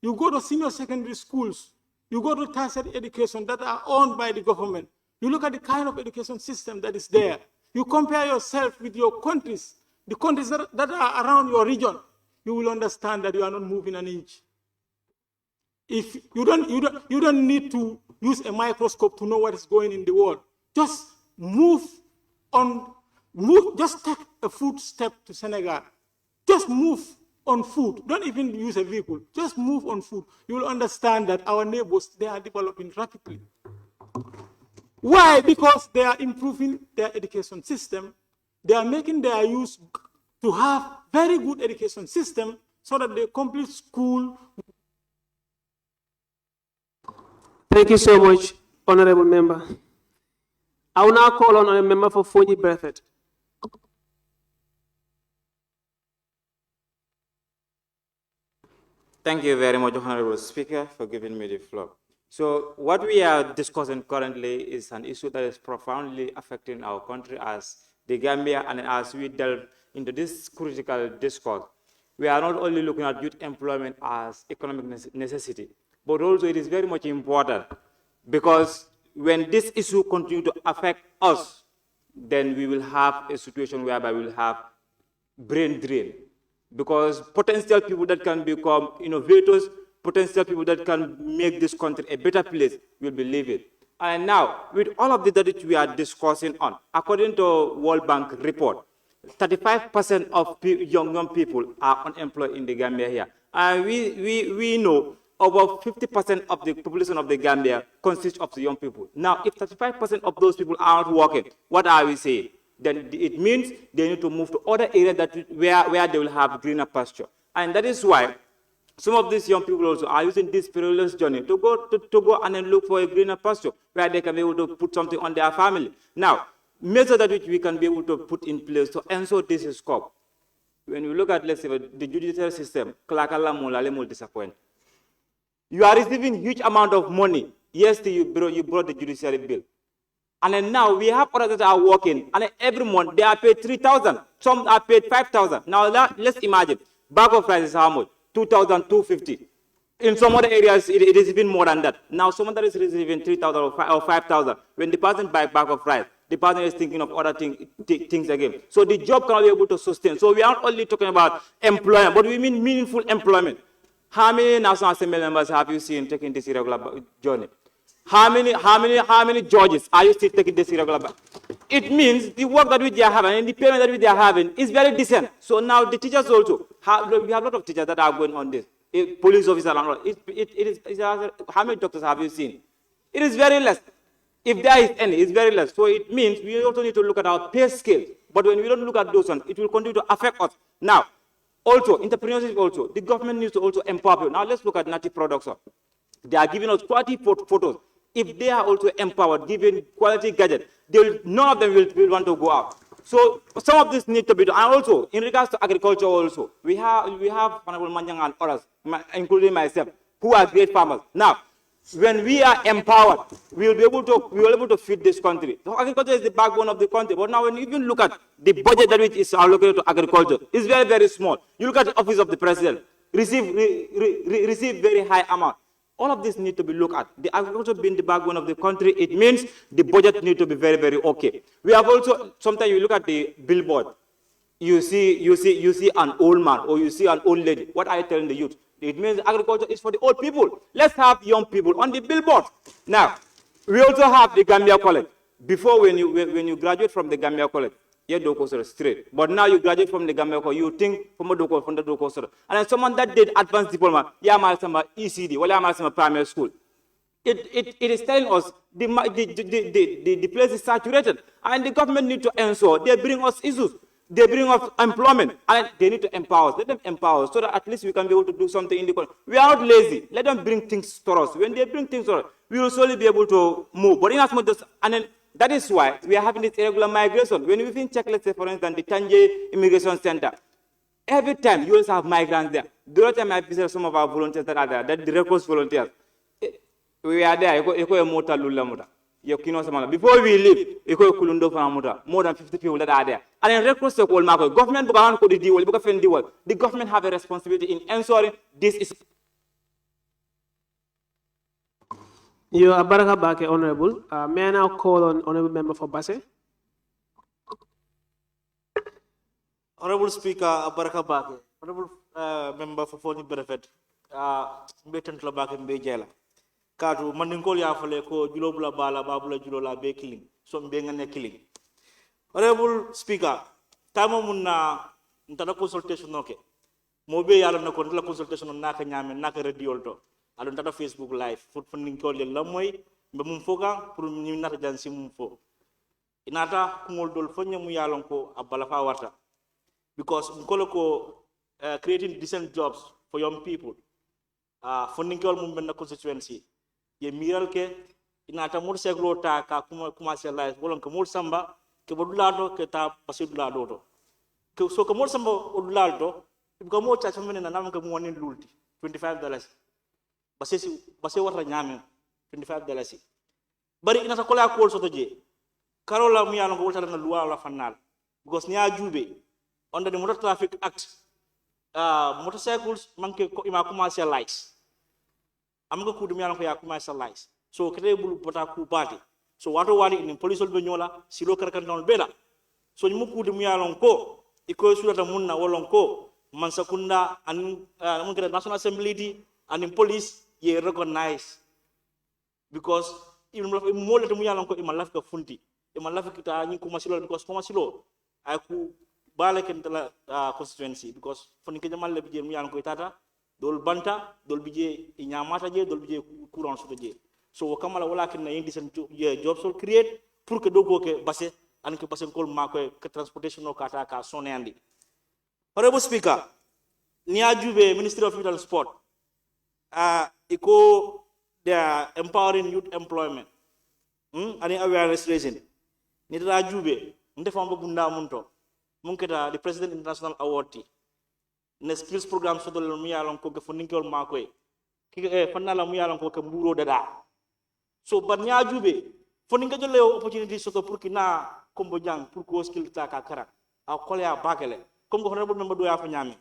you go to senior secondary schools, you go to tertiary education that are owned by the government, you look at the kind of education system that is there, you compare yourself with your countries, the countries that are around your region, you will understand that you are not moving an inch. If you don't need to use a microscope to know what is going in the world. Just just take a foot step to Senegal. Just move on foot. Don't even use a vehicle. Just move on foot. You will understand that our neighbors, they are developing rapidly. Why? Because they are improving their education system. They are making their youth to have very good education system so that they complete school. Thank you so much, honorable member. I will now call on a member for Fonyi Breathed. Thank you very much, Honorable Speaker, for giving me the floor. So what we are discussing currently is an issue that is profoundly affecting our country as the Gambia, and as we delve into this critical discourse, we are not only looking at youth employment as economic necessity, but also it is very much important because when this issue continues to affect us, then we will have a situation whereby we will have brain drain. Because potential people that can become innovators, potential people that can make this country a better place will be leaving. And now, with all of this that we are discussing on, according to World Bank report, 35% of young people are unemployed in the Gambia here. And we know over 50% of the population of the Gambia consists of the young people. Now, if 35% of those people aren't working, what are we saying? Then it means they need to move to other areas where they will have greener pasture. And that is why some of these young people also are using this perilous journey to go and then look for a greener pasture where they can be able to put something on their family. Now, measures that which we can be able to put in place to ensure this is scope. When we look at, let's say, the judicial system, will disappoint. You are receiving huge amount of money. Yesterday, you brought the judiciary bill. And then now we have others that are working, and every month they are paid 3,000. Some are paid 5,000. Now let's imagine, bag of rice is how much? 2,250. In some other areas, it is even more than that. Now someone that is receiving 3,000 or 5,000, when the person buys bag of rice, the person is thinking of other things again. So the job cannot be able to sustain. So we are not only talking about employment, but we mean meaningful employment. How many National Assembly members have you seen taking this irregular journey? How many judges are you still taking this irregular back? It means the work that they are having and the payment that they are having is very decent. So now the teachers also, we have a lot of teachers that are going on this. Police officers and all. How many doctors have you seen? It is very less. If there is any, it's very less. So it means we also need to look at our pay scale. But when we don't look at those ones, it will continue to affect us. Now, also, entrepreneurship also, the government needs to also empower people. Now let's look at Native Products. They are giving us quality photos. If they are also empowered, given quality gadgets, none of them will want to go out. So some of this need to be done. And also, in regards to agriculture also, we have Honorable Manjang and others, including myself, who are great farmers. Now, when we are empowered, we will be able to feed this country. So agriculture is the backbone of the country. But now when you even look at the budget that is allocated to agriculture, it's very, very small. You look at the office of the president, receive very high amount. All of this need to be looked at. The agriculture being the backbone of the country, it means the budget need to be very, very okay. We have also, sometimes you look at the billboard, you see an old man or you see an old lady. What are you telling the youth? It means agriculture is for the old people. Let's have young people on the billboard. Now, we also have the Gambia College. Before, when you graduate from the Gambia College, you don't go straight. But now you graduate from the Gambia College, you think from the Doko. And then someone that did advanced diploma, yeah, my ECD, well, my primary school. It is telling us the place is saturated, and the government need to ensure they bring us issues. They bring us employment, and they need to empower us. Let them empower us so that at least we can be able to do something in the country. We are not lazy. Let them bring things to us. When they bring things to us, we will slowly be able to move. But in as much as, and then that is why we are having this irregular migration. When we check, let's say, for instance, the Tanje Immigration Center, every time you also have migrants there. The other time I visited some of our volunteers that are there, that the Red Cross volunteers, we are there. Before we leave, more than 50 people that are there. And in Red Cross, government, the government have a responsibility in ensuring this is. You are Baraka Bake, Honorable. May I now call on Honorable Member for Basse? Honorable Speaker, Baraka Bake. Honorable Member for Foni Benefit, Mbetan Tlabake Mbejela. Kadu Mandingol Yafale ko Julobula Bala Babula Julola be killing. So Mbengane killing. Honorable Speaker, Tamo Muna Ntana consultation okay. Mobe Yalam na Kontla consultation on Naka Nyame, Naka Rediolto. I don't have Facebook Live. Food funding call your Lamoy, Bemumfoga, Pruminata Jansi Mumfo. Inata Kumol Dolfonia Muyalonko, Abalafa Water. Because Mkoloko creating decent jobs for young people. Funding call Mumbena constituency. Ye miral ke inata mur seglo ta ka commercialize bolon ke mur samba ke bodulado ke ta pasidulado ke so ke mur samba odulado ko mo cha chamene na nam ke mo ni lulti $25 base wata nyame $25 bari inata kola ko so toje karola mu yalo ko wata na luwa la fanal because nya jube under the Motor Traffic Act motorcycles manke ko ima commercialize amga kudu mi ko ya commercialize so kete bulu bota ku bati so wato wali in police be nyola silo karkan don bela so ñu kudu mi ko iko sulata munna wolon ko man sakunda an mun kete National Assembly di and police ye recognize because even mo le to mu ko ima lafka funti ima lafka ta ñi ko masilo because ko masilo ay ku bala ken tala constituency because foni ke jamal le bi mu ko tata dol banta dol bije inyamata je dol bije courant so je so kamala wala ken na indi sen job so create pour que dogo ke basse an ke basse kol ma ko ke transportation no kata ka sonandi honorable speaker ni ajube ministry of youth and sport iko they are empowering youth employment ani awareness raising ni da ajube ndefam bunda munto munketa the president international award ne skills program so dol mu yalon ko ke foninkol makoy ki fanala mu yalon ko ke mburo dada so ban nya jube foninka jolle opportunity so pour kina kombo jang pour ko skill ta ka kara a kolya bakele comme ko honorable member do ya fa nyami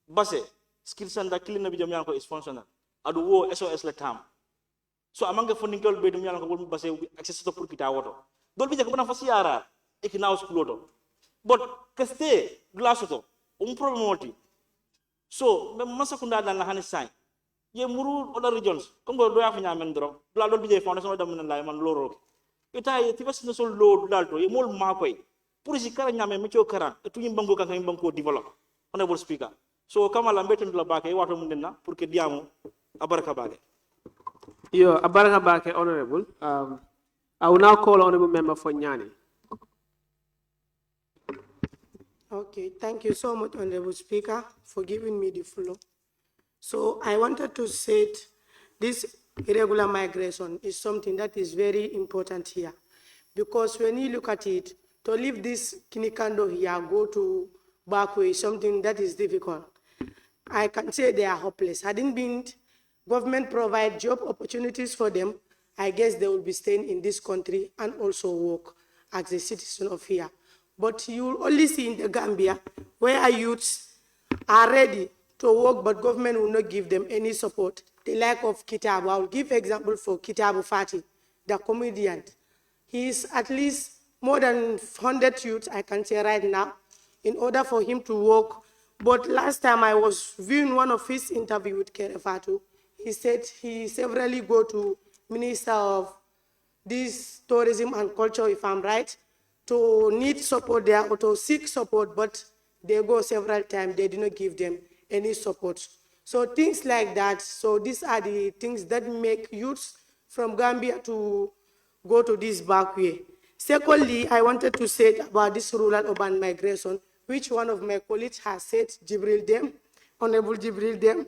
basse skill sanda kilina bi jam yan ko is functional adu wo SOS le tam so amanga foninkol be dum yalon ko basse access to pour kita woto dol bi je ko bana fa siara e kina school to but keste glasoto problem oti so me masakunda dan la hanis sai ye muru other regions kongo do ya fanya men dro la do bije foundation da men la man loro ita ye ti fasina sol lo dal to ye mol ma koy pour si kara nyame mi cho kara tu yim bango kan yim bango develop honorable speaker so kamala mbeten la bake wato mun denna pour que diamu abaraka bake yo abaraka bake honorable I will now call honorable member for Nyani. Okay, thank you so much, Honorable Speaker, for giving me the floor. So I wanted to say this irregular migration is something that is very important here, because when you look at it, to leave this Kinikando here, go to Bakwe is something that is difficult. I can say they are hopeless. Hadn't been government provide job opportunities for them, I guess they will be staying in this country and also work as a citizen of here. But you will only see in the Gambia where youths are ready to work, but government will not give them any support. The lack of Kitabu. I will give example for Kitabu Fati, the comedian. He is at least more than 100 youths, I can say right now, in order for him to work. But last time I was viewing one of his interview with Kerefatu, he said he severally go to Minister of this tourism and culture, if I'm right, to need support there or to seek support, but they go several times, they do not give them any support. So things like that, so these are the things that make youths from Gambia to go to this back way. Secondly, I wanted to say about this rural urban migration, which one of my colleagues has said, Jibril Dem, Honorable Jibril Dem.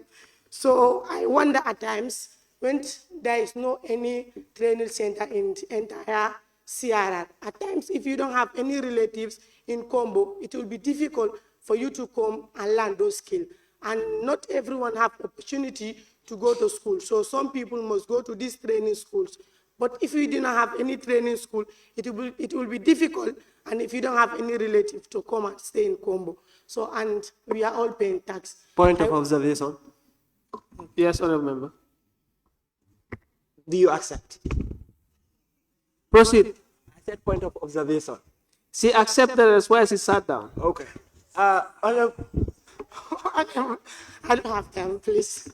So I wonder at times when there is no any training center in the entire CRR. At times, if you don't have any relatives in Combo, it will be difficult for you to come and learn those skills. And not everyone have opportunity to go to school. So some people must go to these training schools. But if you do not have any training school, it will be difficult. And if you don't have any relative to come and stay in Combo. So, and we are all paying tax. Point of observation. Yes, honorable member. Do you accept? Proceed. I said point of observation. She accepted, that's why she sat down. Okay. I don't have time, please.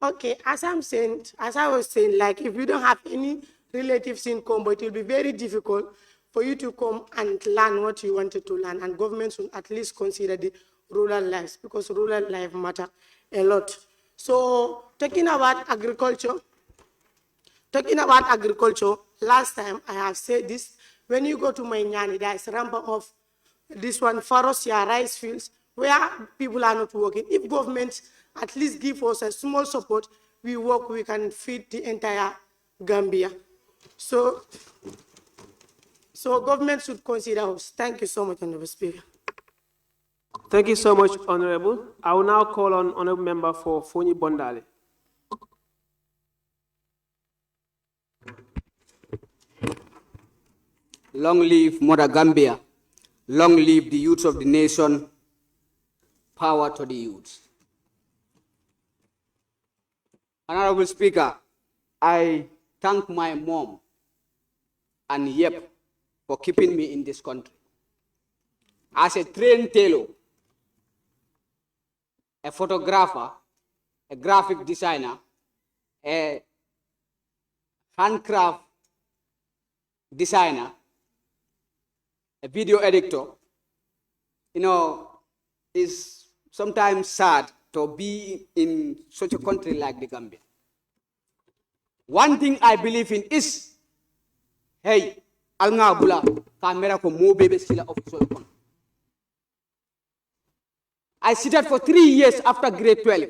Okay, as I was saying, like if you don't have any relatives in Combo, it will be very difficult for you to come and learn what you wanted to learn, and governments will at least consider the rural lives, because rural life matter a lot. So talking about agriculture, last time I have said this, when you go to Mainyani, there is rampant of this one, Farosia rice fields, where people are not working. If government at least give us a small support, we can feed the entire Gambia. So government should consider us. Thank you so much, Honorable Speaker. Thank you so much, Honorable. I will now call on Honorable Member for Foni Bondale. Long live Mother Gambia. Long live the youth of the nation. Power to the youth. Honorable Speaker, I thank my mom and Yep for keeping me in this country. As a trained tailor, a photographer, a graphic designer, a handcraft designer, a video editor, it's sometimes sad to be in such a country like the Gambia. One thing I believe in is, hey, alnga bula kamera ko mo bebe sila official kon. I seated for 3 years after grade 12.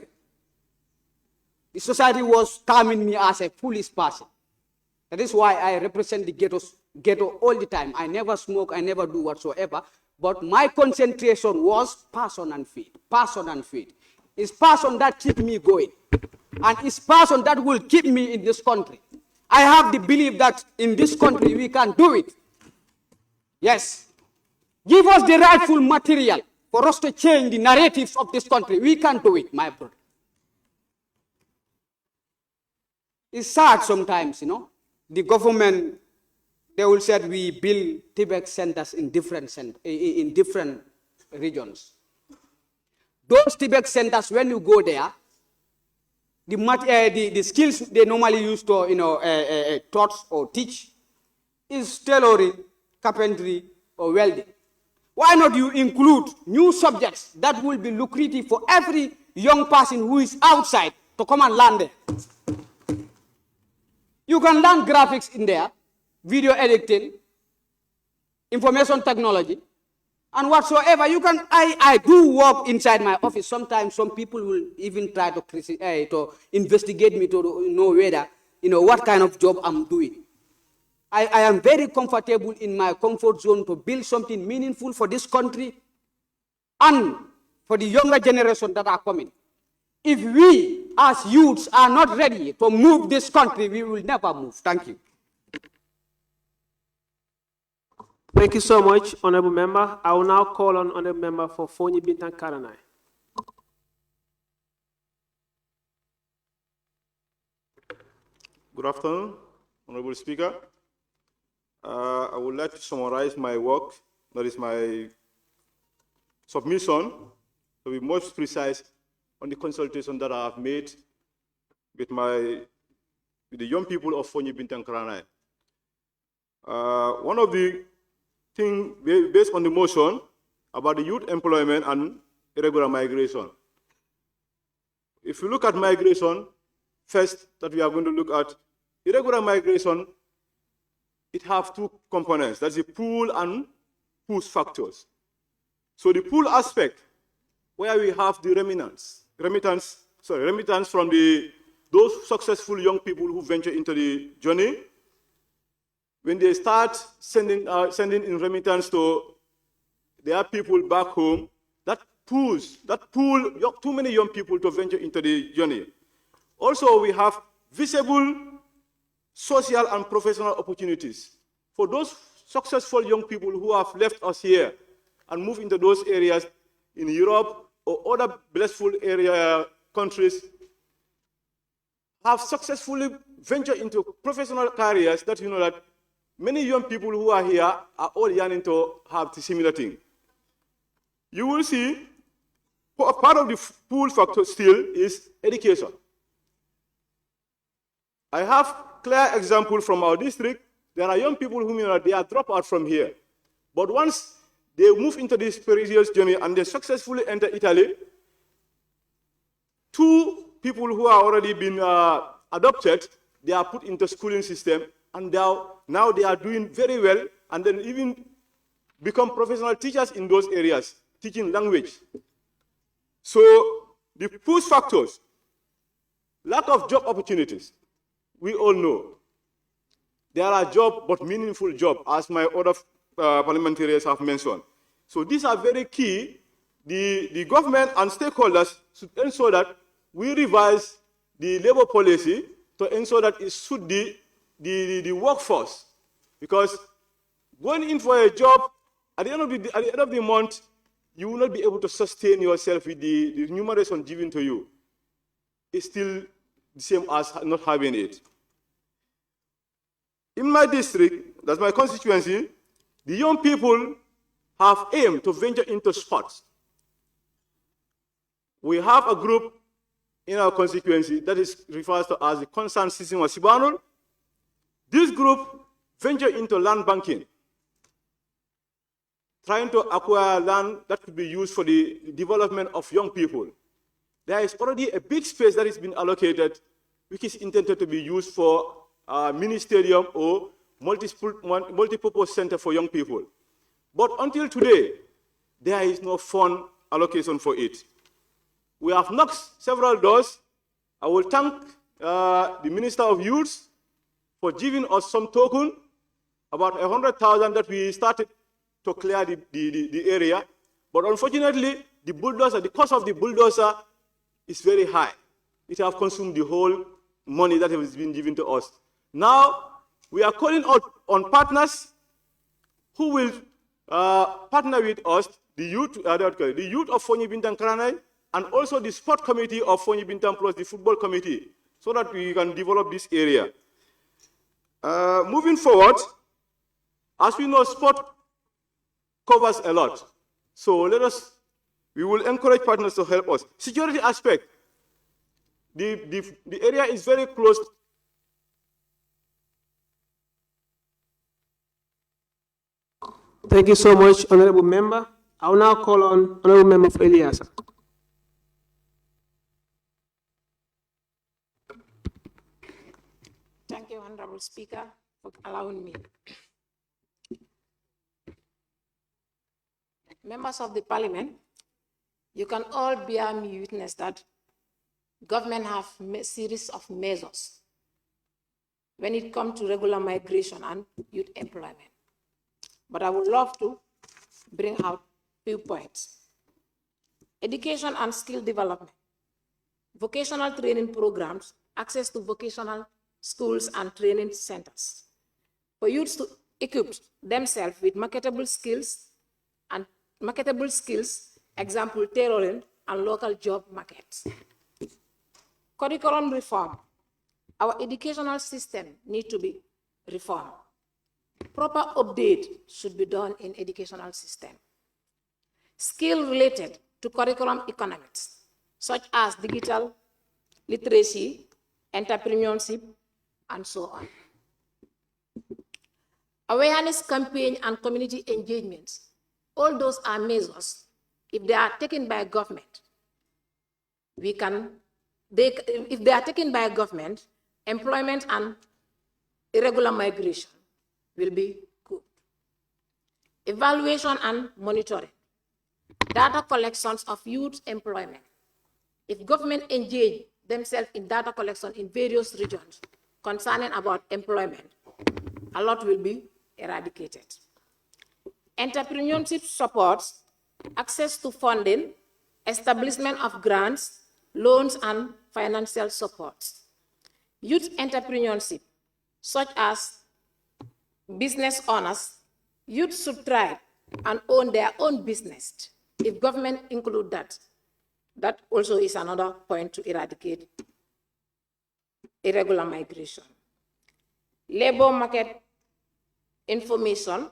The society was terming me as a foolish person. That is why I represent the ghetto all the time. I never smoke, I never do whatsoever. But my concentration was passion and faith. Passion and faith. It's passion that keeps me going. And it's passion that will keep me in this country. I have the belief that in this country we can do it. Yes. Give us the rightful material for us to change the narratives of this country. We can do it, my brother. It's sad sometimes, The government, they will say we build Tibet centers in different regions. Those Tibet centers, when you go there, the skills they normally use to, taught or teach is tailoring, carpentry, or welding. Why not you include new subjects that will be lucrative for every young person who is outside to come and learn there? You can learn graphics in there, video editing, information technology, and whatsoever. You can. I do work inside my office. Sometimes some people will even try to investigate me to know whether, what kind of job I'm doing. I am very comfortable in my comfort zone to build something meaningful for this country and for the younger generation that are coming. If we as youths are not ready to move this country, we will never move. Thank you. Thank you so much, Honorable Member. I will now call on Honorable Member for Fonyi Bintan Karanai. Good afternoon, Honorable Speaker. I would like to summarize my work, that is my submission, to be most precise on the consultation that I have made with the young people of Fonyi Bintan Karanai. One of the things based on the motion about the youth employment and irregular migration. If you look at migration, first that we are going to look at, irregular migration, it has two components. That's the pull and push factors. So the pull aspect, where we have the remittance from those successful young people who venture into the journey. When they start sending in remittance to their people back home, that pulls too many young people to venture into the journey. Also, we have visible social and professional opportunities for those successful young people who have left us here and moved into those areas in Europe or other blissful countries, have successfully ventured into professional careers that that many young people who are here are all yearning to have the similar thing. You will see part of the pull factor still is education. I have clear example from our district. There are young people who they are dropped out from here. But once they move into this perilous journey and they successfully enter Italy, two people who are already been adopted, they are put into schooling system, and now they are doing very well, and then even become professional teachers in those areas, teaching language. So the push factors, lack of job opportunities, we all know. There are jobs, but meaningful jobs, as my other parliamentarians have mentioned. So these are very key. The government and stakeholders should ensure that we revise the labor policy to ensure that it suits the workforce. Because going in for a job, at the end of the month, you will not be able to sustain yourself with the remuneration given to you. It's still the same as not having it. In my district, that's my constituency, the young people have aimed to venture into sports. We have a group in our constituency that is referred to as the Concerned Citizen of Sibano. This group ventured into land banking, trying to acquire land that could be used for the development of young people. There is already a big space that has been allocated, which is intended to be used for mini stadium or multi-purpose center for young people. But until today, there is no fund allocation for it. We have knocked several doors. I will thank the Minister of Youth for giving us some token, about 100,000 that we started to clear the area. But unfortunately, the cost of the bulldozer is very high. It has consumed the whole money that has been given to us. Now, we are calling out on partners who will partner with us, the youth of Fonyi Bintan Karanai, and also the sport committee of Fonyi Bintan plus the football committee, so that we can develop this area. Moving forward, as we know, sport covers a lot. So let us We will encourage partners to help us. Security aspect. The area is very close. Thank you so much, Honorable Member. I will now call on Honorable Member for Eliasa. Thank you, Honorable Speaker, for allowing me. Members of the Parliament, you can all bear me witness that government have a series of measures when it comes to regular migration and youth employment. But I would love to bring out few points. Education and skill development, vocational training programs, access to vocational schools and training centers for youths to equip themselves with marketable skills, example, tailoring and local job markets. Curriculum reform. Our educational system needs to be reformed. Proper update should be done in educational system. Skill related to curriculum economics, such as digital literacy, entrepreneurship, and so on. Awareness campaign and community engagements. All those are measures. If they are taken by government, if they are taken by government, employment and irregular migration will be good. Evaluation and monitoring. Data collections of youth employment. If government engage themselves in data collection in various regions concerning about employment, a lot will be eradicated. Entrepreneurship supports access to funding, establishment of grants, loans, and financial supports. Youth entrepreneurship, such as business owners, youth should try and own their own business. If government include that, that also is another point to eradicate irregular migration. Labor market information,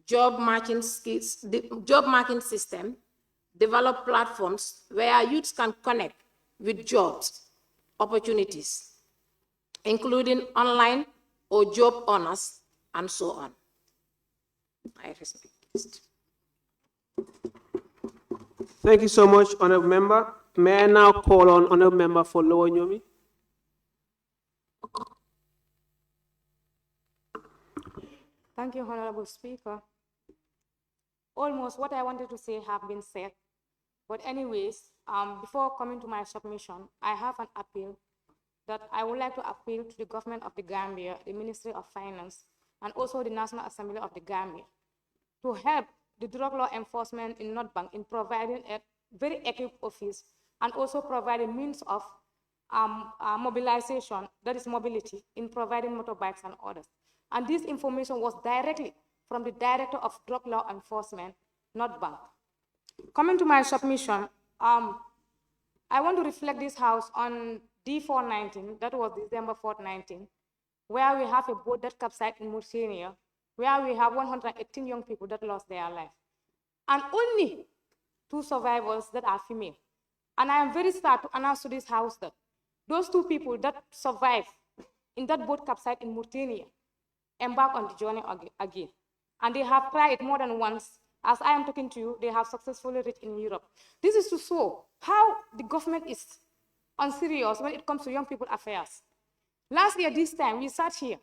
job matching skills, job marking system, develop platforms where youths can connect with jobs, opportunities, including online or job owners, and so on. I respect. Thank you so much, Honorable Member. May I now call on Honorable Member for Lower Nyomi? Thank you, Honorable Speaker. Almost what I wanted to say have been said. But anyways, before coming to my submission, I have an appeal that I would like to appeal to the government of the Gambia, the Ministry of Finance, and also the National Assembly of the Gambia to help the drug law enforcement in North Bank in providing a very equipped office and also providing means of mobilization, that is mobility, in providing motorbikes and others. And this information was directly from the Director of Drug Law Enforcement, North Bank. Coming to my submission, I want to reflect this House on D419, that was December 4th, 19, where we have a boat that capsized in Mauritania, where we have 118 young people that lost their life, and only 2 survivors that are female. And I am very sad to announce to this House that those 2 people that survived in that boat capsized in Mauritania embark on the journey again. And they have tried more than once. As I am talking to you, they have successfully reached in Europe. This is to show how the government is unserious when it comes to young people affairs. Last year, this time, we sat here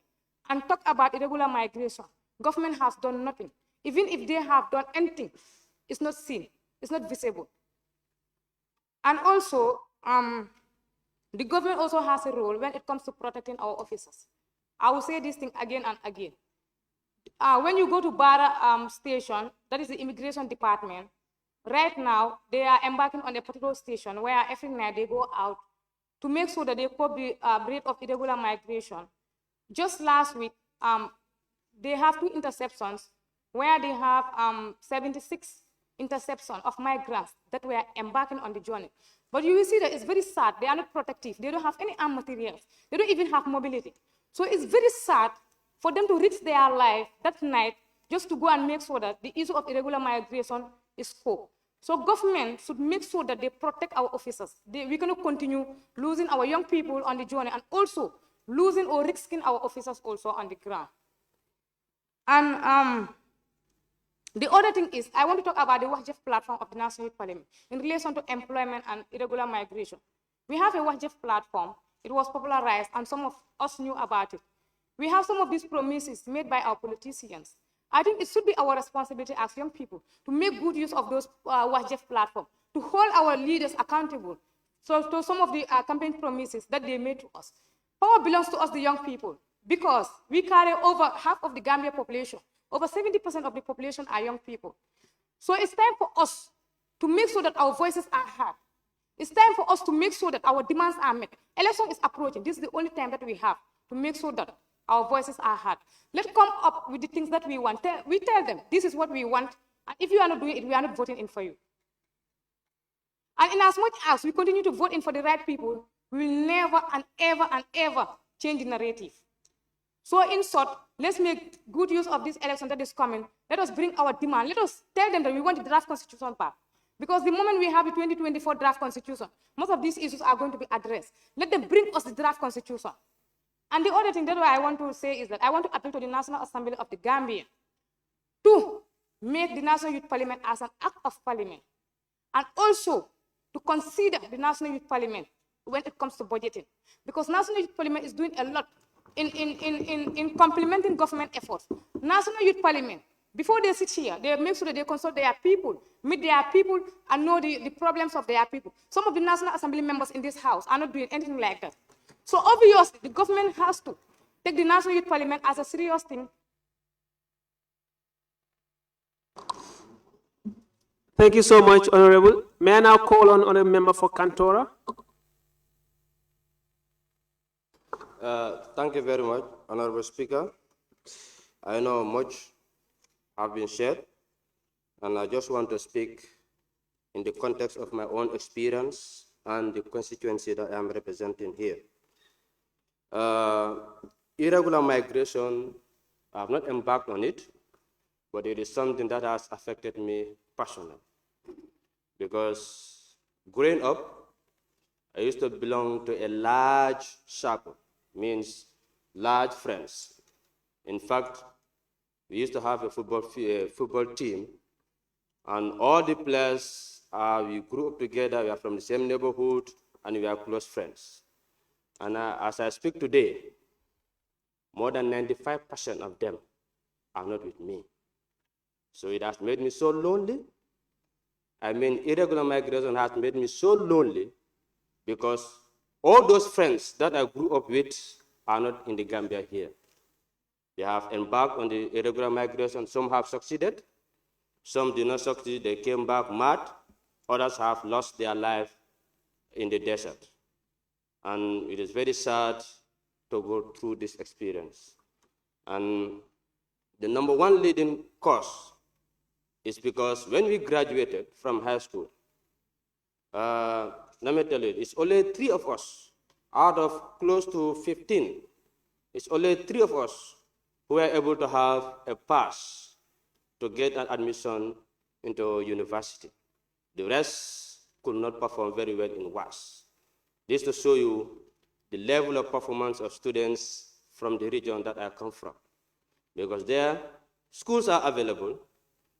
and talked about irregular migration. Government has done nothing. Even if they have done anything, it's not seen, it's not visible. And also, the government also has a role when it comes to protecting our officers. I will say this thing again and again. When you go to Bara station, that is the immigration department, right now, they are embarking on a patrol station where every night they go out to make sure that they cope the rate of irregular migration. Just last week, they have 2 interceptions where they have 76 interceptions of migrants that were embarking on the journey. But you will see that it's very sad. They are not protective. They don't have any armed materials. They don't even have mobility. So it's very sad for them to risk their life that night just to go and make sure that the issue of irregular migration is coped. So government should make sure that they protect our officers. We cannot continue losing our young people on the journey and also losing or risking our officers also on the ground. And the other thing is, I want to talk about the WAHJEF platform of the National Youth Parliament in relation to employment and irregular migration. We have a WAHJEF platform. It was popularized and some of us knew about it. We have some of these promises made by our politicians. I think it should be our responsibility as young people to make good use of those WAHJEF platforms, to hold our leaders accountable to some of the campaign promises that they made to us. Power belongs to us, the young people, because we carry over half of the Gambia population. Over 70% of the population are young people. So it's time for us to make sure that our voices are heard. It's time for us to make sure that our demands are met. Election is approaching. This is the only time that we have to make sure that our voices are heard. Let's come up with the things that we want. We tell them, this is what we want, and if you are not doing it, we are not voting in for you. And in as much as we continue to vote in for the right people, we will never and ever change the narrative. So in short, let's make good use of this election that is coming. Let us bring our demand. Let us tell them that we want the draft constitution back. Because the moment we have the 2024 draft constitution, most of these issues are going to be addressed. Let them bring us the draft constitution. And the other thing that I want to say is that I want to appeal to the National Assembly of the Gambia to make the National Youth Parliament as an act of parliament, and also to consider the National Youth Parliament when it comes to budgeting. Because National Youth Parliament is doing a lot in complementing government efforts. National Youth Parliament, before they sit here, they make sure that they consult their people, meet their people, and know the problems of their people. Some of the National Assembly members in this house are not doing anything like that. So obviously, the government has to take the National Youth Parliament as a serious thing. Thank you so much, Honorable. May I now call on Honorable Member for Kantora? Thank you very much, Honorable Speaker. I know much have been shared, and I just want to speak in the context of my own experience and the constituency that I am representing here. Irregular migration, I have not embarked on it, but it is something that has affected me personally. Because growing up, I used to belong to a large circle, means large friends. In fact, we used to have a football team, and all the players, we grew up together, we are from the same neighborhood, and we are close friends. And as I speak today, more than 95% of them are not with me. So it has made me so lonely. I mean, irregular migration has made me so lonely because all those friends that I grew up with are not in the Gambia here. They have embarked on the irregular migration. Some have succeeded. Some did not succeed. They came back mad. Others have lost their life in the desert. And it is very sad to go through this experience. And the number one leading cause is because when we graduated from high school, let me tell you, it's only 3 of us out of close to 15. It's only 3 of us who were able to have a pass to get an admission into university. The rest could not perform very well in WAS. This to show you the level of performance of students from the region that I come from. Because there, schools are available,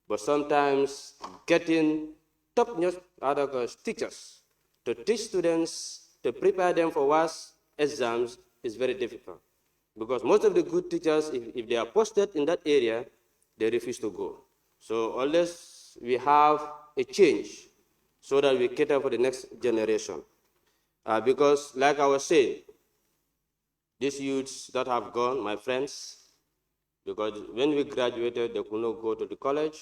but sometimes getting top-notch teachers to teach students, to prepare them for WAS exams is very difficult. Because most of the good teachers, if they are posted in that area, they refuse to go. So unless we have a change so that we cater for the next generation. Because like I was saying, these youths that have gone, my friends, because when we graduated, they could not go to the college.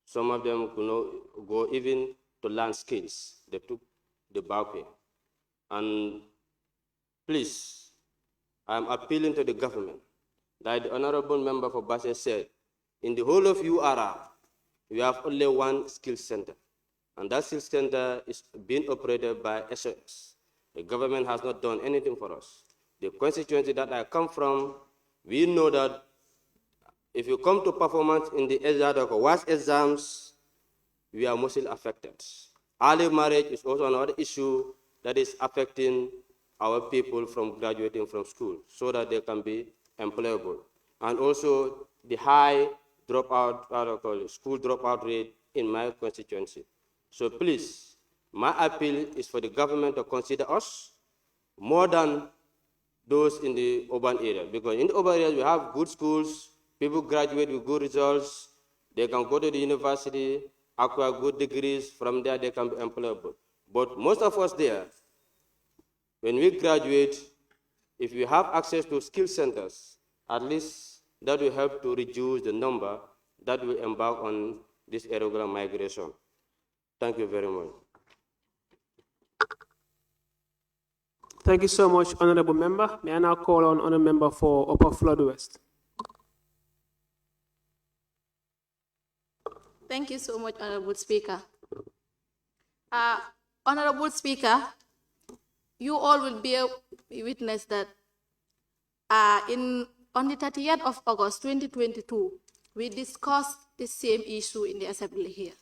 Some of them could not go even to learn skills. They took the back way. And please, I'm appealing to the government. Like the Honorable Member for Basse said, in the whole of URR, we have only one skills center. And that skills center is being operated by SOS. The government has not done anything for us. The constituency that I come from, we know that if you come to performance in the WAS exams, we are mostly affected. Early marriage is also another issue that is affecting our people from graduating from school so that they can be employable. And also the high school dropout rate in my constituency. So please, my appeal is for the government to consider us more than those in the urban area. Because in the urban areas, we have good schools, people graduate with good results, they can go to the university, acquire good degrees, from there they can be employable. But most of us there, when we graduate, if we have access to skill centers, at least that will help to reduce the number that will embark on this irregular migration. Thank you very much. Thank you so much, Honorable Member. May I now call on Honorable Member for Upper Flood West. Thank you so much, Honorable Speaker. Honorable Speaker, you all will be witness that on the 30th of August 2022, we discussed the same issue in the Assembly here.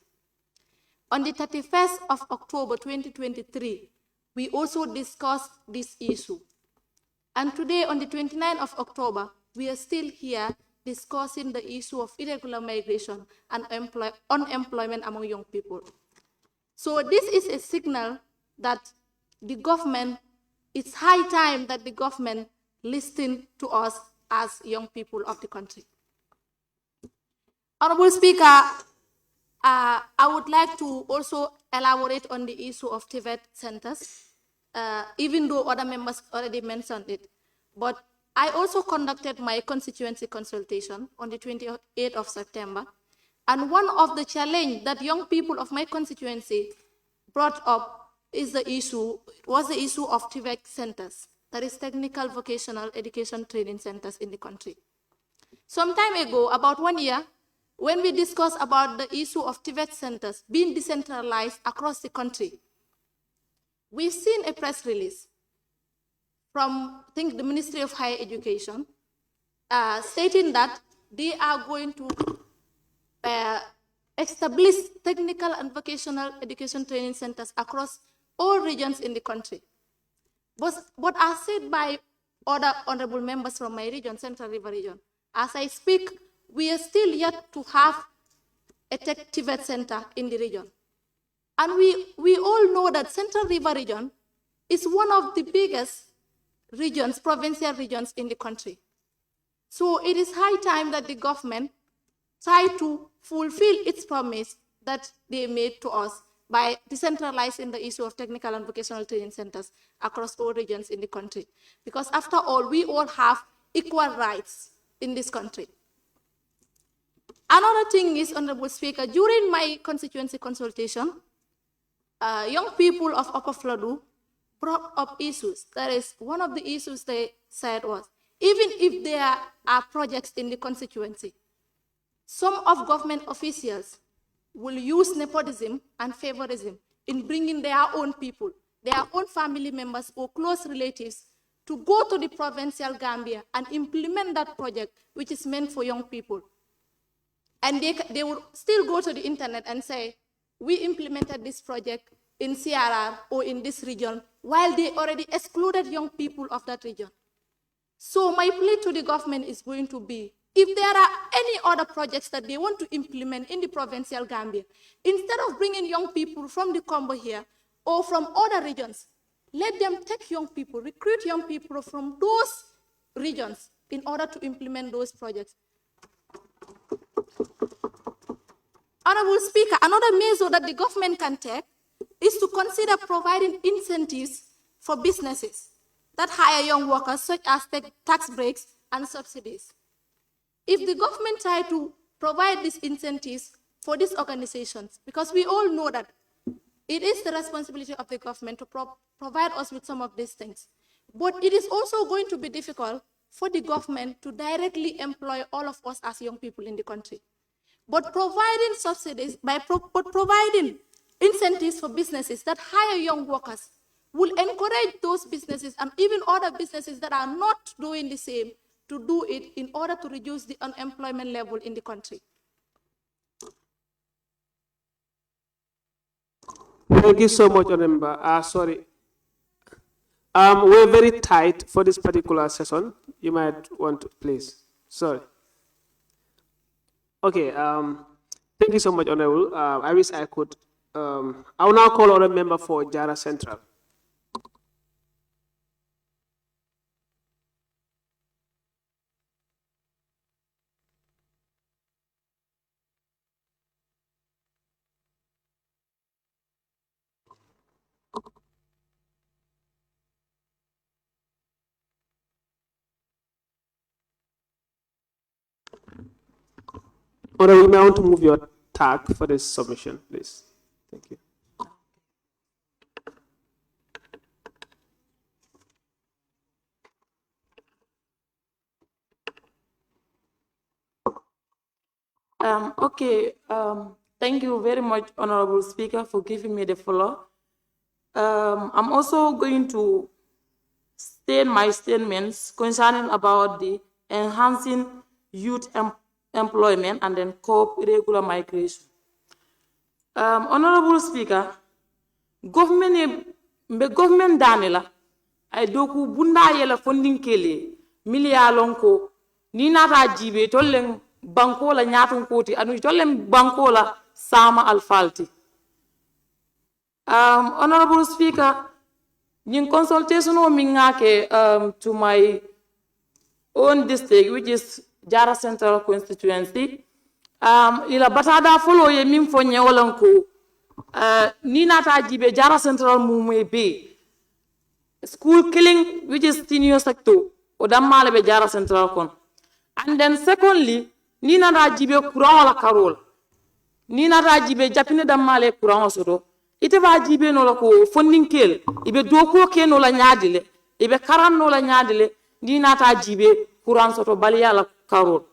On the 31st of October 2023, we also discussed this issue. And today, on the 29th of October, we are still here discussing the issue of irregular migration and unemployment among young people. So this is a signal that the government, it's high time that the government listen to us as young people of the country. Honorable Speaker, I would like to also elaborate on the issue of TVET centers, even though other members already mentioned it. But I also conducted my constituency consultation on the 28th of September. And one of the challenges that young people of my constituency brought up was the issue of TVET centers, that is Technical Vocational Education Training Centers in the country. Some time ago, about 1 year, when we discussed about the issue of TVET centers being decentralized across the country, we've seen a press release from, I think, the Ministry of Higher Education, stating that they are going to establish technical and vocational education training centers across all regions in the country. But as said by other honorable members from my region, Central River region, as I speak, we are still yet to have a tech TVET center in the region. And we all know that Central River region is one of the biggest regions, provincial regions in the country. So it is high time that the government try to fulfill its promise that they made to us by decentralizing the issue of technical and vocational training centers across all regions in the country. Because after all, we all have equal rights in this country. Another thing is, Honorable Speaker, during my constituency consultation, young people of Upper Flodu brought up issues. That is, one of the issues they said was, even if there are projects in the constituency, some of government officials will use nepotism and favorism in bringing their own people, their own family members or close relatives to go to the provincial Gambia and implement that project, which is meant for young people. And they will still go to the internet and say, we implemented this project in CRR or in this region, while they already excluded young people of that region. So my plea to the government is going to be, if there are any other projects that they want to implement in the provincial Gambia, instead of bringing young people from the Combo here or from other regions, let them take young people, recruit young people from those regions in order to implement those projects. Honorable Speaker, another measure that the government can take is to consider providing incentives for businesses that hire young workers, such as tax breaks and subsidies. If the government try to provide these incentives for these organizations, because we all know that it is the responsibility of the government to provide us with some of these things. But it is also going to be difficult for the government to directly employ all of us as young people in the country. But providing subsidies, providing incentives for businesses that hire young workers will encourage those businesses and even other businesses that are not doing the same to do it in order to reduce the unemployment level in the country. Thank you so much, Honorable. Sorry. We're very tight for this particular session. You might want to, please. Sorry. Okay. Thank you so much, Honorable. I wish I could. I will now call on a member for Jara Central. Honorable, you may want to move your tag for this submission, please. Thank you. Thank you very much, Honorable Speaker, for giving me the floor. I'm also going to state my statements concerning about the enhancing youth employment and then cope irregular migration. Honorable Speaker, government danila ay doku bunda yela funding kele miliyalon ko ni nata jibe tollen banko la nyatun koti anu tollen banko la sama alfalti. Honorable Speaker, in consultation to my own district, which is Jara Central constituency, ila batada follow ye min fo nyewolanko ni nata jibe Jara Central mume be school killing, which is senior sector odamale be Jara Central kon. And then secondly, ni nata jibe kuran wala karol ni nata jibe japine damale kuran soto ite ba jibe no lako funding kel ibe doko ke no la nyaadile ibe karan no la nyaadile ni nata jibe kuran soto baliya la karol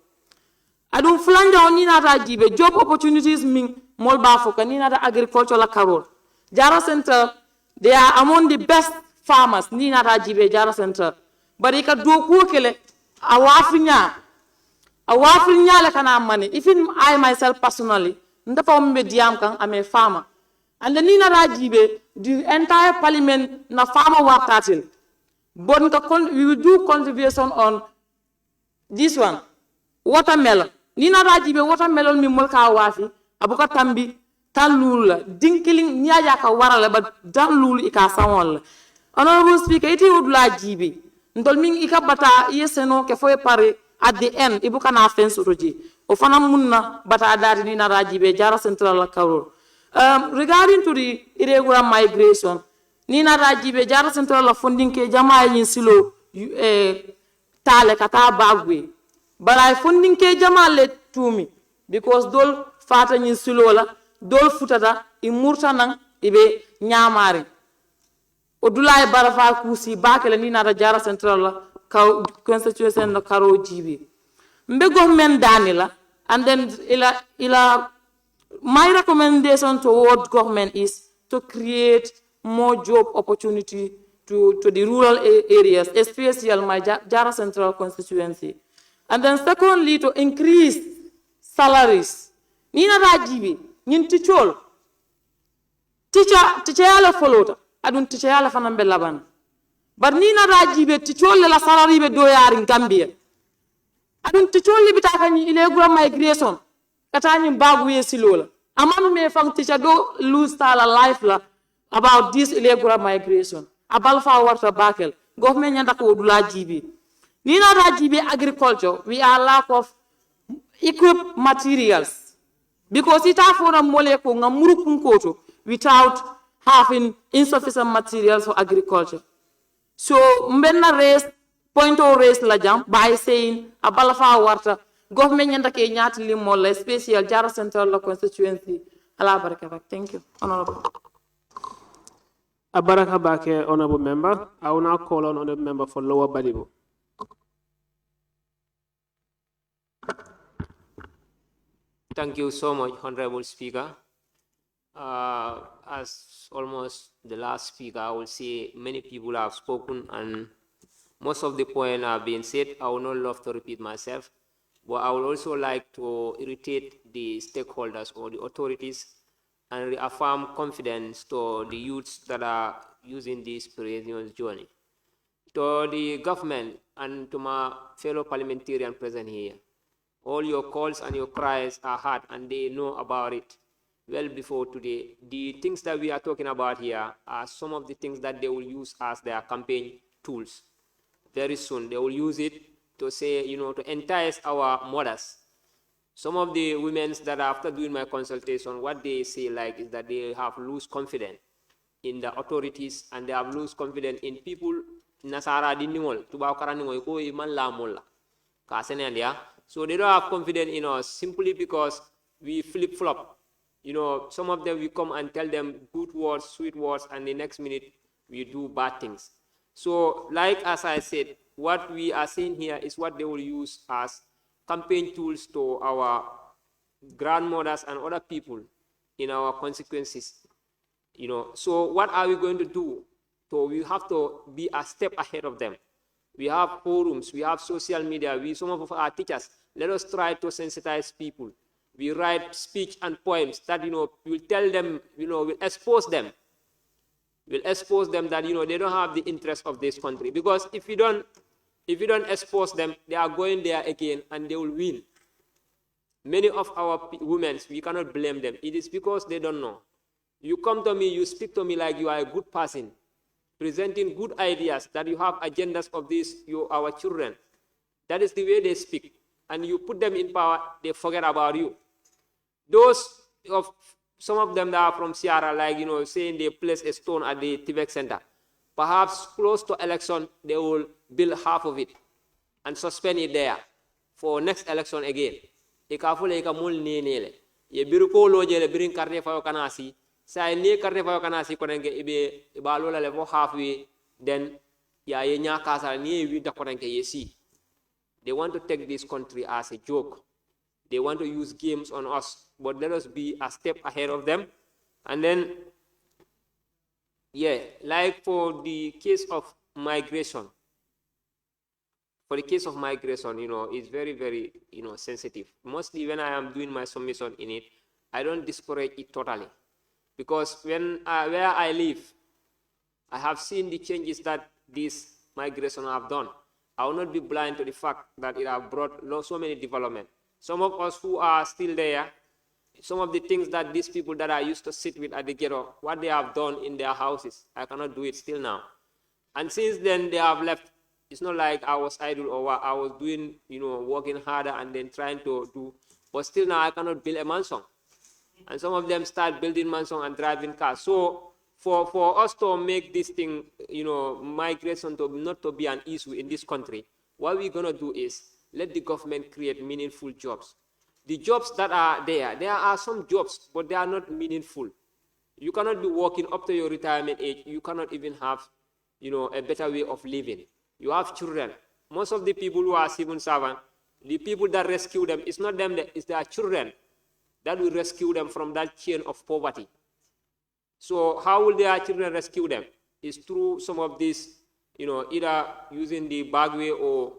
adu flanja ni nata jibe job opportunities min molba foka ni nata agriculture la karol. Jara Center, they are among the best farmers ni nata jibe Jara Center, but ika doko kele awafrinya le kana money. Even I myself personally ndapa mbe diam kan I'm a farmer. And the Nina Rajibe, the entire parliament na farmer work tatil. But we will do contribution on this one, watermelon. Nina Rajibe watermelon mi molka wafi, abuka tambi, talul, dinkiling nyaja ka warala, but dalul ika sawol. Honorable Speaker, iti udla jibe. Ndolming ika bata yeseno ke foye pare at the end, ibuka na offense uroji. Ofana munna bata adari Nina Rajibe, Jara Central la Karol. Regarding to the irregular migration, Nina Rajibe Jara Central la funding ke jama yin silo tale kata bagwe. But I funding ke jama le to me because dol fata yin silo la dol futata imurta nang ibe nyamari. Odulai barafa kusi bakele Nina Jara Central la constituency na karo jibe. Mbe government danila and then ila my recommendation toward government is to create more job opportunity to the rural areas, especially my Jara Central constituency. And then secondly, to increase salaries. Nina Rajibi, nin tichol. Teacher yala followta. Adun teacher yala fanambe laban. But Nina Rajibi, tichol la salary be doyar in Gambia. Adun tichol li bitaka ni irregular migration. Katani bagwe silola. Amam me fang teacher do lose tala life la about this irregular migration. Abalfa warta bakel. Government nyanda ko dula jibi. Nina Rajibi agriculture, we are lack of equipped materials. Because it for a moleko ngamuru kunkoto without having insufficient materials for agriculture. So mbenna raise point of raise la jam by saying abalfa warta government nyanda ke nyati limola special Jara Central la constituency ala baraka. Thank you, honorable. Abaraka Bake, honorable member. I will now call on honorable member for Lower Badibu. Thank you so much, Honorable Speaker. As almost the last speaker, I will say many people have spoken and most of the points have been said. I would not love to repeat myself, but I would also like to irritate the stakeholders or the authorities and reaffirm confidence to the youths that are using this perilous journey. To the government and to my fellow parliamentarian present here, all your calls and your cries are heard and they know about it well before today. The things that we are talking about here are some of the things that they will use as their campaign tools. Very soon, they will use it to say, to entice our mothers. Some of the women that after doing my consultation, what they say is that they have lost confidence in the authorities and they have lost confidence in people. Nasara diningol, tubaw karaningol ko iman lamola. So they don't have confidence in us simply because we flip-flop. Some of them we come and tell them good words, sweet words, and the next minute we do bad things. So, as I said, what we are saying here is what they will use as campaign tools to our grandmothers and other people in our consequences. So what are we going to do? So we have to be a step ahead of them. We have forums, we have social media, some of our teachers. Let us try to sensitize people. We write speech and poems that, we'll tell them, we'll expose them. We'll expose them that, they don't have the interest of this country. Because if you don't expose them, they are going there again and they will win. Many of our women, we cannot blame them. It is because they don't know. You come to me, you speak to me like you are a good person, presenting good ideas, that you have agendas of our children. That is the way they speak. And you put them in power, they forget about you. Some of them that are from Sierra, saying they place a stone at the Tibet Center. Perhaps close to election, they will build half of it and suspend it there for next election again. Ikafule ikamul nele. Ye biruko loje le birin karne fayo kanasi. Sa ne karne fayo kanasi konenge ibe ibalola le halfway. Then ya ye nya kasa ni wi da konenge yesi. They want to take this country as a joke. They want to use games on us, but let us be a step ahead of them. And then, for the case of migration, it's very, very, sensitive. Mostly when I am doing my submission in it, I don't discourage it totally. Because where I live, I have seen the changes that this migration have done. I will not be blind to the fact that it has brought so many developments. Some of us who are still there, some of the things that these people that I used to sit with at the ghetto, what they have done in their houses, I cannot do it still now. And since then they have left. It's not like I was idle or I was doing, working harder and then trying to do, but still now I cannot build a mansion. And some of them start building mansion and driving cars. So for us to make this thing, migration not to be an issue in this country, what we're going to do is let the government create meaningful jobs. The jobs that are there are some jobs, but they are not meaningful. You cannot be working up to your retirement age. You cannot even have, a better way of living. You have children. Most of the people who are civil servants, the people that rescue them, it's not them, it's their children that will rescue them from that chain of poverty. So how will their children rescue them? It's through some of this, either using the bagway or,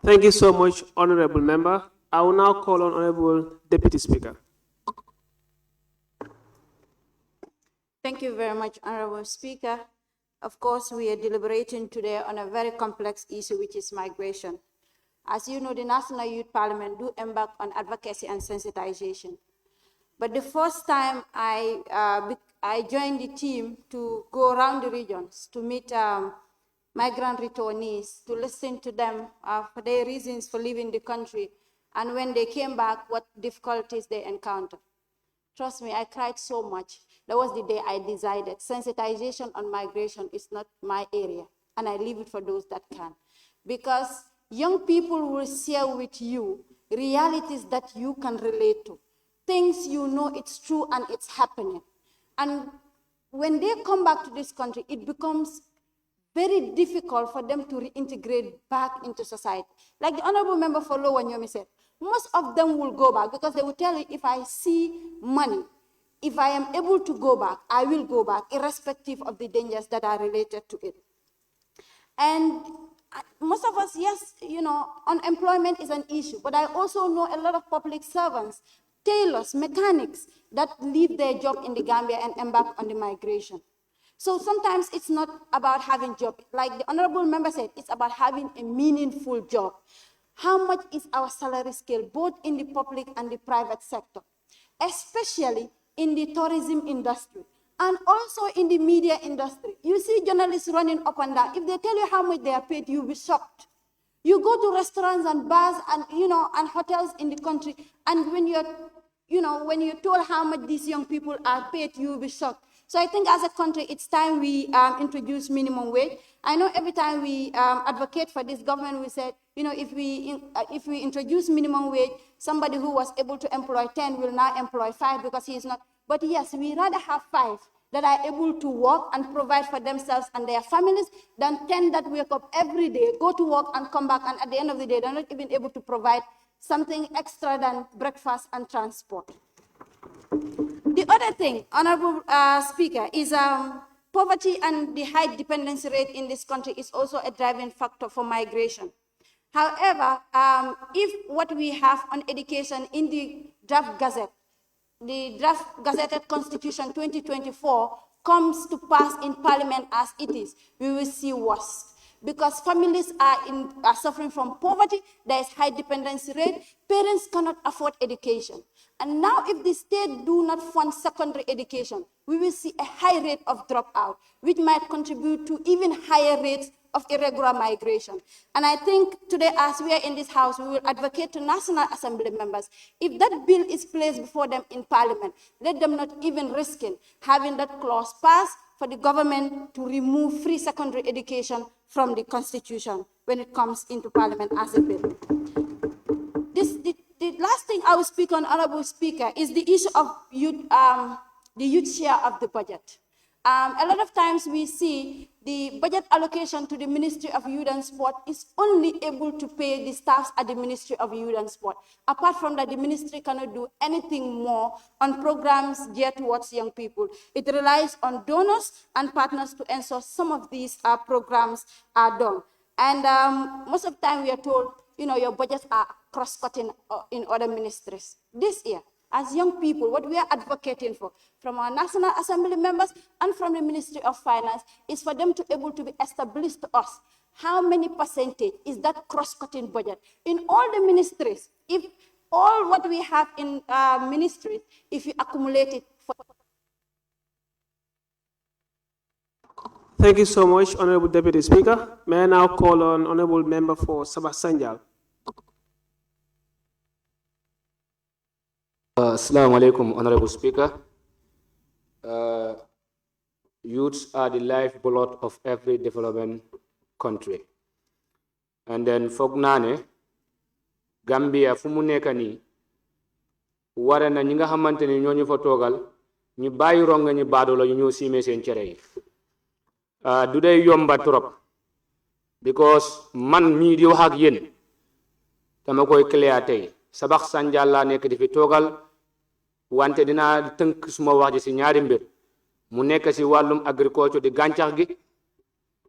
Thank you so much, Honorable Member. I will now call on Honorable Deputy Speaker. Thank you very much, Honorable Speaker. Of course, we are deliberating today on a very complex issue, which is migration. As you know, the National Youth Parliament do embark on advocacy and sensitization. But the first time I joined the team to go around the regions to meet migrant returnees, to listen to them for their reasons for leaving the country, and when they came back, what difficulties they encountered. Trust me, I cried so much. That was the day I decided sensitization on migration is not my area, and I leave it for those that can. Because young people will share with you realities that you can relate to, things you know it's true and it's happening. And when they come back to this country, it becomes very difficult for them to reintegrate back into society. Like the Honorable Member for Lower Nyomi said, most of them will go back because they will tell you, if I see money, if I am able to go back, I will go back, irrespective of the dangers that are related to it. And most of us, yes, unemployment is an issue, but I also know a lot of public servants, tailors, mechanics that leave their job in the Gambia and embark on the migration. So sometimes it's not about having job. Like the honorable member said, it's about having a meaningful job. How much is our salary scale, both in the public and the private sector, especially in the tourism industry and also in the media industry? You see journalists running up and down. If they tell you how much they are paid, you'll be shocked. You go to restaurants and bars and, and hotels in the country, and when you're told how much these young people are paid, you'll be shocked. So I think as a country, it's time we introduce minimum wage. I know every time we advocate for this government, we said, if we introduce minimum wage, somebody who was able to employ 10 will now employ 5 because he is not. But yes, we rather have 5 that are able to work and provide for themselves and their families than 10 that wake up every day, go to work and come back, and at the end of the day, they're not even able to provide something extra than breakfast and transport. The other thing, Honorable Speaker, is poverty and the high dependency rate in this country is also a driving factor for migration. However, if what we have on education in the draft gazette, the draft gazetted Constitution 2024 comes to pass in Parliament as it is, we will see worse. Because families are suffering from poverty, there is high dependency rate, parents cannot afford education. And now if the state do not fund secondary education, we will see a high rate of dropout, which might contribute to even higher rates of irregular migration. And I think today, as we are in this house, we will advocate to National Assembly members, if that bill is placed before them in Parliament, let them not even risk having that clause passed for the government to remove free secondary education from the Constitution when it comes into Parliament as a bill. The last thing I will speak on, Honorable Speaker, is the issue of youth, the youth share of the budget. A lot of times we see the budget allocation to the Ministry of Youth and Sport is only able to pay the staffs at the Ministry of Youth and Sport. Apart from that, the ministry cannot do anything more on programs geared towards young people. It relies on donors and partners to ensure some of these programs are done. And most of the time we are told, your budgets are cross-cutting in other ministries. This year, as young people, what we are advocating for from our National Assembly members and from the Ministry of Finance is for them to be able to be established to us how many percentage is that cross-cutting budget in all the ministries. If all what we have in ministries, if you accumulate it. Thank you so much, Honorable Deputy Speaker. May I now call on Honorable Member for Sabah Sanjal. Assalamu alaikum, Honorable Speaker. Youths are the lifeblood of every development country. And then fognane Gambia fu mu nekk nii wara na ñi nga xamante ni ñoo ñu fa toogal ñu bàyyi ronga ñi baado la ñu ñëw siimee seen cere yi du day yomba trop because man mii di wax ak yéen dama koy clear tey Sabax Sanjal laa nekk di fi toogal wante dinaa tënk suma wax ji si ñaari mbir mu nekk si wàllum agriculture di gàncax gi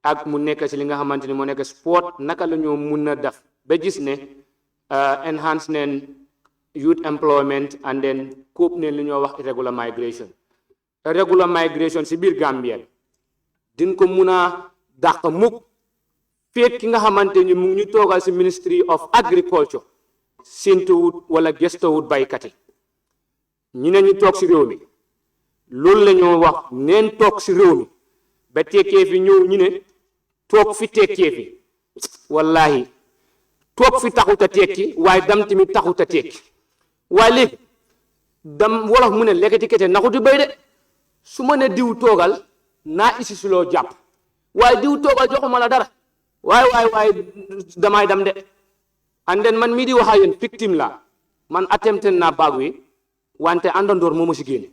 ak mu nekk si li nga xamante ni moo nekk sport naka la ñoo mun a def ba gis ne enhance neen youth employment and then cope neen li ñoo wax irregular migration si biir Gambia din ko mun a dàq mukk feek ki nga xamante ni mu ñu toogal si Ministry of Agriculture séentuwut wala gëstowut baykat yi ñu ne ñu toog si réew mi loolu la ñoo wax neen toog si réew mi ba tekkee fi ñëw ñu ne toog fi tekkee fi wallahi toog fi taxut a tekki waaye dam tamit taxut a tekki waaye léegi dam wolof mu ne lekkati kete naxuti bay de su ma ne diw toogal naa isi si loo jàpp waaye diw toogal joxuma la dara waaye damay dam de and then man mii di wax ak yéen victime la man attempté naa baag wi wante àndandoor moo ma si génne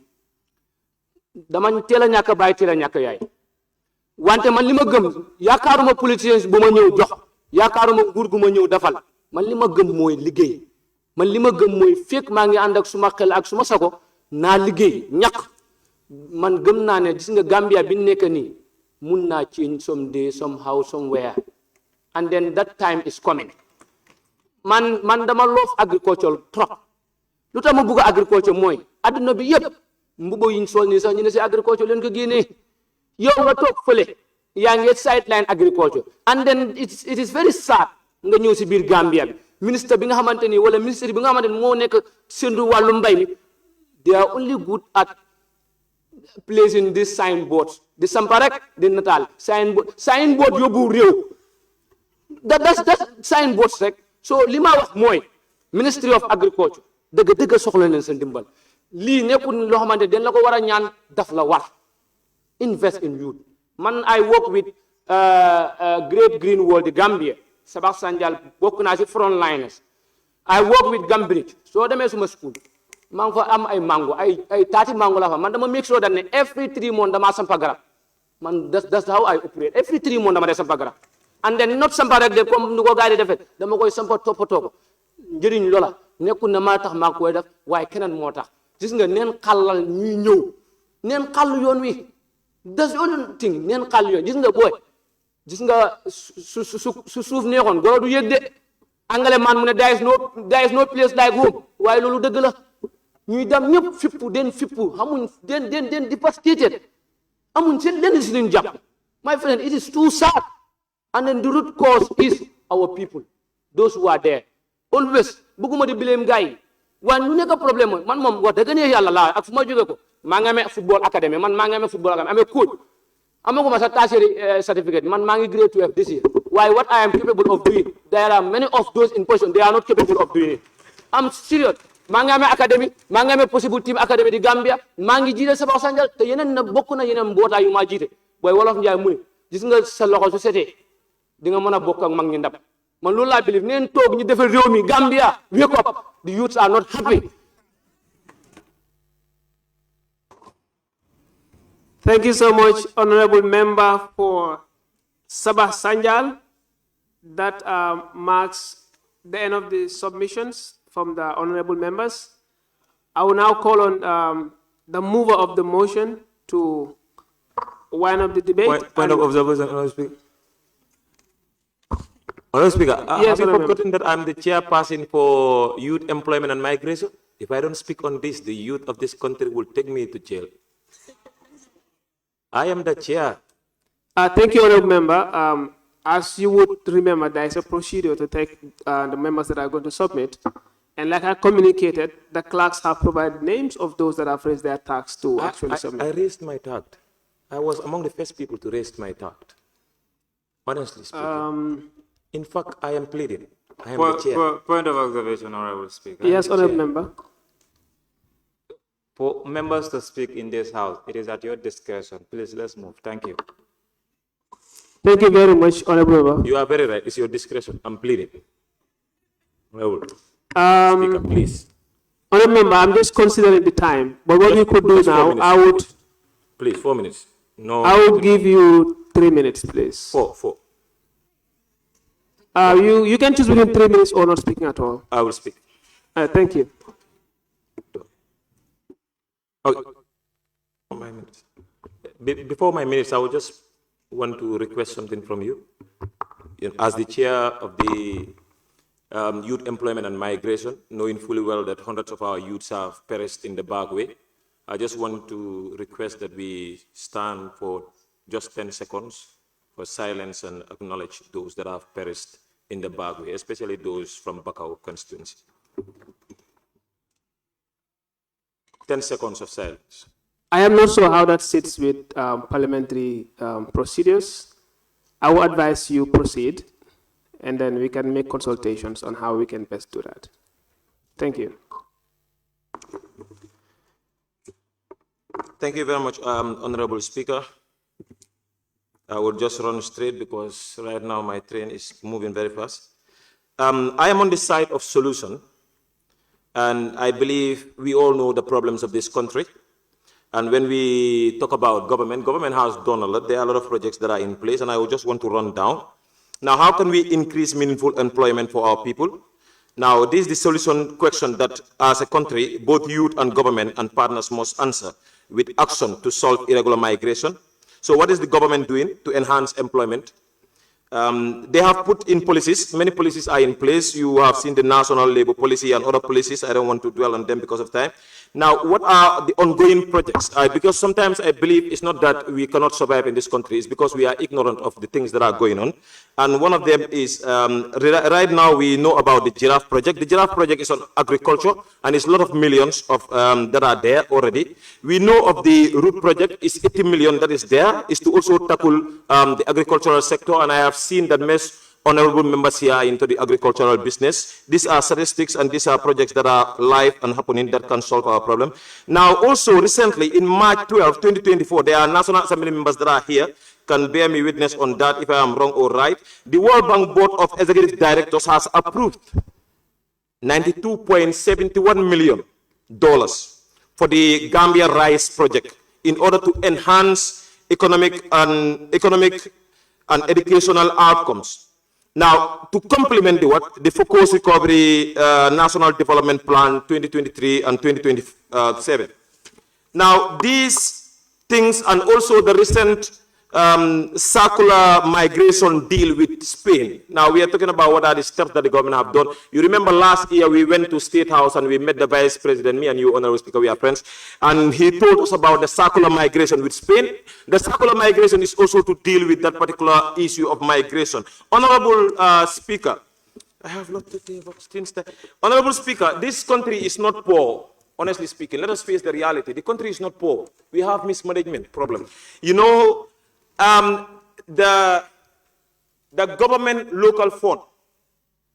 dama teel a ñàkk bàyyi teel a ñàkk yaay wante man li ma gëm yaakaaruma politicien bu ma ñëw jox yaakaaruma nguur gu ma ñëw defal man li ma gëm mooy liggéey man li ma gëm mooy fekk maa ngi ànd ak suma xel ak suma sago naa liggéey ñàkk man gëm naa ne gis nga Gambia bi nekk nii mun naa change someday somehow somewhere and then that time is coming. Man dama love agriculture trop. Lu tax ma bëgg agriculture mooy adduna bi yëpp mbubo yiñ sol nii sax ñu ne si agriculture leen ko génnee yow nga toog fële yaa ngi sideline agriculture and then it is very sad nga ñëw si biir Gambia bi ministre bi nga xamante ni wala ministre bi nga xamante ni moo nekk sendu wàllu mbay mi they are only good at placing this signboard di sampa rek di nataal signboard yóbbu réew that's signboards rek so li ma wax mooy Ministry of Agriculture dëgg soxla leen seen dimbal lii nekkul loo xamante den la ko war a ñaan daf la war invest in youth man I work with Great Green World Gambia Sabax Sanjal bokk naa si front liners I work with Gambridge soo demee suma school maa ngi fa am ay mango ay taati mango la fa man dama make sure that ne every 3 months dama sampa garab man that's how I operate every 3 months dama dee sampa garab and then not sampa rek de comme ni ko gars yi defee dama koy sampa toppatoo ko njëriñ loola nekkul na maa tax maa koy def waaye keneen moo tax gis nga neen xàllal ñuy ñëw neen xàll yoon wi that's the only thing neen xàll yoon gis nga booy gis nga su suuf neexoon goro du yëg de angale man mu ne there is no place like home waaye loolu dëgg la ñuy dem ñëpp fippu xamuñ den devastated amuñ seen lenn si luñ jàpp my friend it is too sad and then the root cause is our people those who are there always bëgguma di blame gars yi waaye lu nekk problème mooy man moom wax dëgg ne yàlla laa ak fu ma jógee ko maa ngi amee football academy man maa ngi amee football academy amee coach amaguma sa tertiary certificate man maa ngi grade 12 this year waaye what I am capable of doing there are many of those in position they are not capable of doing it I'm serious maa ngi amee academy maa ngi amee possible team academy di Gambia maa ngi jiite Sabax Sanjal te yeneen na bokk na yeneen mbootaay yu maa jiite booy wolof njaay mu ne gis nga sa loxo su setee di nga mën a bokk ak mag ñi ndab man loolu laa believe neen toog ñu defal réew mi Gambia wake up the youths are not happy. Thank you so much, Honorable Member for Sabax Sanjal. That marks the end of the submissions from the honorable members. I will now call on the mover of the motion to wind up the debate. Point of observation, Honorable Speaker. Honorable Speaker, yes, have you forgotten that I'm the chairperson for youth employment and migration? If I don't speak on this, the youth of this country will take me to jail. I am the chair. Thank you, Honorable Member. As you would remember, there is a procedure to take the members that are going to submit. And like I communicated, the clerks have provided names of those that have raised their tax to actually submit. I raised my tax. I was among the first people to raise my tax. Honestly speaking. In fact, I am pleading. I am the chair. Point of observation, Honorable Speaker. Yes, Honorable Member. For members to speak in this house, it is at your discretion. Please, let's move. Thank you. Thank you very much, Honorable Member. You are very right. It's your discretion. I'm pleading. Honorable Speaker, please. Honorable Member, I'm just considering the time. But what you could do now, I would... Please, 4 minutes. No. I would give you 3 minutes, please. Four. You can choose within 3 minutes or not speaking at all. I will speak. Thank you. Okay. My minutes. Before my minutes, I would just want to request something from you. As the chair of the Youth Employment and Migration, knowing fully well that hundreds of our youths have perished in the Bagway, I just want to request that we stand for just 10 seconds for silence and acknowledge those that have perished in the Bagway, especially those from Bakau constituency. 10 seconds of silence. I am not sure how that sits with parliamentary procedures. I will advise you proceed, and then we can make consultations on how we can best do that. Thank you. Thank you very much, Honorable Speaker. I will just run straight because right now my train is moving very fast. I am on the side of solution, and I believe we all know the problems of this country. And when we talk about government has done a lot. There are a lot of projects that are in place, and I just want to run down. Now, how can we increase meaningful employment for our people? Now, this is the solution question that as a country, both youth and government and partners must answer with action to solve irregular migration. So what is the government doing to enhance employment? They have put in policies. Many policies are in place. You have seen the national labor policy and other policies. I don't want to dwell on them because of time. Now, what are the ongoing projects? Because sometimes I believe it's not that we cannot survive in this country. It's because we are ignorant of the things that are going on. And one of them is, right now we know about the Giraffe Project. The Giraffe Project is on agriculture, and it's a lot of millions of that are there already. We know of the Root Project. It's 80 million that is there. It's to also tackle the agricultural sector, and I have seen that most honorable members here into the agricultural business. These are statistics and these are projects that are live and happening that can solve our problem. Now, also recently in March 12, 2024, there are National Assembly members that are here, can bear me witness on that if I am wrong or right. The World Bank Board of Executive Directors has approved $92.71 million for the Gambia Rice Project in order to enhance economic and educational outcomes. Now, to complement the Focus Recovery National Development Plan 2023 and 2027. Now, these things and also the recent circular migration deal with Spain. Now, we are talking about what are the steps that the government have done. You remember last year we went to State House and we met the Vice President, me and you, Honorable Speaker, we are friends, and he told us about the circular migration with Spain. The circular migration is also to deal with that particular issue of migration. Honorable Speaker, I have a lot to say about things. Honorable Speaker, this country is not poor. Honestly speaking, let us face the reality. The country is not poor. We have mismanagement problem. You know, the government local fund,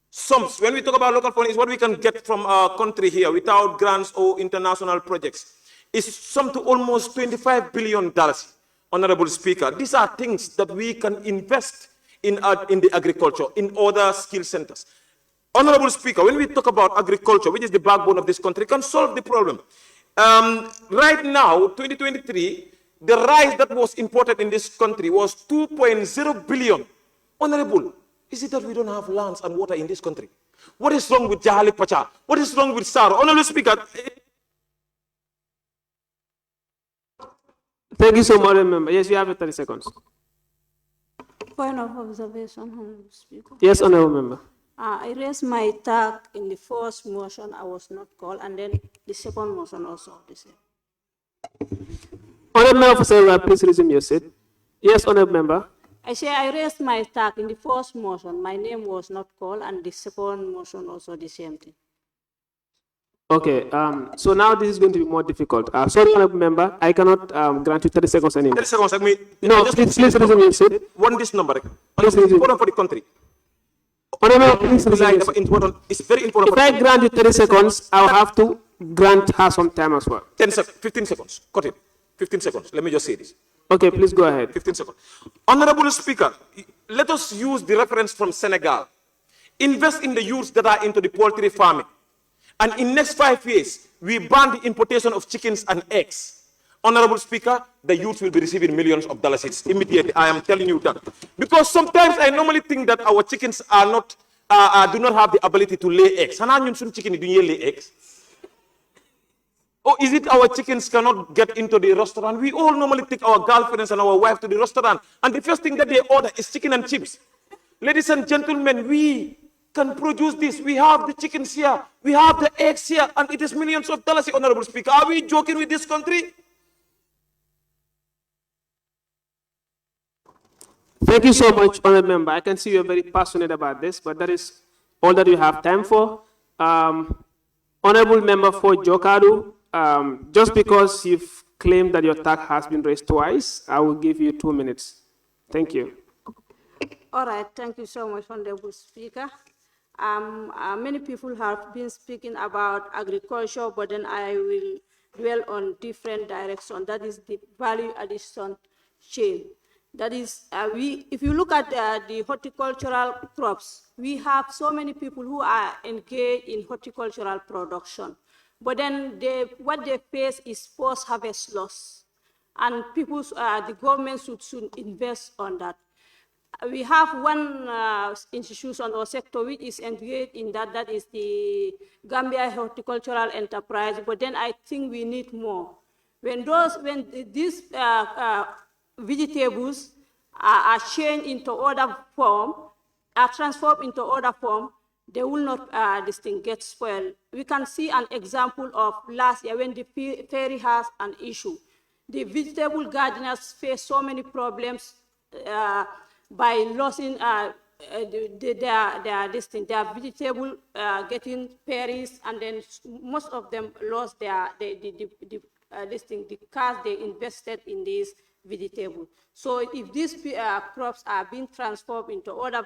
sums, when we talk about local fund, is what we can get from our country here without grants or international projects. It's sum to almost $25 billion, Honorable Speaker. These are things that we can invest in the agriculture, in other skill centers. Honorable Speaker, when we talk about agriculture, which is the backbone of this country, can solve the problem. Right now, 2023, the rice that was imported in this country was 2.0 billion. Honorable, is it that we don't have lands and water in this country? What is wrong with Jahali Pacha? What is wrong with Saro? Honorable Speaker. Thank you so much, member. Yes, you have 30 seconds. Point of observation, Honorable Speaker. Yes, honorable member. I raised my tag in the first motion. I was not called, and then the second motion also the same. Honorable member for Several, please resume your seat. Yes, honorable member. I say I raised my tag in the first motion. My name was not called, and the second motion also the same thing. Okay, so now this is going to be more difficult. Sorry, honorable member, I cannot grant you 30 seconds anymore. 30 seconds, I mean, no, please resume your seat. One this number. Please it's important for the country. Honorable, please resume your seat. It's very important. If I grant you 30 seconds, I'll have to grant her some time as well. 15 seconds. Cut it. 15 seconds. Let me just say this. Okay, please go ahead. 15 seconds. Honorable Speaker, let us use the reference from Senegal. Invest in the youths that are into the poultry farming. And in next 5 years, we ban the importation of chickens and eggs. Honorable Speaker, the youth will be receiving millions of dollars immediately. I am telling you that. Because sometimes I normally think that our chickens are not, do not have the ability to lay eggs. Chicken lay eggs. Or is it our chickens cannot get into the restaurant? We all normally take our girlfriends and our wife to the restaurant, and the first thing that they order is chicken and chips. Ladies and gentlemen, we can produce this. We have the chickens here, we have the eggs here, and it is millions of dollars, Honorable Speaker. Are we joking with this country? Thank you so much, honorable member. I can see you're very passionate about this, but that is all that you have time for. Honorable member for Jokadu, just because you've claimed that your tag has been raised twice, I will give you 2 minutes. Thank you. All right, thank you so much, Honorable Speaker. Many people have been speaking about agriculture, but then I will dwell on different directions. That is the value addition chain. That is, if you look at the horticultural crops, we have so many people who are engaged in horticultural production. But then what they face is post-harvest loss. And the government should invest on that. We have one institution or sector which is engaged in that, that is the Gambia Horticultural Enterprise, but then I think we need more. When these vegetables are changed into other form, are transformed into other form, they will not get spoiled. We can see an example of last year when the ferry has an issue. The vegetable gardeners face so many problems by losing their vegetable getting ferries, and then most of them lost the cash they invested in these vegetables. So if these crops are being transformed into other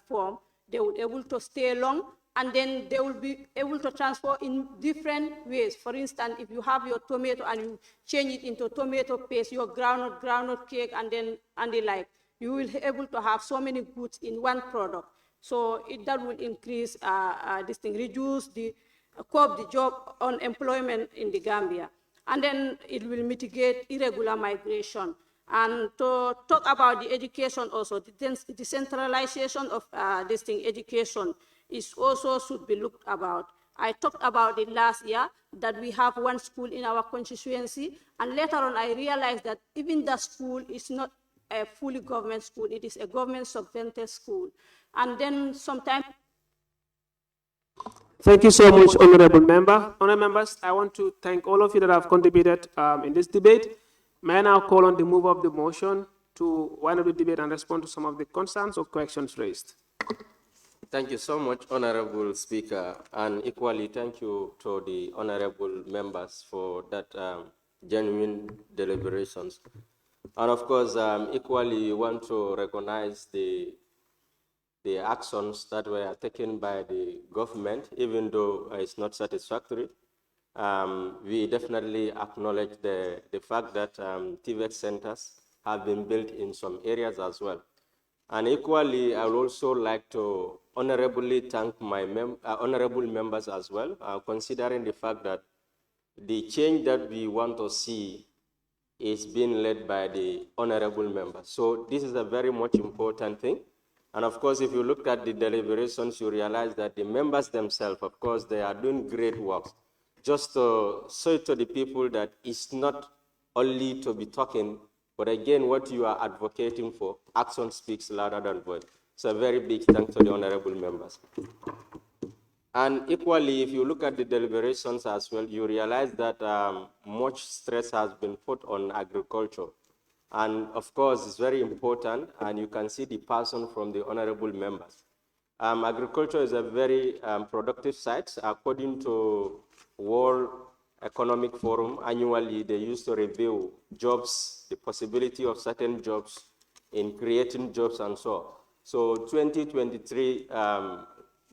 form, they will be able to stay long, and then they will be able to transfer in different ways. For instance, if you have your tomato and you change it into tomato paste, your groundnut cake, and the like, you will be able to have so many goods in one product. So that will increase reduce the curb the job unemployment in the Gambia, and then it will mitigate irregular migration. And to talk about the education also, the decentralization of education is also should be looked about. I talked about it last year, that we have one school in our constituency, and later on I realized that even the school is not a fully government school, it is a government subvented school. And then sometimes... Thank you so much, Honorable Member. Honorable members, I want to thank all of you that have contributed in this debate. May I now call on the mover of the motion to wind up the debate and respond to some of the concerns or questions raised. Thank you so much, Honorable Speaker, and equally thank you to the honorable members for that genuine deliberations. And of course, equally want to recognize the actions that were taken by the government, even though it's not satisfactory. We definitely acknowledge the fact that TVET centers have been built in some areas as well. And equally, I would also like to honorably thank my honorable members as well, considering the fact that the change that we want to see is being led by the honorable members. So this is a very much important thing. And of course, if you look at the deliberations, you realize that the members themselves, of course, they are doing great work. Just to say to the people that it's not only to be talking, but again, what you are advocating for, action speaks louder than words. So a very big thanks to the honorable members. And equally, if you look at the deliberations as well, you realize that much stress has been put on agriculture. And of course, it's very important, and you can see the passion from the honorable members. Agriculture is a very productive site. According to World Economic Forum, annually they used to review jobs, the possibility of certain jobs in creating jobs and so on. So 2023,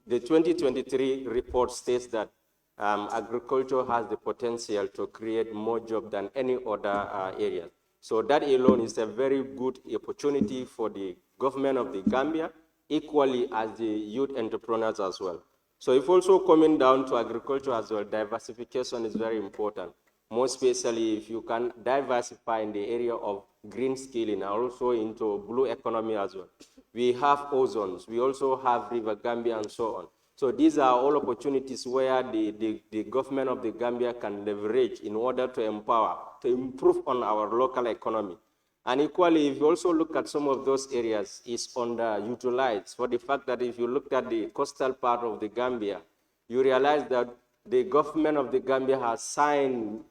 the 2023 report states that agriculture has the potential to create more jobs than any other area. So that alone is a very good opportunity for the government of the Gambia, equally as the youth entrepreneurs as well. So if also coming down to agriculture as well, diversification is very important. More especially if you can diversify in the area of green skilling and also into blue economy as well. We have ozones, we also have River Gambia and so on. So these are all opportunities where the government of the Gambia can leverage in order to empower, to improve on our local economy. And equally, if you also look at some of those areas, it's underutilized for the fact that if you look at the coastal part of the Gambia, you realize that the government of the Gambia has signed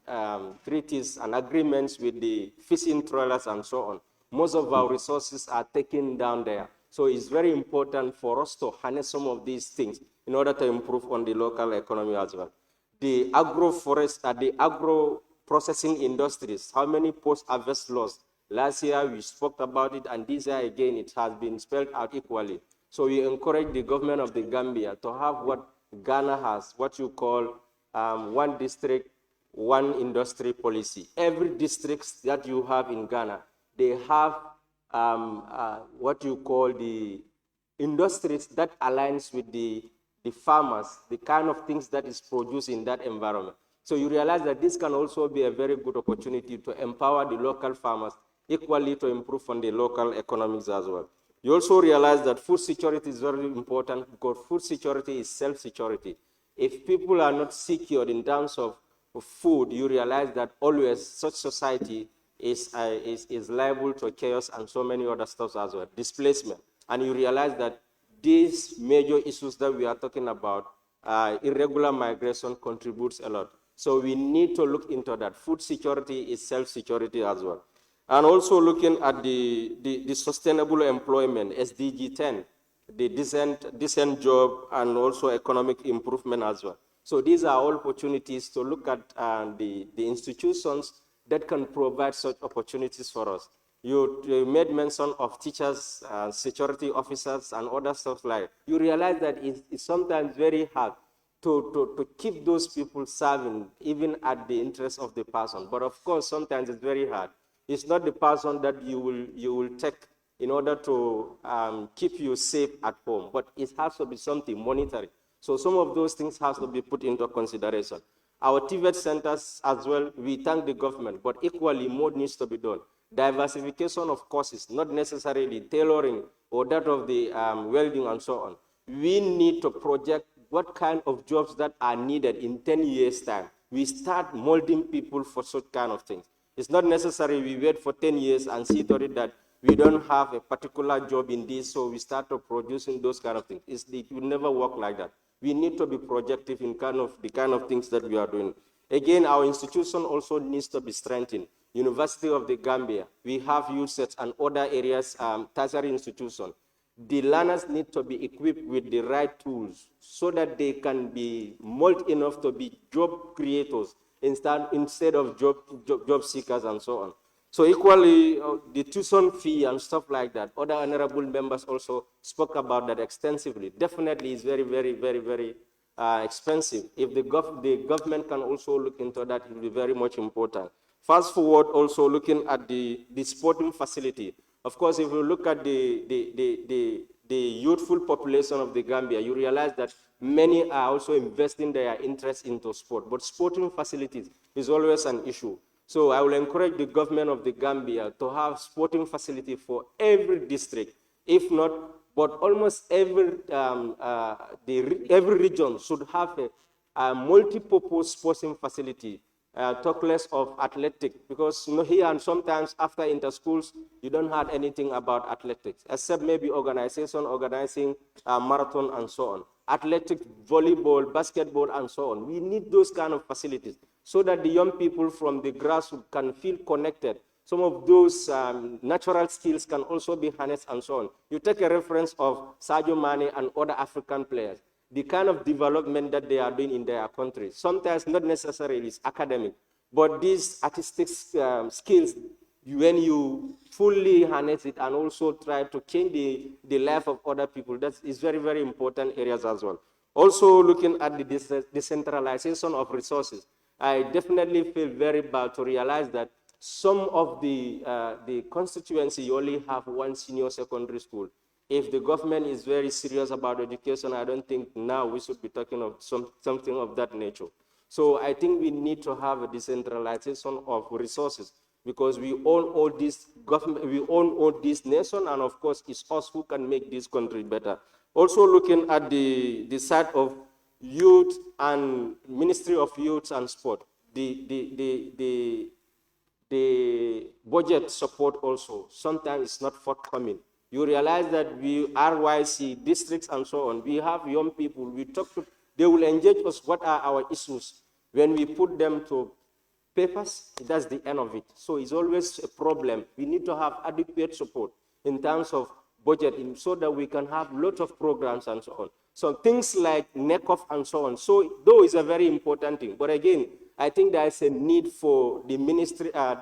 treaties and agreements with the fishing trawlers and so on. Most of our resources are taken down there. So it's very important for us to harness some of these things in order to improve on the local economy as well. The agro-processing industries, how many post-harvest loss? Last year we spoke about it, and this year again it has been spelled out equally. So we encourage the government of the Gambia to have what Ghana has, what you call one district, one industry policy. Every district that you have in Ghana, they have what you call the industries that aligns with the farmers, the kind of things that is produced in that environment. So you realize that this can also be a very good opportunity to empower the local farmers, equally to improve on the local economies as well. You also realize that food security is very important because food security is self-security. If people are not secured in terms of food, you realize that always such society is liable to chaos and so many other stuff as well, displacement. And you realize that these major issues that we are talking about, irregular migration contributes a lot. So we need to look into that. Food security is self-security as well. And also looking at the sustainable employment, SDG 10, the decent job and also economic improvement as well. So these are all opportunities to look at the institutions that can provide such opportunities for us. You made mention of teachers, security officers, and other stuff like that. You realize that it's sometimes very hard to keep those people serving, even at the interest of the person. But of course, sometimes it's very hard. It's not the person that you will take in order to keep you safe at home, but it has to be something monetary. So some of those things has to be put into consideration. Our TVET centers as well, we thank the government, but equally more needs to be done. Diversification of courses, not necessarily tailoring or that of the welding and so on. We need to project what kind of jobs that are needed in 10 years' time. We start molding people for such kind of things. It's not necessary we wait for 10 years and see to it that we don't have a particular job in this, so we start producing those kind of things. It will never work like that. We need to be projective in the kind of things that we are doing. Again, our institution also needs to be strengthened. University of the Gambia, we have USET and other areas, tertiary institutions. The learners need to be equipped with the right tools so that they can be molded enough to be job creators instead of job seekers and so on. So equally, the tuition fee and stuff like that, other honorable members also spoke about that extensively. Definitely is very, very, very, very expensive. If the government can also look into that, it will be very much important. Fast forward, also looking at the sporting facility. Of course, if you look at the youthful population of the Gambia, you realize that many are also investing their interest into sport. But sporting facilities is always an issue. So I will encourage the government of the Gambia to have sporting facility for every district, if not, but almost every region should have a multi-purpose sporting facility. Talk less of athletic, because here and sometimes after inter-schools, you don't have anything about athletics, except maybe organizing a marathon and so on. Athletic, volleyball, basketball, and so on. We need those kind of facilities so that the young people from the grassroots can feel connected. Some of those natural skills can also be harnessed and so on. You take a reference of Sadio Mane and other African players. The kind of development that they are doing in their country, sometimes not necessarily is academic, but these artistic skills, when you fully harness it and also try to change the life of other people, that is very, very important areas as well. Also looking at the decentralization of resources, I definitely feel very bad to realize that some of the constituency only have one senior secondary school. If the government is very serious about education, I don't think now we should be talking of something of that nature. So I think we need to have a decentralization of resources, because we own all this government, we own all this nation, and of course it's us who can make this country better. Also looking at the side of youth and Ministry of Youth and Sport, the budget support also sometimes is not forthcoming. You realize that we RYC districts and so on, we have young people, we talk to, they will engage us what are our issues. When we put them to papers, that's the end of it. So it's always a problem. We need to have adequate support in terms of budgeting so that we can have lots of programs and so on. So things like NECOF and so on. So though it's a very important thing, but again, I think there is a need for the ministry, the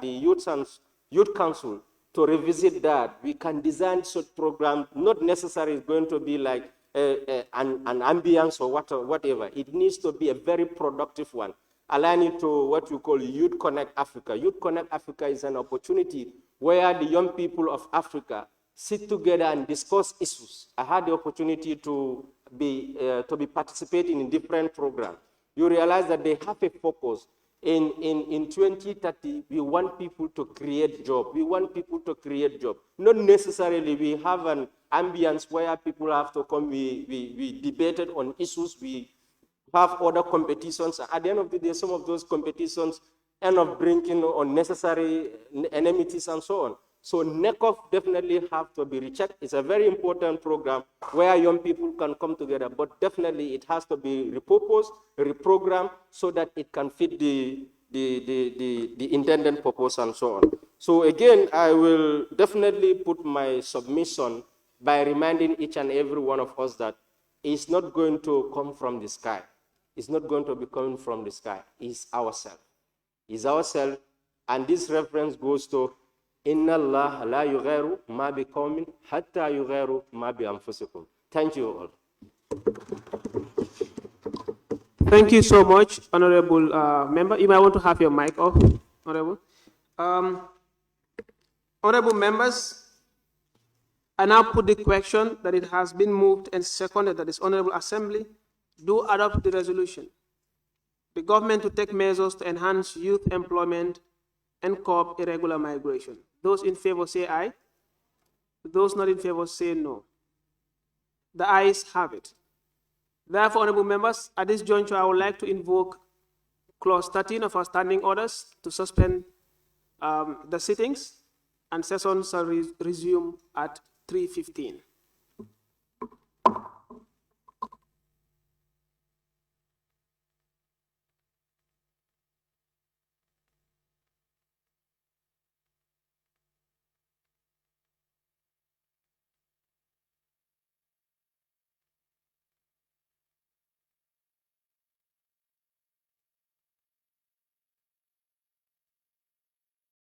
Youth Council to revisit that. We can design such programs, not necessarily going to be like an ambience or whatever. It needs to be a very productive one, aligning to what you call Youth Connect Africa. Youth Connect Africa is an opportunity where the young people of Africa sit together and discuss issues. I had the opportunity to be participating in different programs. You realize that they have a focus. In 2030, we want people to create jobs. We want people to create jobs. Not necessarily we have an ambience where people have to come, we debated on issues, we have other competitions. At the end of the day, some of those competitions end up bringing unnecessary enmities and so on. So NECOF definitely have to be rechecked. It's a very important program where young people can come together, but definitely it has to be repurposed, reprogrammed, so that it can fit the intended purpose and so on. So again, I will definitely put my submission by reminding each and every one of us that it's not going to come from the sky. It's not going to be coming from the sky. It's ourselves. It's ourselves. And this reference goes to Inna Allah la yughayru ma bi qawmin hatta yughayru ma bi anfusikum. Thank you all. Thank you so much, Honorable Member. You might want to have your mic off, Honorable. Honorable members, I now put the question that it has been moved and seconded that this Honorable Assembly do adopt the resolution. The government to take measures to enhance youth employment and curb irregular migration. Those in favor say aye. Those not in favor say no. The ayes have it. Therefore, honorable members, at this juncture, I would like to invoke clause 13 of our standing orders to suspend the sittings, and session shall resume at 3:15.